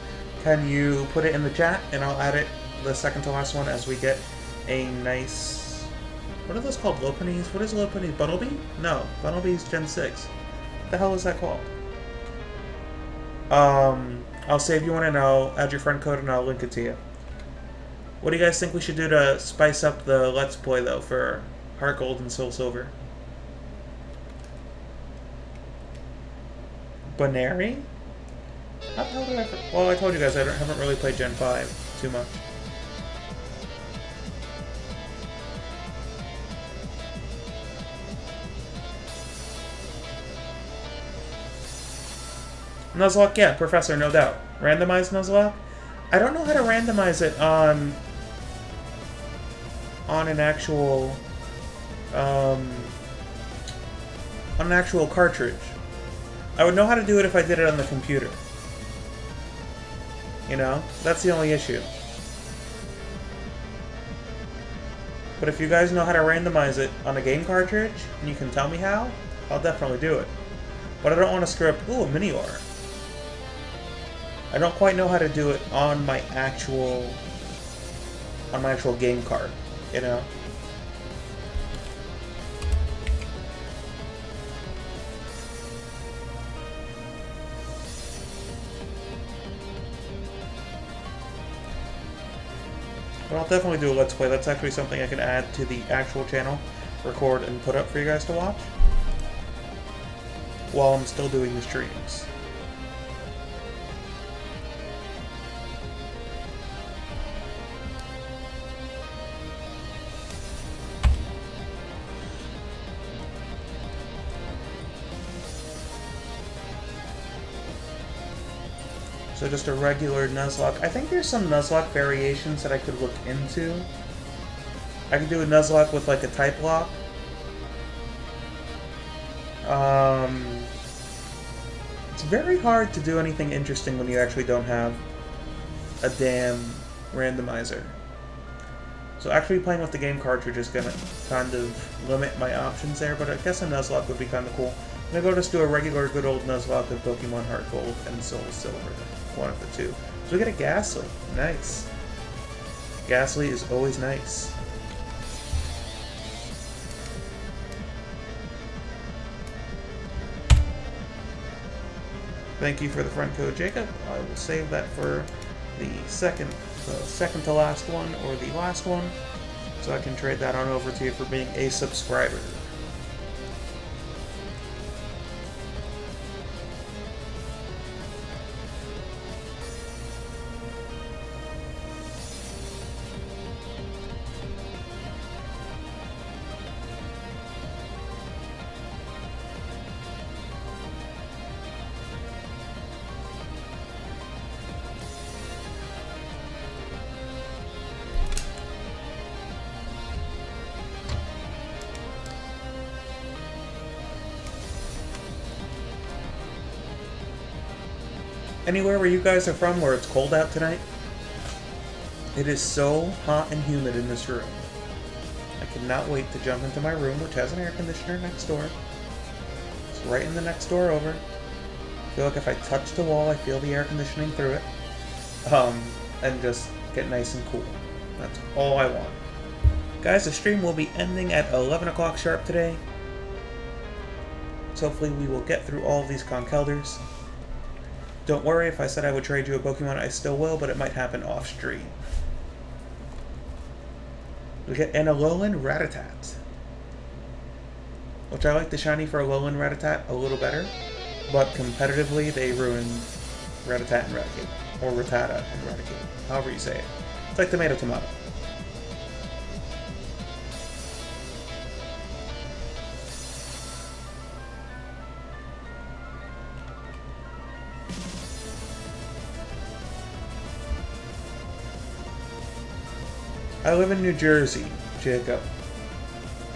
can you put it in the chat and I'll add it the second to last one as we get a nice... What are those called? Lopunnies? What is Lopunnies? Bunnelby? No, Bunnelby's Gen 6. What the hell is that called? I'll save you one and I'll add your friend code and I'll link it to you. What do you guys think we should do to spice up the Let's Play, though, for Heart Gold and Soul Silver? Banary? How the hell did I... Well, I told you guys I haven't really played Gen 5 too much. Nuzlocke, yeah, Professor, no doubt. Randomize Nuzlocke? I don't know how to randomize it on an actual... on an actual cartridge. I would know how to do it if I did it on the computer. You know? That's the only issue. But if you guys know how to randomize it on a game cartridge, and you can tell me how, I'll definitely do it. But I don't want to screw up... Ooh, a Minior. I don't quite know how to do it on my actual game card, you know? But I'll definitely do a Let's Play. That's actually something I can add to the actual channel, record, and put up for you guys to watch while I'm still doing the streams. So just a regular Nuzlocke. I think there's some Nuzlocke variations that I could look into. I could do a Nuzlocke with like a type lock. It's very hard to do anything interesting when you actually don't have a damn randomizer. So actually playing with the game cartridge is gonna kind of limit my options there, but I guess a Nuzlocke would be kind of cool. I'm gonna go just do a regular good old Nuzlocke of Pokemon Heart Gold and Soul Silver. One of the two. So we get a Ghastly. Nice. Ghastly is always nice. Thank you for the friend code, Jacob. I will save that for the second to last one, or the last one, so I can trade that on over to you for being a subscriber. Anywhere where you guys are from where it's cold out tonight? It is so hot and humid in this room. I cannot wait to jump into my room, which has an air conditioner next door. It's right in the next door over. I feel like if I touch the wall, I feel the air conditioning through it. And just get nice and cool. That's all I want. Guys, the stream will be ending at 11 o'clock sharp today. So hopefully we will get through all of these Conkeldurrs. Don't worry, if I said I would trade you a Pokemon, I still will, but it might happen off stream. We get an Alolan Rattata, which I like the shiny for Alolan Rattata a little better, but competitively they ruined Rattata and Raticate, or Rattata and Raticate, however you say it. It's like tomato tomato. I live in New Jersey, Jacob,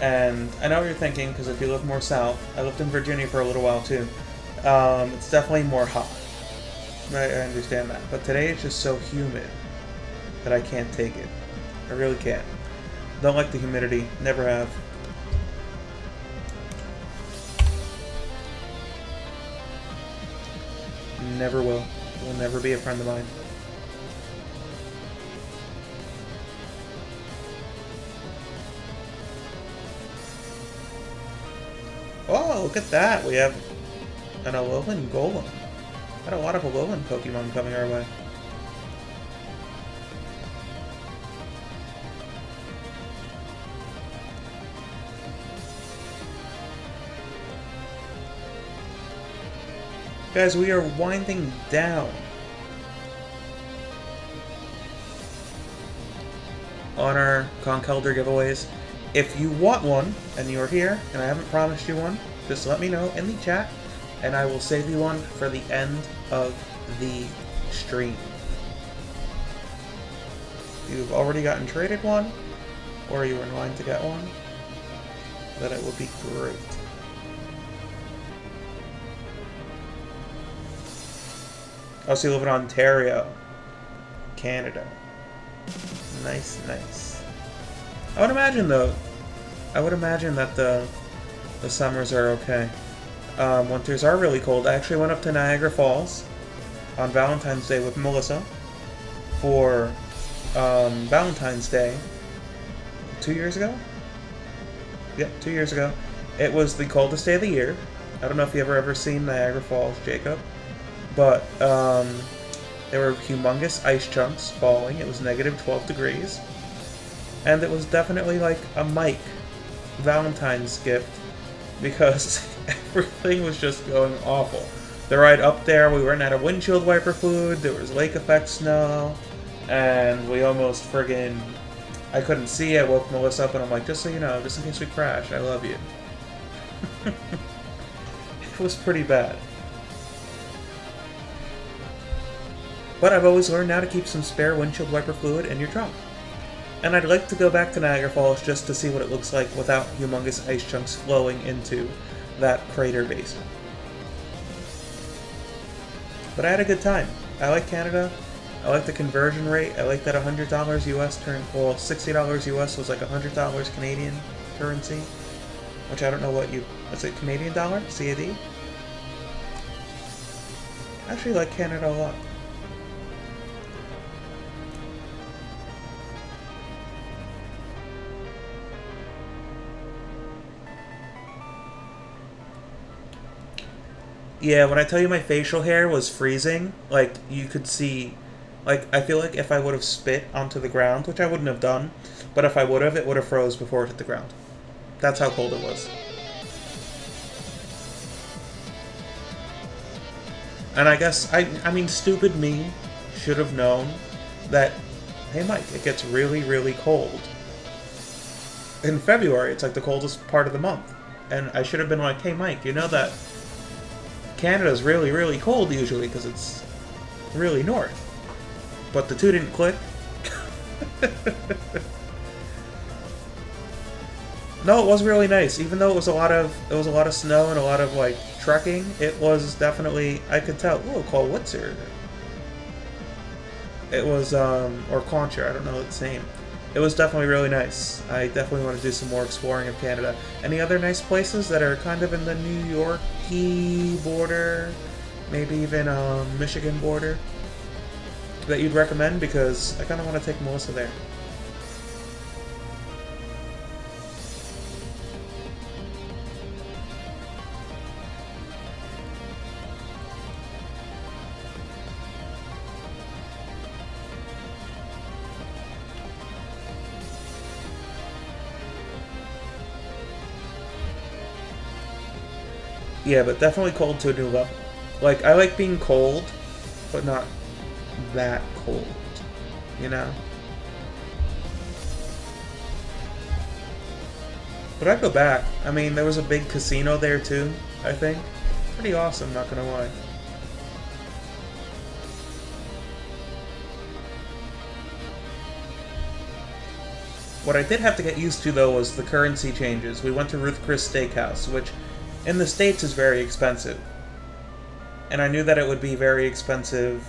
and I know what you're thinking, because if you live more south, I lived in Virginia for a little while too, it's definitely more hot. I understand that, but today it's just so humid that I can't take it. I really can't. Don't like the humidity, never have. Never will. Will never be a friend of mine. Oh, look at that! We have an Alolan Golem. Got a lot of Alolan Pokemon coming our way. Guys, we are winding down on our Conkeldurr giveaways. If you want one, and you're here, and I haven't promised you one, just let me know in the chat, and I will save you one for the end of the stream. If you've already gotten traded one, or you're in line to get one, then it would be great. Oh, so you live in Ontario, Canada. Nice, nice. I would imagine, though, that the summers are okay. Winters are really cold. I actually went up to Niagara Falls on Valentine's Day with Melissa for Valentine's Day 2 years ago? Yep, 2 years ago. It was the coldest day of the year. I don't know if you've ever seen Niagara Falls, Jacob, but there were humongous ice chunks falling. It was negative 12 degrees. And it was definitely like a Mike Valentine's gift because everything was just going awful. The ride up there, we weren't out of windshield wiper fluid, there was lake effect snow, and we almost friggin'... I couldn't see, I woke Melissa up and I'm like, just so you know, just in case we crash, I love you. It was pretty bad. But I've always learned now to keep some spare windshield wiper fluid in your trunk. And I'd like to go back to Niagara Falls just to see what it looks like without humongous ice chunks flowing into that crater basin. But I had a good time. I like Canada. I like the conversion rate. I like that $100 US turned, well, $60 US was like $100 Canadian currency, which I don't know what you, what's it, Canadian dollar? CAD? I actually like Canada a lot. Yeah, when I tell you my facial hair was freezing, like, you could see, like, I feel like if I would have spit onto the ground, which I wouldn't have done, but if I would have, it would have froze before it hit the ground. That's how cold it was. And I guess, I mean, stupid me should have known that, hey Mike, it gets really, really cold. In February, it's like the coldest part of the month. And I should have been like, hey Mike, you know that Canada's really, really cold usually because it's really north. But the two didn't click. No, it was really nice. Even though it was a lot of snow and a lot of like trekking, it was definitely, I could tell, oh, cold woods here. It was, or Conkeldurr, I don't know its name. It was definitely really nice. I definitely want to do some more exploring of Canada. Any other nice places that are kind of in the New York-y border, maybe even Michigan border, that you'd recommend? Because I kind of want to take Melissa there. Yeah, but definitely cold to a new level. Like, I like being cold, but not that cold, you know? But I'd go back. I mean, there was a big casino there too, I think. Pretty awesome, not gonna lie. What I did have to get used to, though, was the currency changes. We went to Ruth Chris Steakhouse, which in the States is very expensive. And I knew that it would be very expensive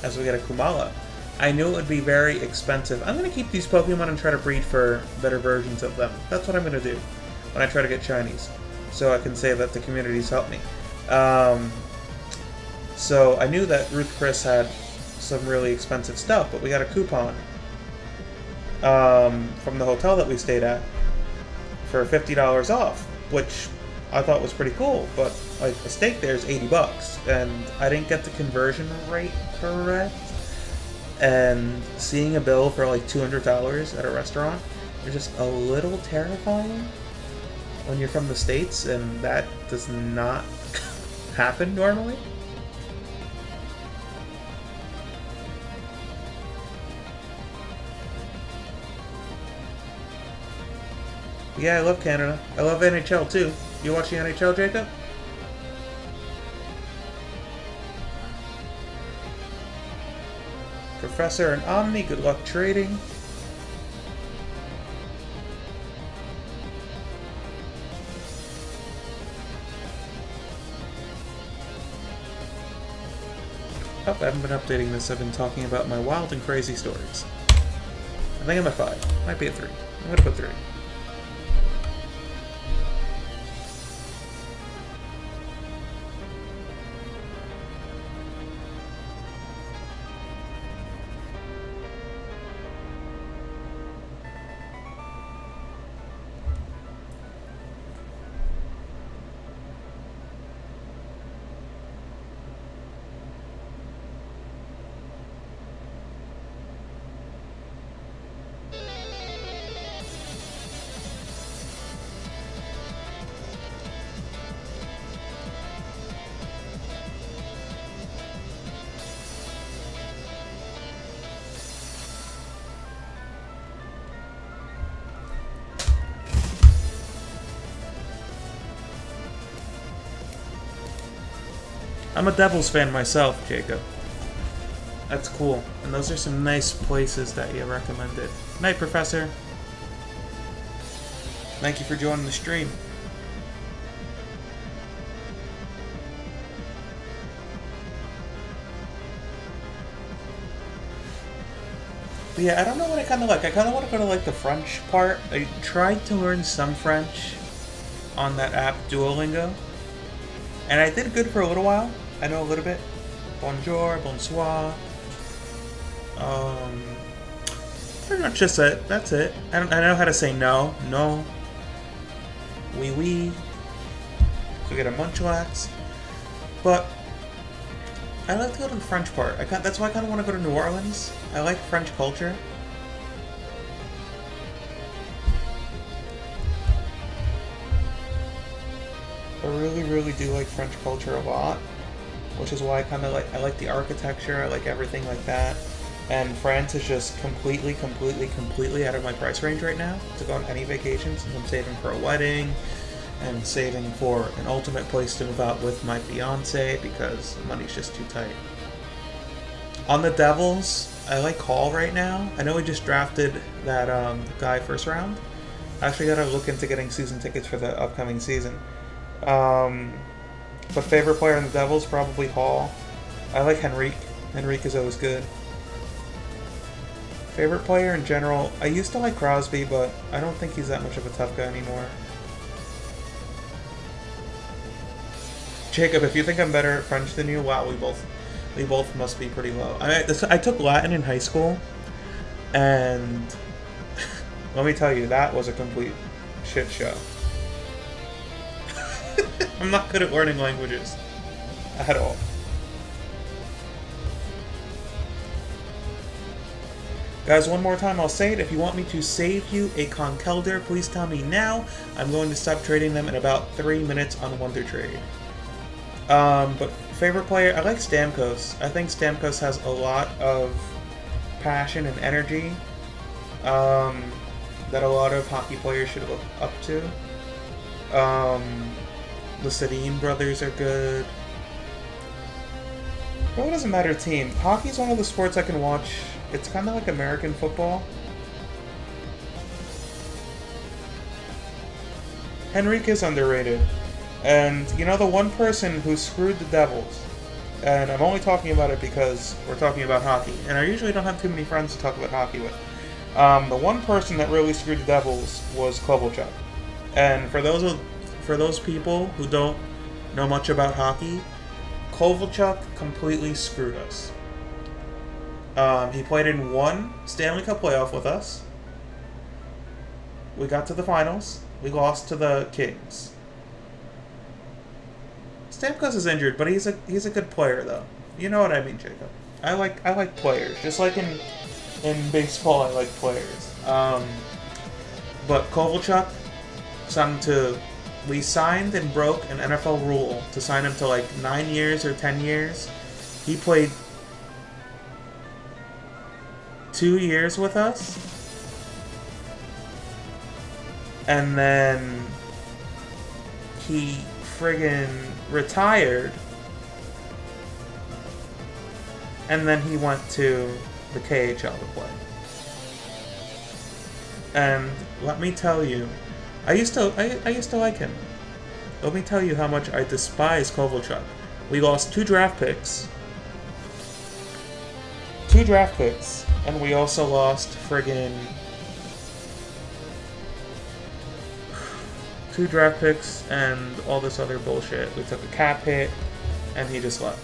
as we get a Kumala. I knew it would be very expensive. I'm going to keep these Pokemon and try to breed for better versions of them. That's what I'm going to do when I try to get shinies. So I can say that the community's helped me. So I knew that Ruth Chris had some really expensive stuff, but we got a coupon from the hotel that we stayed at for $50 off, which I thought was pretty cool, but like a steak there is $80, and I didn't get the conversion rate correct. And seeing a bill for like $200 at a restaurant is just a little terrifying when you're from the States, and that does not happen normally. Yeah, I love Canada. I love NHL too. You watch the NHL, Jacob? Professor and Omni, good luck trading. Oh, I haven't been updating this. I've been talking about my wild and crazy stories. I think I'm at 5. Might be at 3. I'm gonna put 3. I'm a Devils fan myself, Jacob. That's cool. And those are some nice places that you recommended. Night, Professor. Thank you for joining the stream. But yeah, I don't know what I kind of like. I kind of want to go to like the French part. I tried to learn some French on that app, Duolingo. And I did good for a little while. I know a little bit. Bonjour, bonsoir. Pretty much just it. That's it. I know how to say no. No. Oui, oui. So get a Munchlax. But I like to go to the French part. That's why I kind of want to go to New Orleans. I like French culture. I really, really do like French culture a lot, which is why I like the architecture. I like everything like that. And France is just completely out of my price range right now to go on any vacation, since I'm saving for a wedding and saving for an ultimate place to move out with my fiance because money's just too tight. On the Devils, I like Hall right now. I know we just drafted that guy first round. I actually gotta look into getting season tickets for the upcoming season. But favorite player in the Devils, probably Hall. I like Henrique. Henrique is always good. Favorite player in general, I used to like Crosby, but I don't think he's that much of a tough guy anymore. Jacob, if you think I'm better at French than you, wow, we both must be pretty low. I took Latin in high school, and let me tell you, that was a complete shit show. I'm not good at learning languages at all. Guys, one more time, I'll say it. If you want me to save you a Conkeldurr, please tell me now. I'm going to stop trading them in about 3 minutes on Wonder Trade. But favorite player, I like Stamkos. I think Stamkos has a lot of passion and energy that a lot of hockey players should look up to. The Sedin brothers are good. But it doesn't matter team. Hockey's one of the sports I can watch. It's kind of like American football. Henrique is underrated. And, you know, the one person who screwed the Devils, and I'm only talking about it because we're talking about hockey, and I usually don't have too many friends to talk about hockey with. The one person that really screwed the Devils was Kovalchuk. And for those people who don't know much about hockey, Kovalchuk completely screwed us. He played in one Stanley Cup playoff with us. We got to the finals. We lost to the Kings. Stamkos is injured, but he's a good player though. You know what I mean, Jacob. I like players, just like in baseball. I like players. But Kovalchuk, we signed and broke an NFL rule to sign him to like 9 years or 10 years. He played 2 years with us, and then he friggin' retired, and then he went to the KHL to play. And let me tell you, I used to like him. Let me tell you how much I despise Kovalchuk. We lost 2 draft picks. 2 draft picks. And we also lost friggin' 2 draft picks and all this other bullshit. We took a cap hit, and he just left.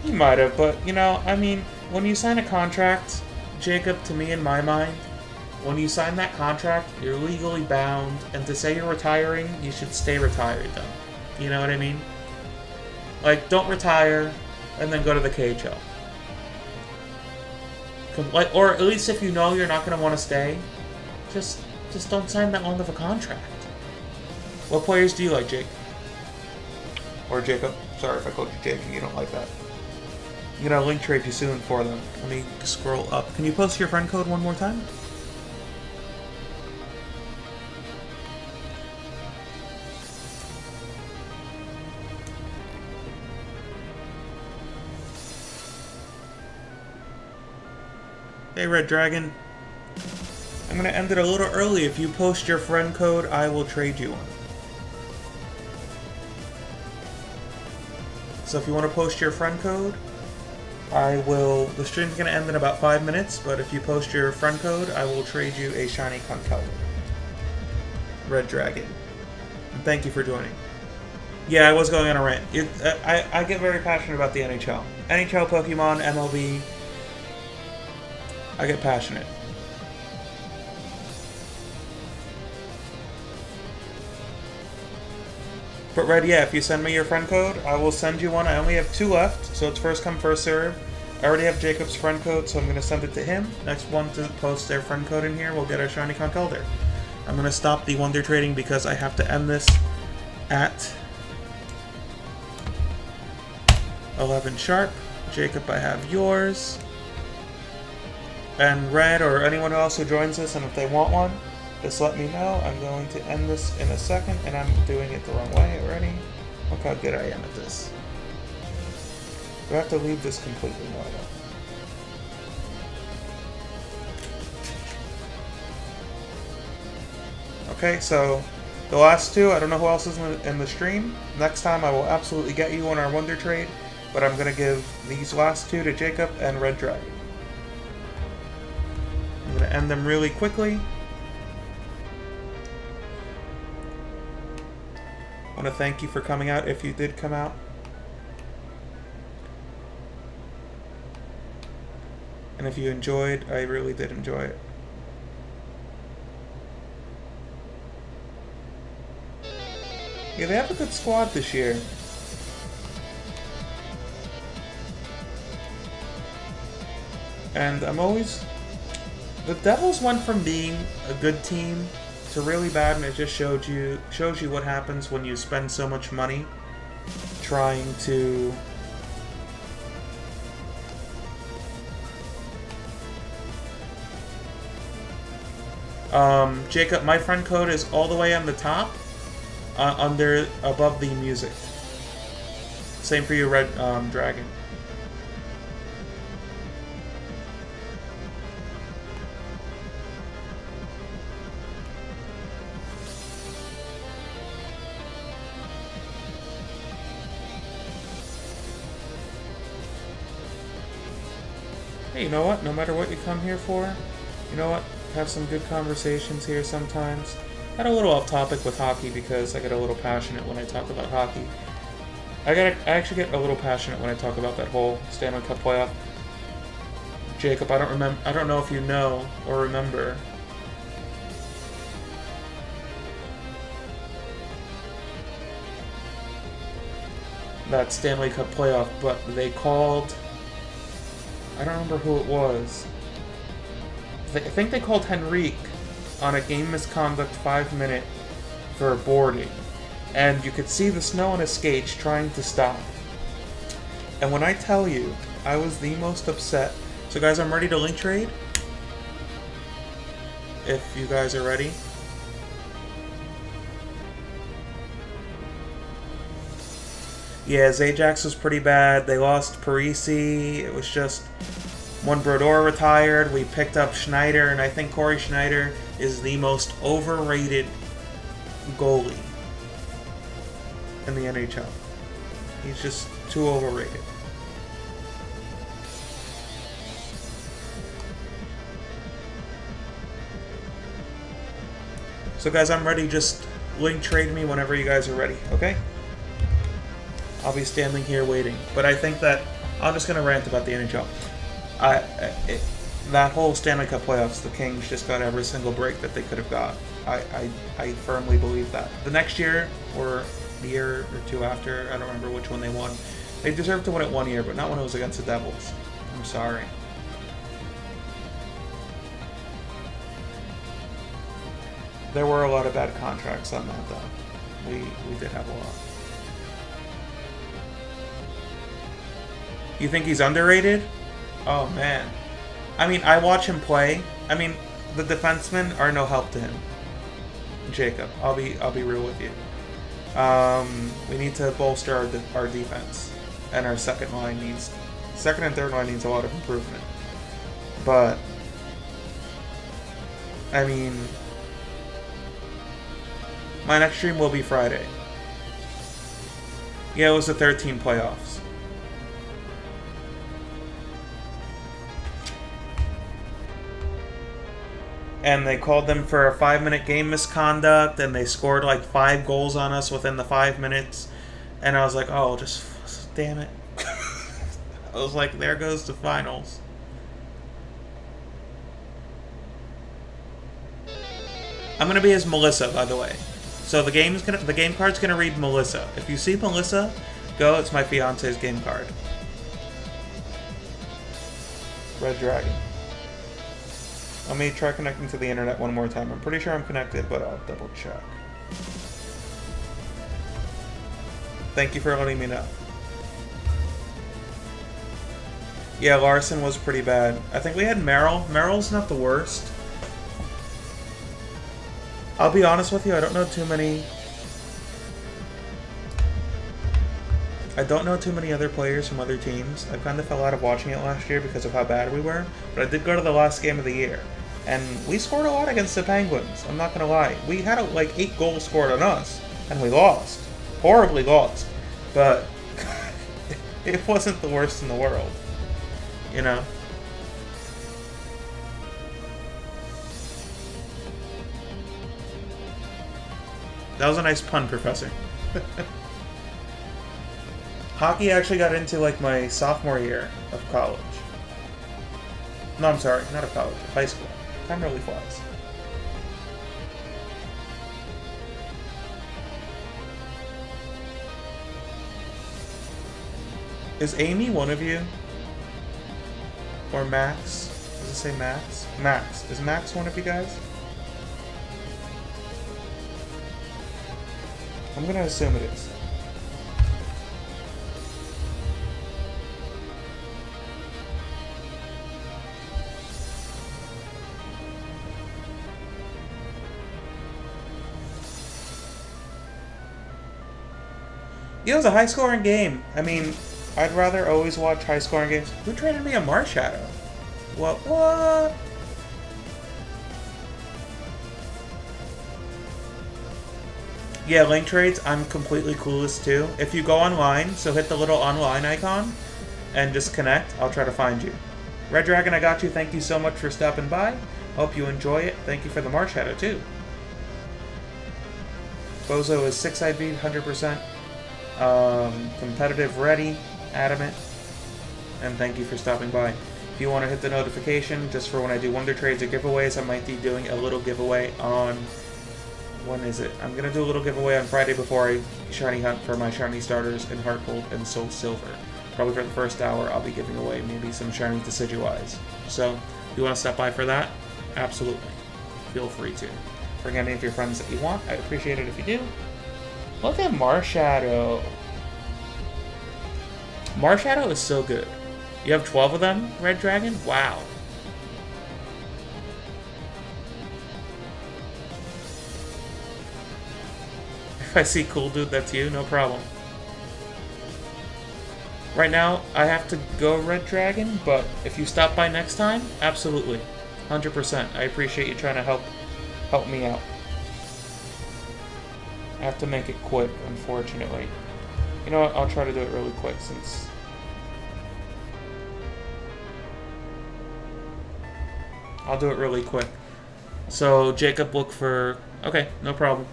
He might have, but, you know, I mean, when you sign a contract, Jacob, to me, in my mind, when you sign that contract, you're legally bound, and to say you're retiring, you should stay retired, though. You know what I mean? Like, don't retire and then go to the KHL. Like, or at least if you know you're not going to want to stay, just don't sign that long of a contract. What players do you like, Jake? Or Jacob? Sorry if I called you Jake and you don't like that. I'm going to link trade you soon for them. Let me scroll up. Can you post your friend code one more time? Hey, Red Dragon. I'm going to end it a little early. If you post your friend code, I will trade you one. So if you want to post your friend code, I will... The stream's going to end in about 5 minutes, but if you post your friend code, I will trade you a shiny Conkeldurr. Red Dragon. And thank you for joining. Yeah, I was going on a rant. I get very passionate about the NHL. NHL, Pokemon, MLB... I get passionate. But Red, yeah, if you send me your friend code, I will send you one. I only have 2 left, so it's first come, first serve. I already have Jacob's friend code, so I'm going to send it to him. Next one to post their friend code in here will get our shiny Conkeldurr. I'm going to stop the Wonder Trading because I have to end this at 11 sharp. Jacob, I have yours. And Red, or anyone else who joins us, and if they want one, just let me know. I'm going to end this in a second, and I'm doing it the wrong way already. Look how good I am at this. Do I have to leave this completely wide up? Okay, so the last 2, I don't know who else is in the stream. Next time I will absolutely get you on our Wonder Trade. but I'm gonna give these last two to Jacob and Red Dragon. I'm gonna end them really quickly. I want to thank you for coming out if you did come out. And if you enjoyed, I really did enjoy it. Yeah, they have a good squad this year. And I'm always... The Devils went from being a good team to really bad, and it just shows you what happens when you spend so much money trying to... Jacob, my friend code is all the way on the top, above the music. Same for you, Red Dragon. Hey, you know what? No matter what you come here for, you know what? Have some good conversations here sometimes. Got a little off topic with hockey because I get a little passionate when I talk about hockey. I actually get a little passionate when I talk about that whole Stanley Cup playoff. Jacob, I don't know if you know or remember. That Stanley Cup playoff, but they called... I don't remember who it was. I think they called Henrique on a game misconduct 5-minute for boarding. And you could see the snow on his skates trying to stop. And when I tell you, I was the most upset. So guys, I'm ready to link trade. If you guys are ready. Yeah, Zajax was pretty bad. They lost Parisi. It was just... When Brodeur retired, we picked up Schneider, and I think Corey Schneider is the most overrated goalie in the NHL. He's just too overrated. So guys, I'm ready. Just link trade me whenever you guys are ready, okay? I'll be standing here waiting. But I think that I'm just going to rant about the NHL. That whole Stanley Cup playoffs, the Kings just got every single break that they could have got. I firmly believe that. The next year, or the year or two after, I don't remember which one they won. They deserved to win it one year, but not when it was against the Devils. I'm sorry. There were a lot of bad contracts on that, though. We did have a lot. You think he's underrated? Oh, man. I mean, I watch him play. I mean, the defensemen are no help to him. Jacob, I'll be real with you. We need to bolster our defense, and our second and third line needs a lot of improvement. But I mean, my next stream will be Friday. Yeah, it was the 13 playoffs. And they called them for a 5-minute game misconduct, and they scored like 5 goals on us within the 5 minutes. And I was like, oh, just damn it. I was like, there goes the finals. I'm gonna be as Melissa, by the way. So the game card's gonna read Melissa. If you see Melissa, go. It's my fiance's game card. Red Dragon. Let me try connecting to the internet one more time. I'm pretty sure I'm connected, but I'll double check. Thank you for letting me know. Yeah, Larson was pretty bad. I think we had Merrill. Merrill's not the worst. I'll be honest with you, I don't know too many other players from other teams. I kind of fell out of watching it last year because of how bad we were, but I did go to the last game of the year. And we scored a lot against the Penguins, I'm not going to lie. We had like 8 goals scored on us, and we lost. Horribly lost. But it wasn't the worst in the world, you know? That was a nice pun, Professor. Hockey actually got into, like, my sophomore year of college. No, I'm sorry, not of college, of high school. Time really flies. Is Amy one of you? Or Max? Does it say Max? Max. Is Max one of you guys? I'm gonna assume it is. Yeah, it was a high-scoring game. I mean, I'd rather always watch high-scoring games. Who traded me a Marshadow? What? Yeah, link trades, I'm completely clueless too. If you go online, so hit the little online icon and just connect, I'll try to find you. Red Dragon, I got you. Thank you so much for stopping by. Hope you enjoy it. Thank you for the Marshadow too. Bozo is 6 IV, 100%. Competitive ready, adamant. And thank you for stopping by. If you want to hit the notification, just for when I do Wonder Trades or giveaways, I might be doing a little giveaway on... When is it? I'm going to do a little giveaway on Friday before I shiny hunt for my shiny starters in Heart Gold and Soul Silver. Probably for the first hour, I'll be giving away maybe some shiny Decidueyes. So, if you want to stop by for that, absolutely. Feel free to. Bring any of your friends that you want. I'd appreciate it if you do. Look at Marshadow. Marshadow is so good. You have 12 of them, Red Dragon? Wow. If I see cool dude, that's you, no problem. Right now, I have to go, Red Dragon, but if you stop by next time, absolutely. 100%. I appreciate you trying to help me out. I have to make it quick, unfortunately. You know what, I'll try to do it really quick since... I'll do it really quick. So, Jacob, look for... Okay, no problem.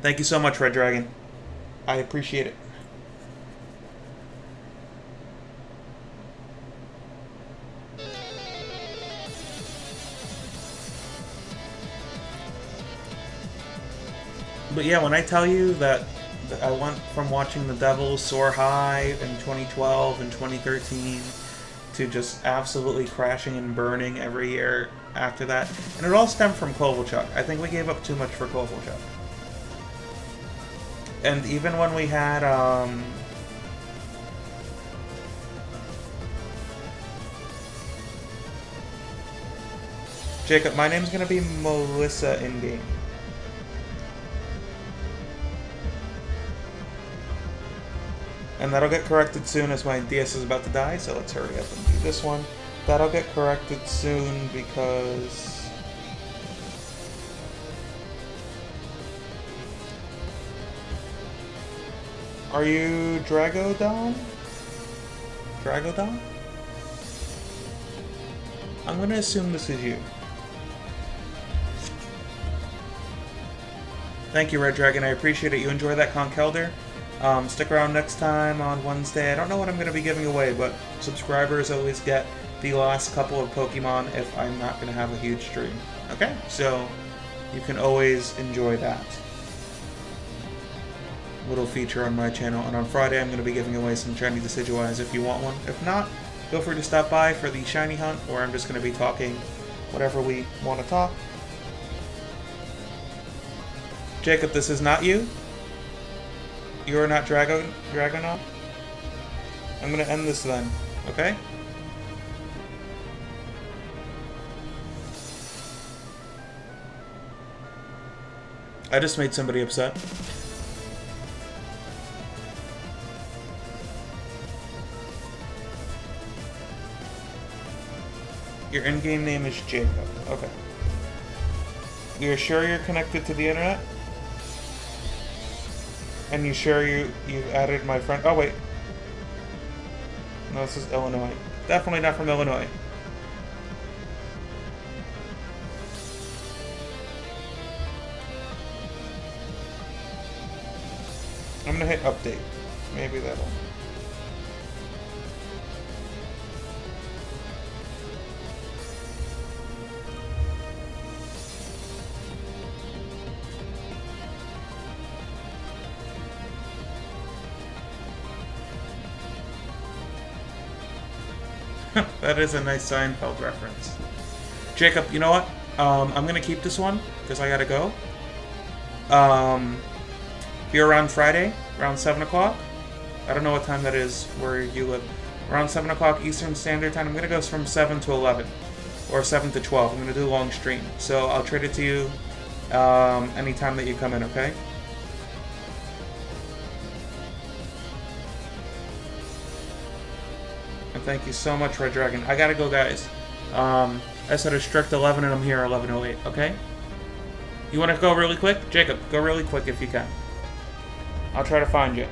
Thank you so much, Red Dragon. I appreciate it. But yeah, when I tell you that I went from watching the Devils soar high in 2012 and 2013 to just absolutely crashing and burning every year after that, and it all stemmed from Kovalchuk. I think we gave up too much for Kovalchuk. And even when we had, Jacob, my name's gonna be Melissa in-game. And that'll get corrected soon as my DS is about to die, so let's hurry up and do this one. That'll get corrected soon because... Are you Dragodon? Dragodon? I'm gonna assume this is you. Thank you, Red Dragon. I appreciate it. You enjoy that, Conkeldurr. Stick around next time on Wednesday. I don't know what I'm going to be giving away, but subscribers always get the last couple of Pokemon if I'm not going to have a huge stream. Okay? So, you can always enjoy that little feature on my channel. And on Friday, I'm going to be giving away some shiny Decidueyes if you want one. If not, feel free to stop by for the shiny hunt, or I'm just going to be talking whatever we want to talk. Jacob, this is not you? You are not Dragonaut? I'm gonna end this then, okay? I just made somebody upset. Your in-game name is Jacob. Okay. You're sure you're connected to the internet? And you sure you've added my friend? Oh, wait. No, this is Illinois. Definitely not from Illinois. I'm gonna hit update. Maybe that'll... That is a nice Seinfeld reference. Jacob, you know what? I'm gonna keep this one because I gotta go. Be around Friday, around 7 o'clock. I don't know what time that is where you live. Around 7 o'clock Eastern Standard Time. I'm gonna go from 7 to 11, or 7 to 12. I'm gonna do a long stream, so I'll trade it to you anytime that you come in. Okay? And thank you so much, Red Dragon. I gotta go, guys. I said a strict 11 and I'm here at 11:08, okay? You wanna go really quick? Jacob, go really quick if you can. I'll try to find you.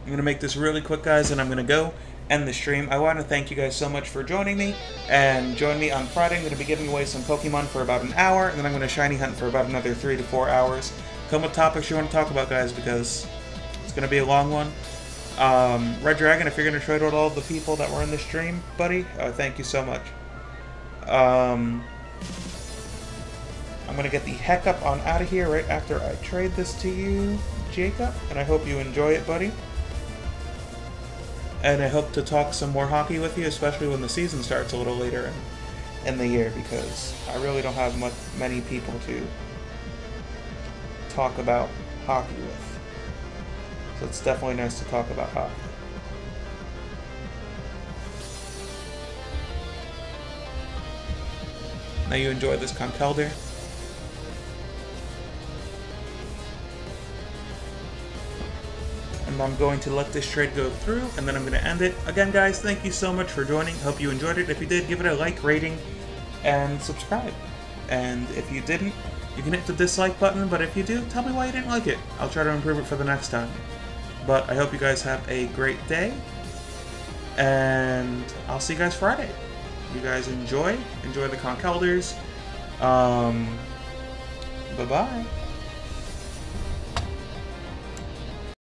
I'm gonna make this really quick, guys, and I'm gonna go end the stream. I want to thank you guys so much for joining me, and join me on Friday. I'm going to be giving away some Pokemon for about an hour, and then I'm going to shiny hunt for about another 3 to 4 hours. Come with topics you want to talk about, guys, because it's going to be a long one. Red Dragon, if you're going to trade with all the people that were in the stream, buddy, thank you so much. I'm going to get the heck up on out of here right after I trade this to you, Jacob, and I hope you enjoy it, buddy. And I hope to talk some more hockey with you, especially when the season starts a little later in the year, because I really don't have many people to talk about hockey with. So it's definitely nice to talk about hockey. Now you enjoy this Conkeldurr. And I'm going to let this trade go through, and then I'm going to end it. Again, guys, thank you so much for joining. Hope you enjoyed it. If you did, give it a like, rating, and subscribe. And if you didn't, you can hit the dislike button, but if you do, tell me why you didn't like it. I'll try to improve it for the next time. But I hope you guys have a great day, and I'll see you guys Friday. You guys enjoy the Conkeldurrs. Bye-bye.